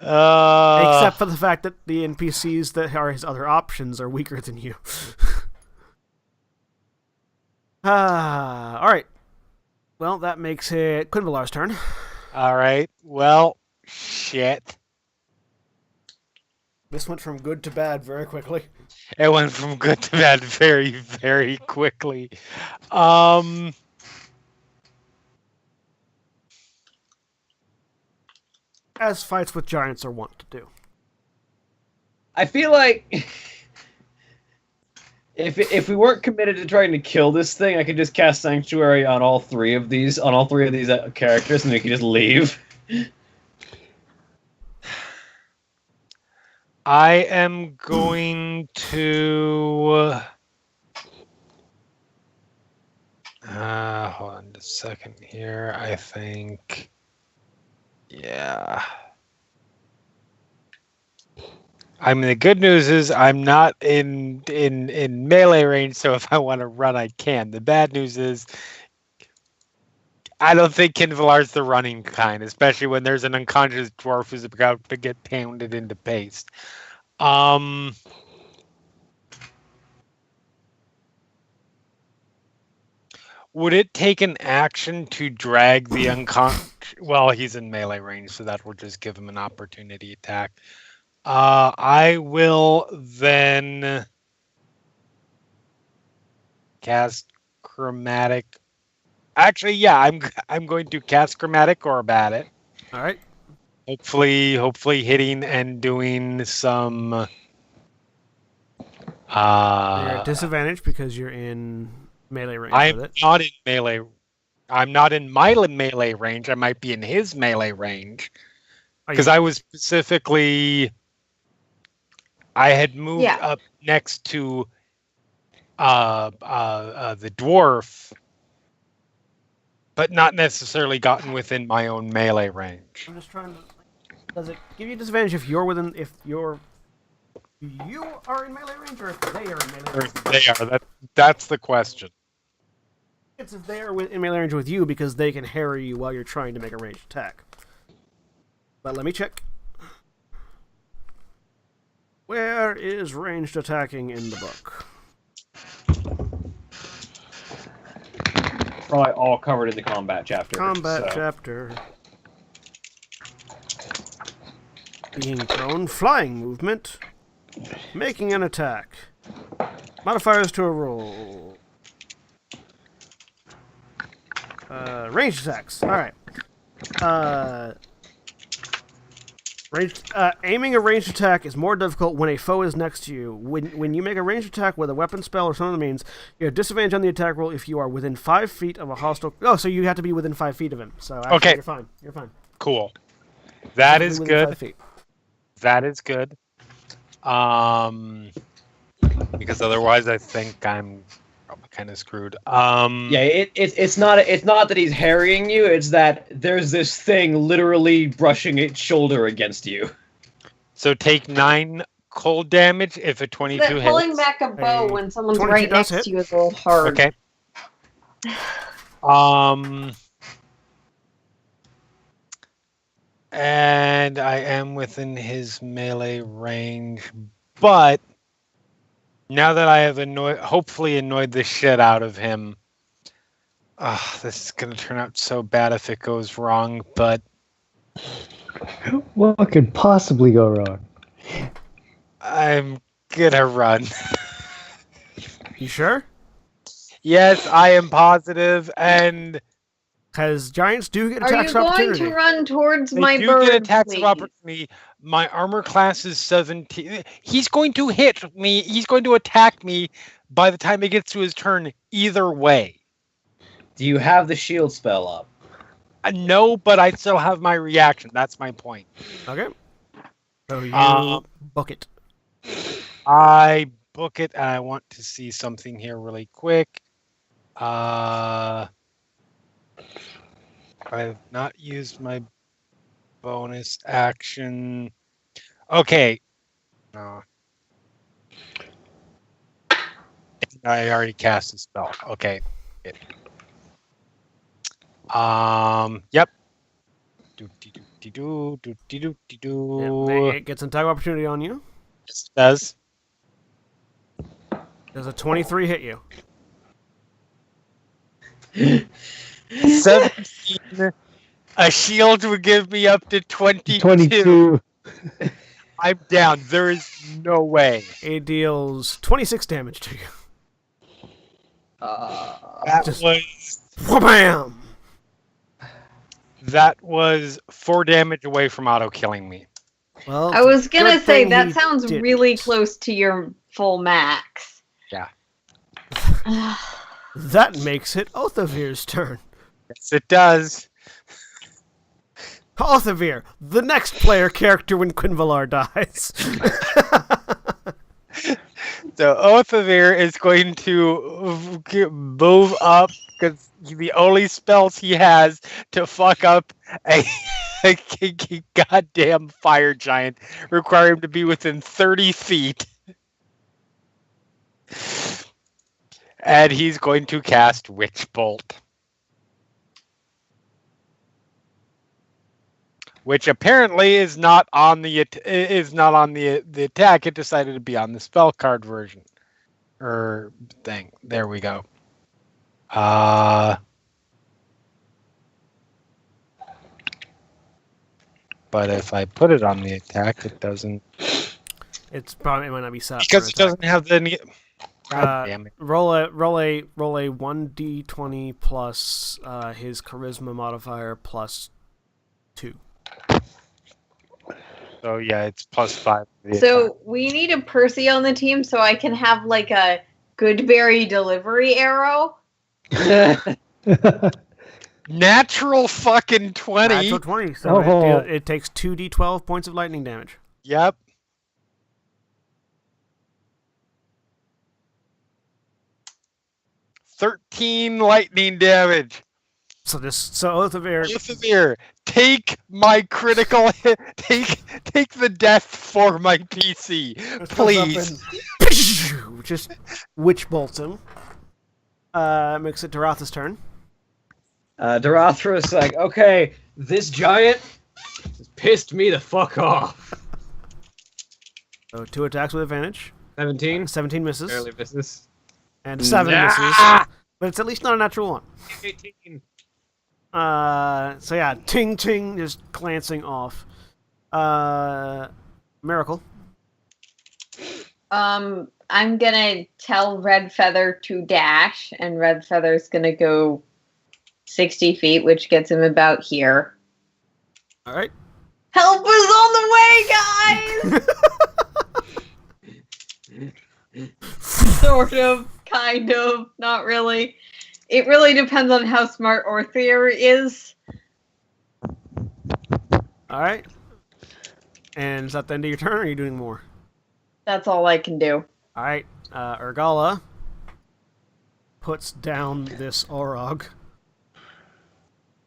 S1: Except for the fact that the NPCs that are his other options are weaker than you. Alright. Well, that makes it Quinvalar's turn.
S2: All right. Well, shit.
S1: This went from good to bad very quickly.
S2: It went from good to bad very, very quickly.
S1: As fights with giants are wont to do.
S3: I feel like if we weren't committed to trying to kill this thing, I could just cast Sanctuary on all three of these characters, and we could just leave.
S2: I am going to. Hold on just a second here. I think. Yeah. I mean, the good news is I'm not in melee range, so if I want to run, I can. The bad news is I don't think Kinvalar's the running kind, especially when there's an unconscious dwarf who's about to get pounded into paste. Would it take an action to drag the unconscious? Well, he's in melee range, so that will just give him an opportunity attack. I will then cast Chromatic. Actually, yeah, I'm going to cast Chromatic Orb at it.
S1: All right.
S2: Hopefully hitting and doing some.
S1: You're at disadvantage because you're in melee range with it.
S2: Not in melee. I'm not in my melee range. I might be in his melee range because I was specifically. I had moved up next to the dwarf, but not necessarily gotten within my own melee range.
S1: I'm just trying to. Does it give you disadvantage if you're within? If you are in melee range, or if they are in melee range?
S2: They are. That's the question.
S1: It's if they are in melee range with you because they can harry you while you're trying to make a ranged attack. But let me check. Where is ranged attacking in the book?
S3: Probably all covered in the combat chapter.
S1: Chapter. Being prone, flying movement, making an attack. Modifiers to a roll. Ranged attacks. Alright. Aiming a ranged attack is more difficult when a foe is next to you. When you make a ranged attack with a weapon spell or some other means, you have disadvantage on the attack roll if you are within 5 feet of a hostile. Oh, so you have to be within 5 feet of him. So actually,
S2: okay,
S1: you're fine. You're fine.
S2: Cool. That is good.
S1: 5 feet.
S2: That is good. Because otherwise, I think I'm kind of screwed.
S3: It's not that he's harrying you. It's that there's this thing literally brushing its shoulder against you.
S2: So take 9 cold damage if a 22 hits.
S4: Pulling back a bow when someone's right next to you is a little hard.
S2: Okay. And I am within his melee range, but now that I have hopefully annoyed the shit out of him, this is going to turn out so bad if it goes wrong, but...
S5: What could possibly go wrong?
S2: I'm gonna run.
S1: You sure?
S2: Yes, I am positive, and...
S1: Because giants do get
S4: Are
S1: attacks
S4: you
S1: of
S4: going
S1: opportunity.
S4: to run towards my
S2: They
S4: bird?
S2: do get attacks
S4: please?
S2: of opportunity. My armor class is 17. He's going to hit me. He's going to attack me by the time he gets to his turn either way.
S3: Do you have the shield spell up?
S2: No, but I still have my reaction. That's my point.
S1: Okay. So you book it.
S2: I book it, and I want to see something here really quick. I have not used my bonus action. Okay. No. I already cast a spell. Okay. Yep.
S1: It gets an attack of opportunity on you.
S2: Yes, it does.
S1: Does a 23 hit you?
S2: 17. A shield would give me up to 22.
S5: 22.
S2: I'm down. There is no way.
S1: It deals 26 damage to you.
S2: That
S1: Just-
S2: was
S1: Wha-bam!
S2: that was 4 damage away from auto killing me.
S1: Well,
S4: I was gonna
S1: good
S4: say
S1: thing
S4: that
S1: he
S4: sounds
S1: didn't.
S4: really close to your full max.
S2: Yeah.
S1: That makes it Othavir's turn.
S2: Yes, it does.
S1: Othavir, the next player character when Quinvalar dies.
S2: So Othavir is going to move up because the only spells he has to fuck up a goddamn fire giant require him to be within 30 feet. And he's going to cast Witch Bolt. Which apparently is not on the attack. It decided to be on the spell card version or thing. There we go. But if I put it on the attack, it doesn't.
S1: It might not be set
S2: Because
S1: for
S2: it
S1: attack.
S2: doesn't have the. God damn it!
S1: Roll a 1d20 plus his charisma modifier plus 2.
S2: So yeah, it's +5.
S4: So we need a Percy on the team so I can have like a Goodberry delivery arrow.
S2: Natural fucking 20.
S1: Natural 20. So
S5: Oh.
S1: it takes 2d12 points of lightning damage.
S2: Yep. $13 lightning damage.
S1: So Othavir,
S2: Severe. Take my critical hit. Take the death for my PC, please.
S1: just witch bolts him. Makes it Doratha's turn.
S3: Darathra's like, okay, this giant has pissed me the fuck off.
S1: So 2 attacks with advantage.
S3: 17.
S1: 17 misses.
S3: Barely misses.
S1: And 7 misses.
S2: Ah!
S1: But it's at least not a natural 1.
S3: 18.
S1: So yeah, ting ting, just glancing off. Miracle.
S4: I'm gonna tell Red Feather to dash, and Red Feather's gonna go 60 feet, which gets him about here.
S1: All right.
S4: Help is on the way, guys! Sort of, kind of, not really. It really depends on how smart Orthier is.
S1: All right. And is that the end of your turn, or are you doing more?
S4: That's all I can do.
S1: All right. Urgala puts down this Orog.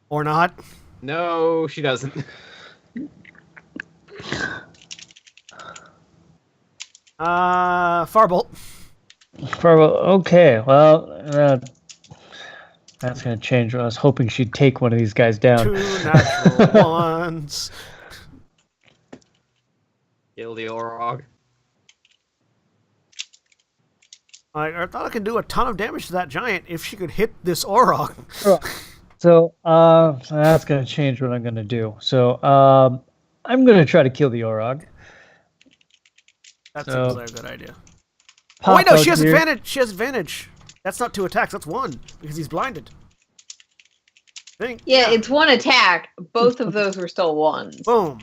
S1: Or not.
S3: No, she doesn't.
S1: Farbolt.
S5: Okay, well, that's going to change. I was hoping she'd take one of these guys down.
S1: 2 natural ones.
S3: Kill the Orog.
S1: I thought I could do a ton of damage to that giant if she could hit this Orog.
S5: So that's going to change what I'm going to do. So I'm going to try to kill the Orog.
S1: That
S5: So-
S1: seems like a good idea. Oh,
S5: Pop
S1: wait, no,
S5: out
S1: she has
S5: here.
S1: advantage. She has advantage. That's not 2 attacks. That's 1 because he's blinded. Think.
S4: Yeah, it's one attack. Both of those were still ones.
S1: Boom.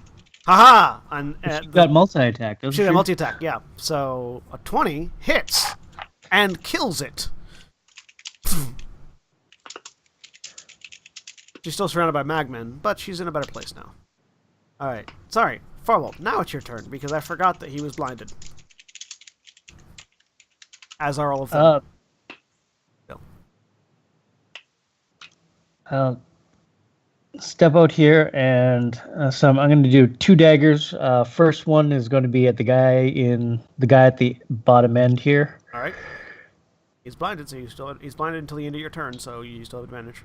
S1: Haha. And
S5: She got multi-attack, doesn't
S1: she
S5: she?
S1: got multi attack. Yeah. So a 20 hits and kills it. She's still surrounded by magmen, but she's in a better place now. All right. Sorry, Farwell. Now it's your turn because I forgot that he was blinded. As are all of them.
S5: Step out here, and I'm going to do 2 daggers. First one is going to be at the guy at the bottom end here.
S1: All right. He's blinded, so he's blinded until the end of your turn, so you still have advantage.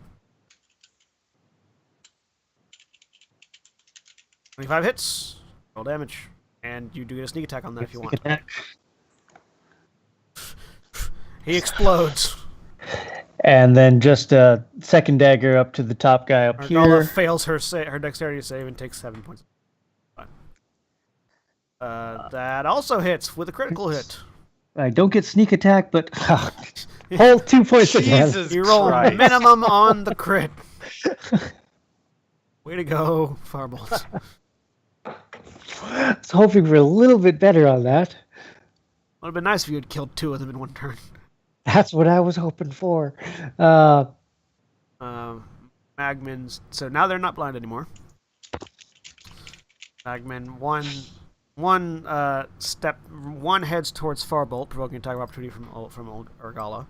S1: 25 hits. Roll damage. And you do get a sneak attack on that if you want.
S5: Attack.
S1: He explodes.
S5: And then just a second dagger up to the top guy up
S1: Argala
S5: here.
S1: fails her dexterity save and takes 7 points. That also hits with a critical hit.
S5: I don't get sneak attack, but whole 2 points again.
S2: Jesus
S1: You roll
S2: Christ.
S1: minimum on the crit. Way to go, Firebolt.
S5: I was hoping for a little bit better on that.
S1: Would have been nice if you had killed 2 of them in one turn.
S5: That's what I was hoping for.
S1: Magman's. So now they're not blind anymore. Magman, one heads towards Firebolt, provoking attack of opportunity from old Argala,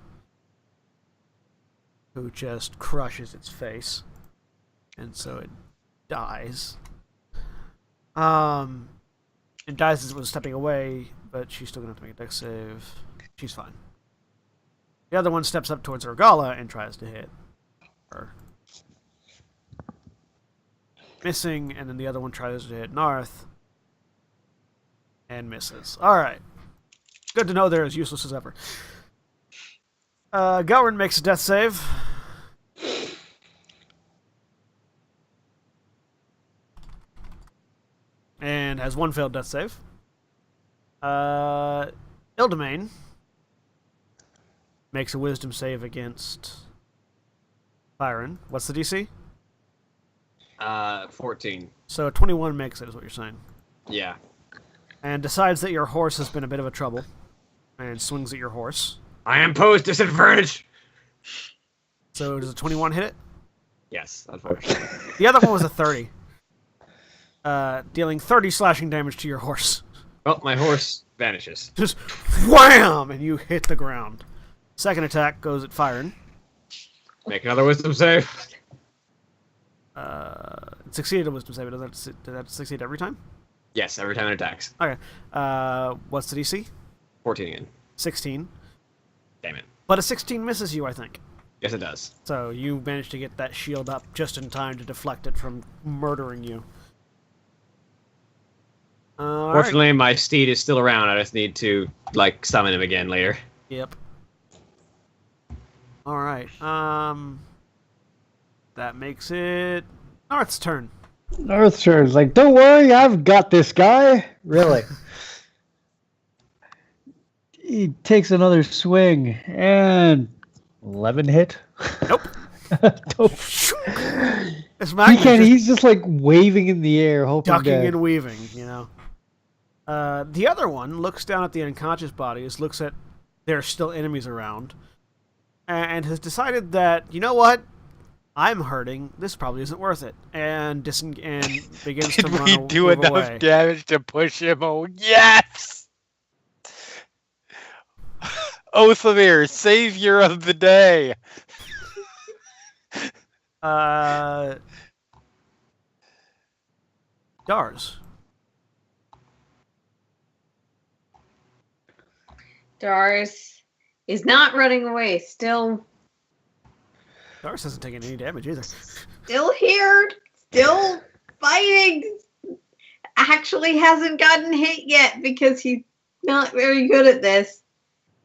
S1: who just crushes its face, and so it dies. It dies as it was stepping away, but she's still gonna have to make a dex save. She's fine. The other one steps up towards Argala and tries to hit her. Missing, and then the other one tries to hit Narth. And misses. Alright. Good to know they're as useless as ever. Gowron makes a death save. And has 1 failed death save. Ildamain makes a wisdom save against Byron. What's the DC?
S3: 14.
S1: So 21 makes it, is what you're saying.
S3: Yeah.
S1: And decides that your horse has been a bit of a trouble. And swings at your horse.
S3: I impose disadvantage.
S1: So does a 21 hit it?
S3: Yes, unfortunately.
S1: The other one was a 30. Dealing 30 slashing damage to your horse.
S3: Well, my horse vanishes.
S1: Just wham! And you hit the ground. Second attack goes at Firen.
S3: Make another wisdom save.
S1: It succeeded a wisdom save. Does that succeed every time?
S3: Yes, every time it attacks.
S1: Okay. What's the DC?
S3: 14 again.
S1: 16.
S3: Damn it.
S1: But a 16 misses you, I think.
S3: Yes, it does.
S1: So you managed to get that shield up just in time to deflect it from murdering you.
S3: Fortunately, my steed is still around. I just need to, summon him again later.
S1: Yep. Alright. That makes it North's turn.
S5: North turns like, don't worry, I've got this guy. Really. He takes another swing and 11 hit.
S1: Nope.
S5: Nope.
S1: This
S5: He
S1: Magnus
S5: can't.
S1: just
S5: He's just like waving in the air, hoping
S1: ducking
S5: to.
S1: and weaving, you know. The other one looks down at the unconscious bodies, looks at there's still enemies around, and has decided that, you know what? I'm hurting. This probably isn't worth it. And begins
S2: Did
S1: to
S2: we
S1: move
S2: do enough
S1: away.
S2: damage to push him? Oh, yes! Othomir, savior of the day.
S1: Dars.
S4: Dars is not running away. Still
S1: Dars hasn't taken any damage either.
S4: here. Still fighting. Actually hasn't gotten hit yet because he's not very good at this.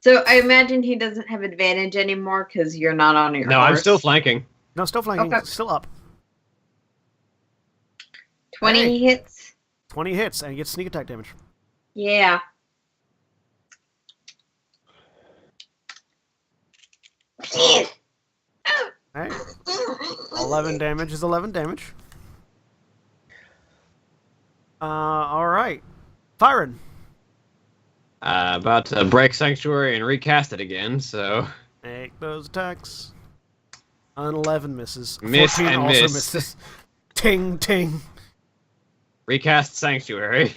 S4: So I imagine he doesn't have advantage anymore because you're not on your
S3: No,
S4: horse.
S3: I'm still flanking.
S1: No, still flanking.
S4: Okay.
S1: Still up.
S4: 20
S1: Hey.
S4: hits.
S1: 20 hits and gets sneak attack damage.
S4: Yeah.
S1: Alright. 11 damage is 11 damage. Alright. Firen.
S3: About to break Sanctuary and recast it again, so...
S1: Make those attacks. An 11 misses.
S3: Miss
S1: 14
S3: and
S1: also
S3: miss.
S1: misses. Ting, ting.
S3: Recast Sanctuary.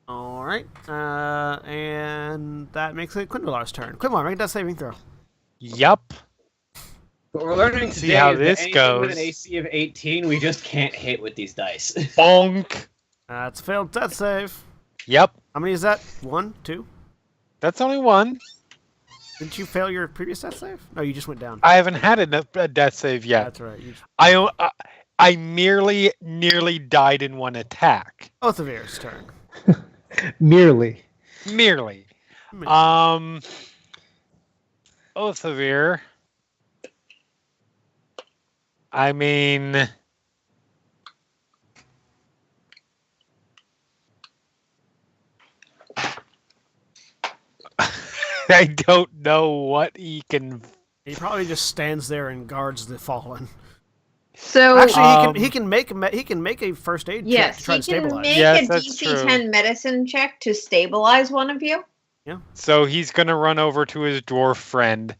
S1: Alright. And that makes it Quinvalar's turn. Quinvalar, make a death saving throw.
S2: Yup.
S3: What we're learning
S2: See how this
S3: with
S2: goes.
S3: an AC of 18, we just can't hit with these dice.
S2: Bonk.
S1: It's a failed death save.
S2: Yep,
S1: How many is that? 1, 2?
S2: that's only one.
S1: Didn't you fail your previous death save? No, you just went down.
S2: I haven't had a death save yet.
S1: That's right.
S2: I merely nearly died in one attack.
S1: Othavir's turn.
S5: Merely.
S2: Merely. Othavir. I mean, I don't know what he can.
S1: He probably just stands there and guards the fallen.
S4: So
S1: Actually, he can make a first aid check
S4: yes,
S1: to try
S4: he
S1: to
S4: can
S1: stabilize.
S4: make
S2: Yes,
S4: a
S2: that's true.
S4: DC-10 medicine check to stabilize one of you.
S2: So he's gonna run over to his dwarf friend.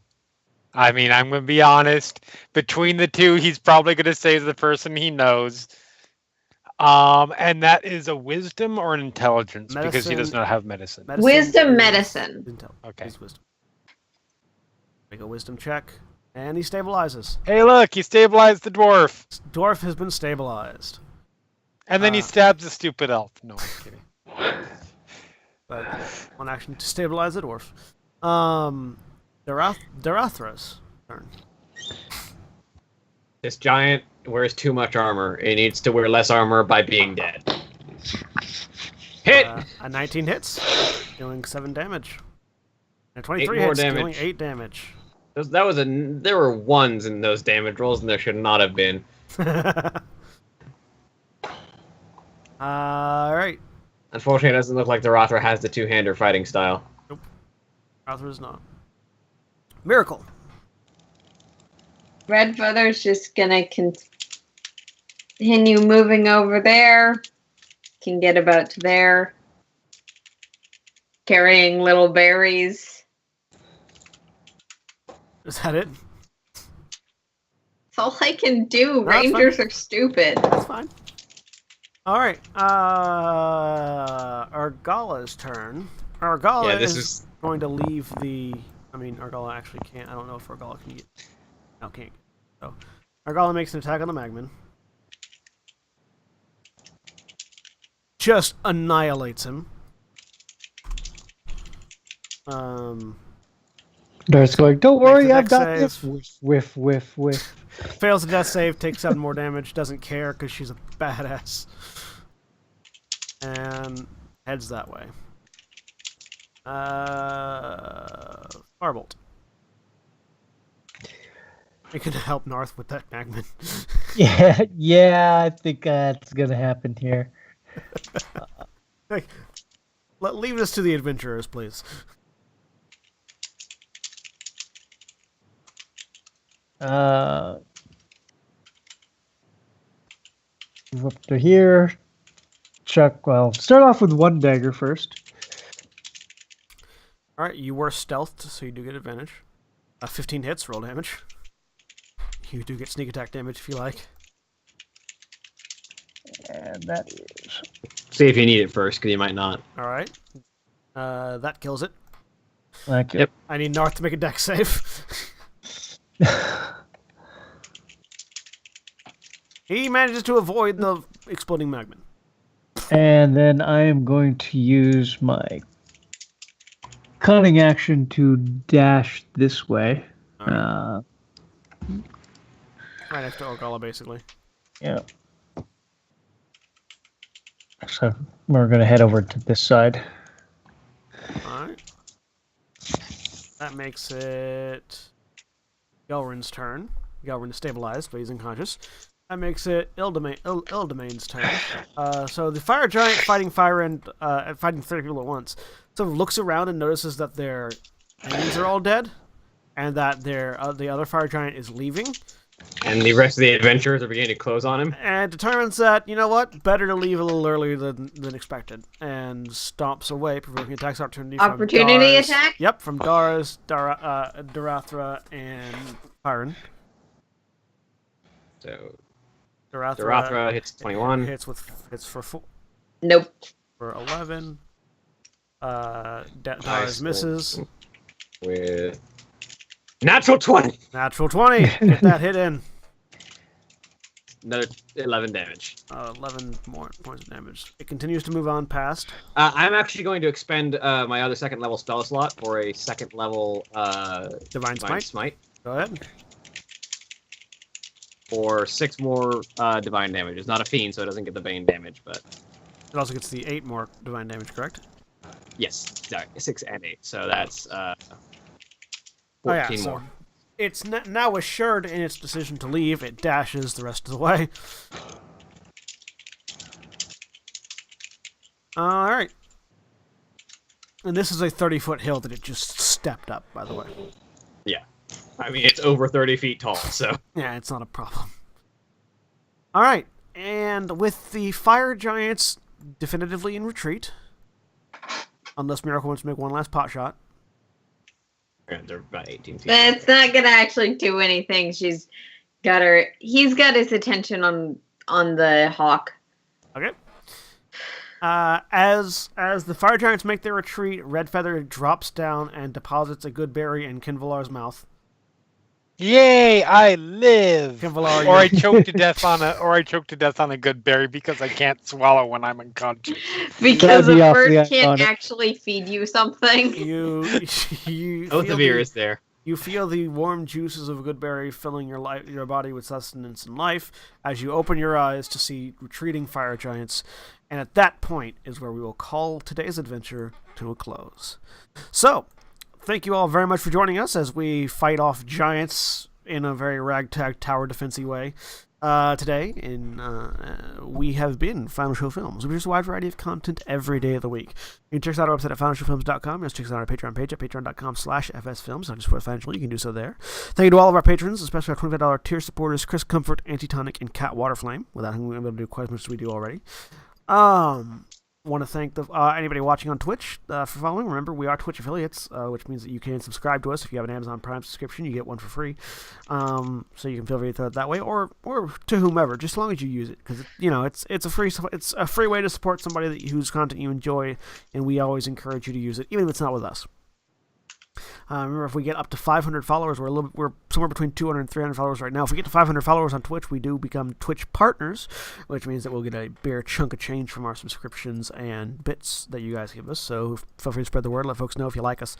S2: I mean, I'm gonna be honest. Between the two, he's probably gonna save the person he knows. And that is a wisdom or an intelligence because he does
S1: Medicine.
S2: not have medicine.
S4: Wisdom
S1: is
S4: medicine.
S1: Okay.
S2: Okay.
S1: Wisdom. Make a wisdom check, and he stabilizes.
S2: Hey, look, he stabilized the dwarf,
S1: Dwarf has been stabilized.
S2: and then he stabs the stupid elf. No, I'm kidding.
S1: But one action to stabilize the dwarf. Darathra's turn.
S3: This giant wears too much armor. It needs to wear less armor by being dead. Hit!
S1: A 19 hits, dealing 7 damage. And 23
S3: 8 more
S1: hits, dealing
S3: damage.
S1: 8 damage.
S3: There were ones in those damage rolls, and there should not have been.
S1: Alright.
S3: Unfortunately, it doesn't look like the Rothra has the two-hander fighting style.
S1: Darathra's not. Miracle.
S4: Red Feather's just gonna continue moving over there. Can get about to there. Carrying little berries.
S1: Is that it?
S4: That's all I can do.
S1: No, that's
S4: Rangers are stupid.
S1: That's fine. Alright. Argala's turn. Argala
S3: Yeah, this
S1: is
S3: is
S1: going to leave the... I mean, Argala actually can't. I don't know if Argala can get... No, can't. So, Argala makes an attack on the Magman. Just annihilates him.
S5: Dart's going, don't worry,
S1: Make the
S5: I've got
S1: dex
S5: this.
S1: save.
S5: Whiff.
S1: Fails the death save, takes 7 more damage, doesn't care because she's a badass. And heads that way. Firebolt. You can help North with that Magman.
S5: Yeah, I think that's gonna happen here.
S1: Leave this to the adventurers, please.
S5: Move up to here. Chuck, well, start off with one dagger first.
S1: Alright, you were stealthed, so you do get advantage. 15 hits, roll damage. You do get sneak attack damage if you like.
S5: And that is...
S3: see if you need it first, because you might not.
S1: Alright. That kills it.
S5: Like
S3: Yep.
S1: I need North to make a dex save. He manages to avoid the exploding Magman.
S5: And then I am going to use my cunning action to dash this way.
S1: Right next to Orgala, basically.
S5: Yeah. So we're going to head over to this side.
S1: Alright. That makes it Gelrin's turn. Gelrin is stabilized, but he's unconscious. That makes it Ildamain's turn. So the fire giant fighting fire and fighting 30 people at once sort of looks around and notices that their enemies are all dead, and that the other fire giant is leaving,
S3: And the rest of the adventurers are beginning to close on him.
S1: and determines that, you know what, better to leave a little earlier than expected, and stomps away, provoking attacks opportunity from
S4: Opportunity
S1: Dars.
S4: attack?
S1: Yep, from Dars, Darathra, and Pyron.
S3: So
S1: Darathra
S3: Darathra hits 21.
S1: hits for
S4: Nope.
S1: 11. Dars
S3: Nice.
S1: misses.
S3: With natural 20.
S1: Natural 20. Get that hit in.
S3: Another 11 damage.
S1: 11 more points of damage. It continues to move on past.
S3: I'm actually going to expend my other second level spell slot for a second level
S1: Divine Smite. Go ahead.
S3: For 6 more divine damage. It's not a fiend, so it doesn't get the bane damage, but
S1: It also gets the 8 more divine damage, correct?
S3: yes, sorry, 6 and 8. So that's 14
S1: Oh, yeah, so
S3: more.
S1: it's now assured in its decision to leave. It dashes the rest of the way. All right. And this is a 30-foot hill that it just stepped up, by the way.
S3: Yeah. I mean, it's over 30 feet tall, so.
S1: Yeah, it's not a problem. All right. And with the fire giants definitively in retreat, unless Miracle wants to make one last pot shot.
S3: They're about 18 feet.
S4: That's not gonna actually do anything. He's got his attention on the hawk.
S1: Okay. As the fire giants make their retreat, Red Feather drops down and deposits a good berry in Kinvalar's mouth.
S2: Yay! I live.
S1: Kinvalar,
S2: Or I choke to death on a good berry because I can't swallow when I'm unconscious.
S4: Because a
S5: That'd be
S4: bird
S5: awfully
S4: can't
S5: ironic.
S4: actually feed you something.
S1: you
S3: Both
S1: feel
S3: of you is there.
S1: You feel the warm juices of a good berry filling your body with sustenance and life as you open your eyes to see retreating fire giants. And at that point is where we will call today's adventure to a close. So, thank you all very much for joining us as we fight off giants in a very ragtag tower defensey way. Today, we have been Final Show Films. We produce a wide variety of content every day of the week. You can check us out on our website at finalshowfilms.com. Just check us out on our Patreon page at patreon.com/fsfilms. Not just support financially, you can do so there. Thank you to all of our patrons, especially our $25 tier supporters, Chris Comfort, Antitonic, and Cat Waterflame, without whom we wouldn't be able to do quite as much as we do already. Want to thank anybody watching on Twitch for following. Remember, we are Twitch affiliates, which means that you can subscribe to us. If you have an Amazon Prime subscription, you get one for free. So you can feel free to throw it that way, or to whomever, just as long as you use it, because it's a free way to support somebody whose content you enjoy, and we always encourage you to use it, even if it's not with us. Remember, if we get up to 500 followers, we're somewhere between 200 and 300 followers right now. If we get to 500 followers on Twitch, we do become Twitch partners, which means that we'll get a bare chunk of change from our subscriptions and bits that you guys give us. So feel free to spread the word. Let folks know if you like us.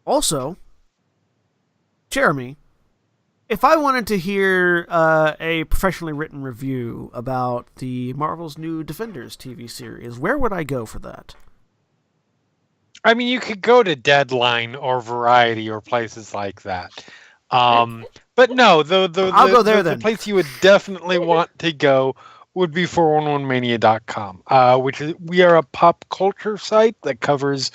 S1: Also, Jeremy, if I wanted to hear a professionally written review about the Marvel's new Defenders TV series, where would I go for that?
S2: I mean, you could go to Deadline or Variety or places like that. But no,
S1: I'll go there then.
S2: The place you would definitely want to go would be 411mania.com, we are a pop culture site that covers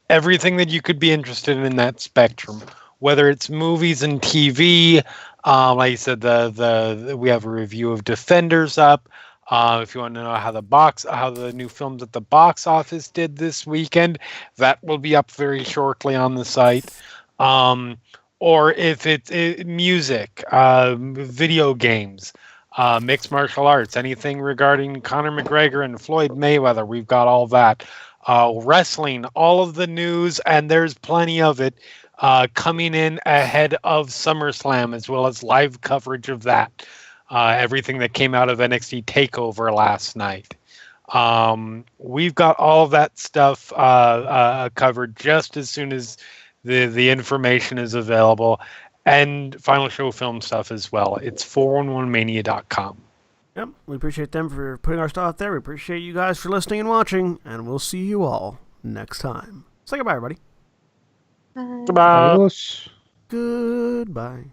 S2: everything that you could be interested in that spectrum, whether it's movies and TV. Like you said, we have a review of Defenders up. If you want to know how the new films at the box office did this weekend, that will be up very shortly on the site. Or if it's music, video games, mixed martial arts, anything regarding Conor McGregor and Floyd Mayweather, we've got all that. Wrestling, all of the news, and there's plenty of it coming in ahead of SummerSlam, as well as live coverage of that. Everything that came out of NXT TakeOver last night. We've got all of that stuff covered just as soon as the information is available, and Final Show Film stuff as well. It's 411mania.com.
S1: Yep, we appreciate them for putting our stuff out there. We appreciate you guys for listening and watching, and we'll see you all next time. Say goodbye, everybody.
S4: Bye.
S2: Goodbye.
S5: Adios.
S1: Goodbye.